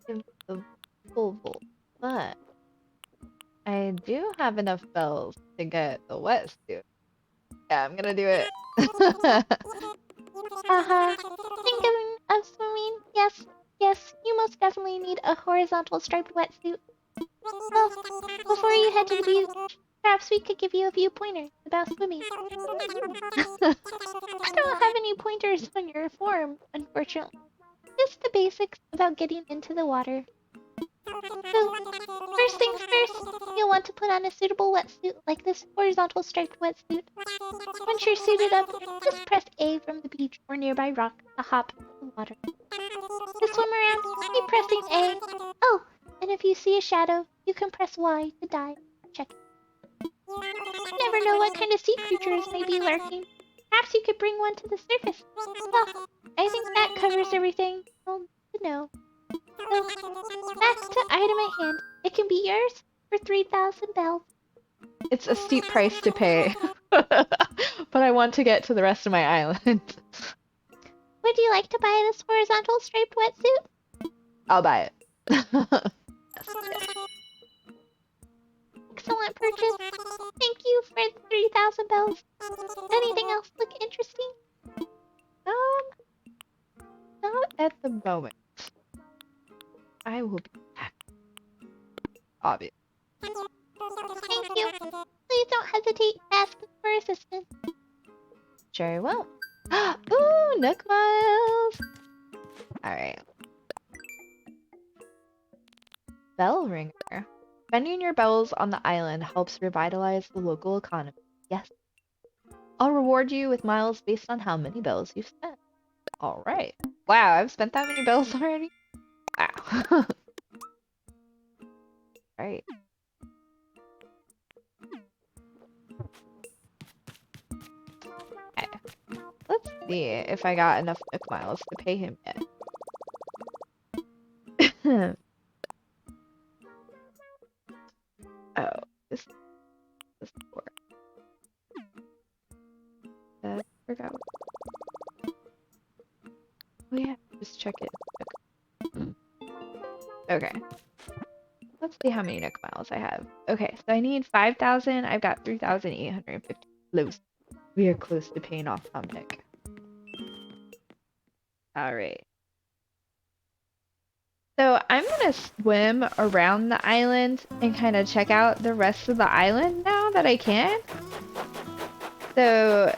S1: is the full vault, but I do have enough bells to get the wetsuit. Yeah, I'm gonna do it.
S2: Thinking of swimming? Yes, yes, you most definitely need a horizontal striped wetsuit. Well, before you head to the beach, perhaps we could give you a few pointers about swimming. I don't have any pointers on your form, unfortunately. Just the basics about getting into the water. So, first things first, you'll want to put on a suitable wetsuit like this horizontal striped wetsuit. Once you're suited up, just press A from the beach or nearby rock to hop into the water. To swim around, keep pressing A. Oh, and if you see a shadow, you can press Y to dive. Check it. You never know what kind of sea creatures may be lurking. Perhaps you could bring one to the surface. Well, I think that covers everything you'll need to know. So, back to item at hand. It can be yours for 3,000 bells.
S1: It's a steep price to pay. But I want to get to the rest of my island.
S2: Would you like to buy this horizontal striped wetsuit?
S1: I'll buy it.
S2: Excellent purchase. Thank you for the 3,000 bells. Anything else look interesting?
S1: Not at the moment. I will be back. Obvious.
S2: Thank you. Please don't hesitate to ask for assistance.
S1: Sure will. Ooh, Nook Miles! Alright. Bell ringer. Spending your bells on the island helps revitalize the local economy. Yes. I'll reward you with miles based on how many bells you've spent. Alright. Wow, I've spent that many bells already? Wow. Alright. Okay. Let's see if I got enough Nook Miles to pay him yet. Oh, this for. I forgot. Oh yeah, just check it. Okay. Let's see how many Nook Miles I have. Okay, so I need 5,000. I've got 3,850. Close. We are close to paying off Tom Nook. Alright. So I'm gonna swim around the island and kind of check out the rest of the island now that I can. So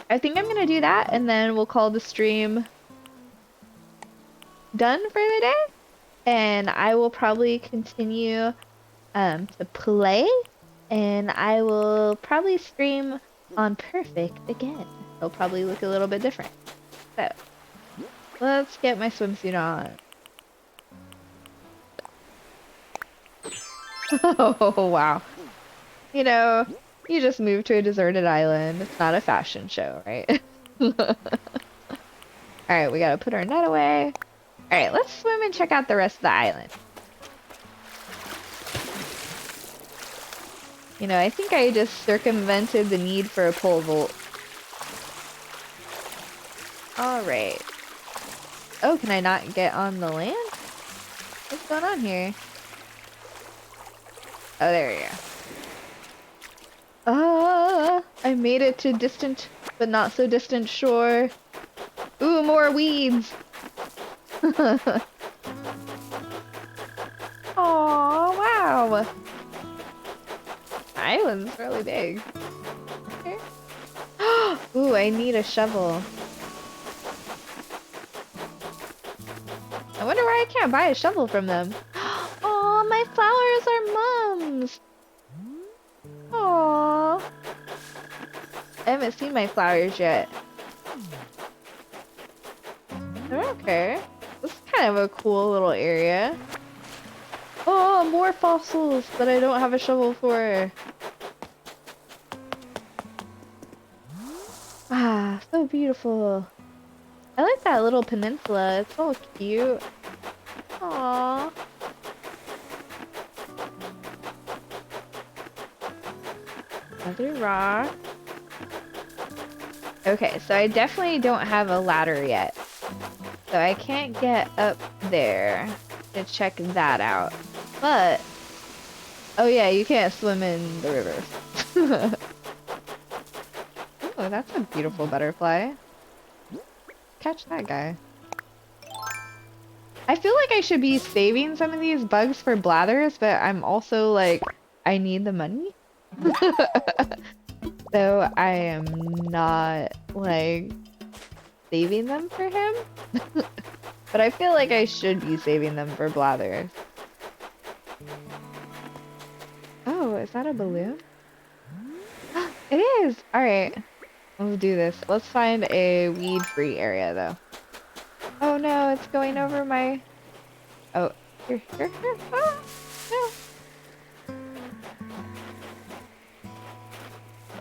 S1: I think I'm gonna do that and then we'll call the stream done for the day. And I will probably continue to play and I will probably stream on Purrrfect again. It'll probably look a little bit different. So let's get my swimsuit on. Oh, wow. You know, you just moved to a deserted island. It's not a fashion show, right? Alright, we gotta put our net away. Alright, let's swim and check out the rest of the island. You know, I think I just circumvented the need for a pole vault. Alright. Oh, can I not get on the land? What's going on here? Oh, there we go. I made it to distant, but not so distant shore. Ooh, more weeds! Oh, wow! The island's really big. Okay. Ooh, I need a shovel. I wonder why I can't buy a shovel from them. Oh, my flowers are mums! Aww. I haven't seen my flowers yet. They're okay. This is kind of a cool little area. Oh, more fossils that I don't have a shovel for. Ah, so beautiful. I like that little peninsula. It's so cute. Aww. Another rock. Okay, so I definitely don't have a ladder yet. So I can't get up there to check that out. But, oh yeah, you can't swim in the river. Oh, that's a beautiful butterfly. Catch that guy. I feel like I should be saving some of these bugs for blathers, but I'm also like, I need the money. So I am not like saving them for him. But I feel like I should be saving them for blathers. Oh, is that a balloon? It is! Alright, let's do this. Let's find a weed-free area though. Oh no, it's going over my... Oh, here. Oh, no.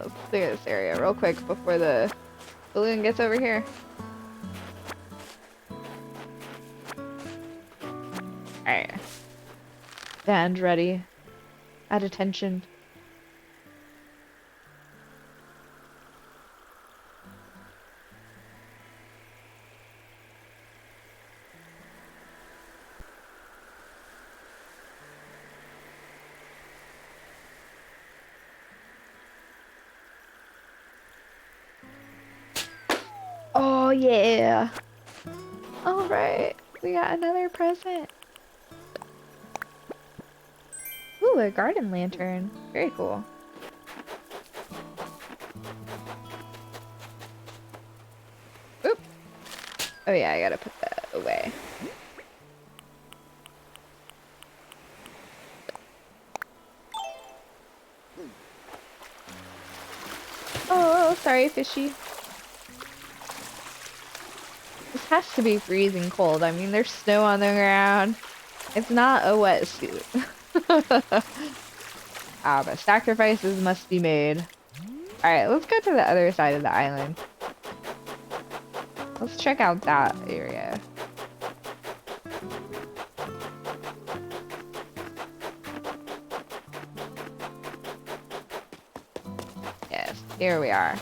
S1: Let's clear this area real quick before the balloon gets over here. Alright. Band ready. At attention. Oh yeah! Alright, we got another present. Ooh, a garden lantern. Very cool. Oop! Oh yeah, I gotta put that away. Oh, sorry, fishy. This has to be freezing cold. I mean, there's snow on the ground. It's not a wetsuit. Ah, but sacrifices must be made. Alright, let's go to the other side of the island. Let's check out that area. Yes, here we are.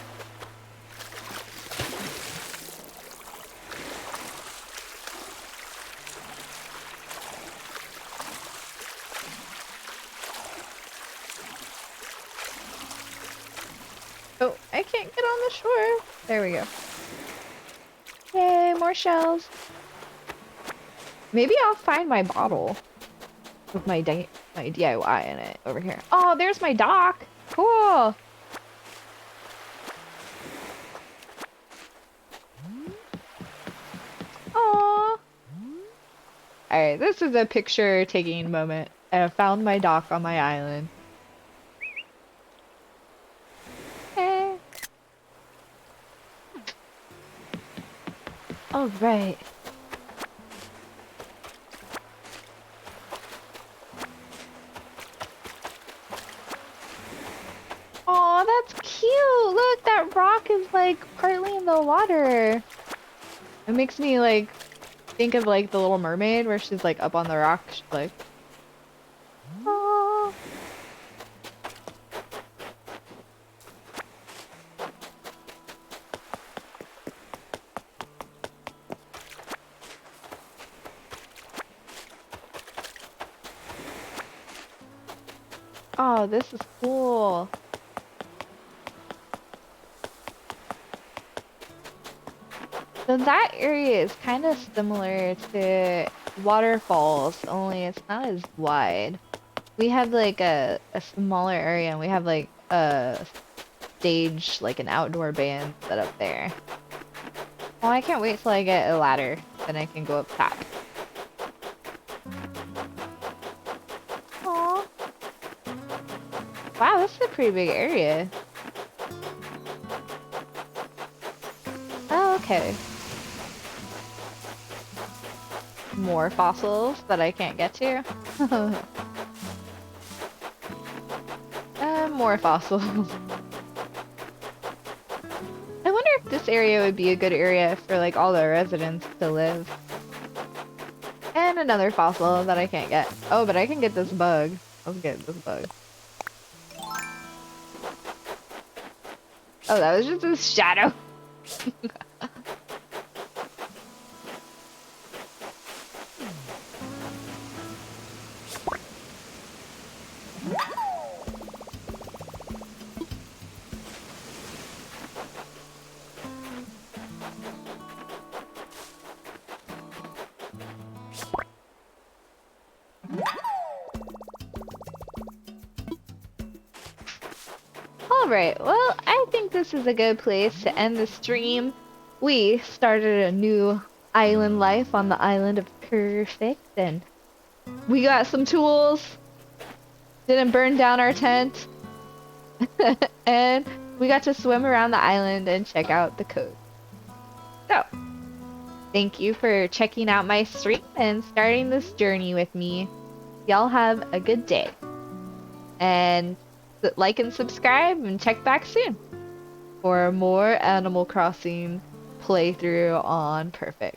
S1: Oh, I can't get on the shore. There we go. Yay, more shells. Maybe I'll find my bottle with my DIY in it over here. Oh, there's my dock. Cool. Aww. Alright, this is a picture taking moment. I found my dock on my island. Hey. Alright. Aw, that's cute! Look, that rock is like partly in the water. It makes me like think of like the Little Mermaid where she's like up on the rock. She's like, oh. Oh, this is cool. So that area is kind of similar to waterfalls, only it's not as wide. We have like a smaller area and we have like a stage, like an outdoor band set up there. Oh, I can't wait till I get a ladder, then I can go up top. Aww. Wow, this is a pretty big area. Oh, okay. more fossils that I can't get to. More fossils. I wonder if this area would be a good area for like all the residents to live. And another fossil that I can't get. Oh, but I can get this bug. Let's get this bug. Oh, that was just a shadow. Alright, well, I think this is a good place to end the stream. We started a new island life on the island of Purrrfect, and we got some tools, didn't burn down our tent, and we got to swim around the island and check out the coast. So, thank you for checking out my stream and starting this journey with me. Y'all have a good day. And like and subscribe and check back soon for more Animal Crossing playthrough on Purrrfect.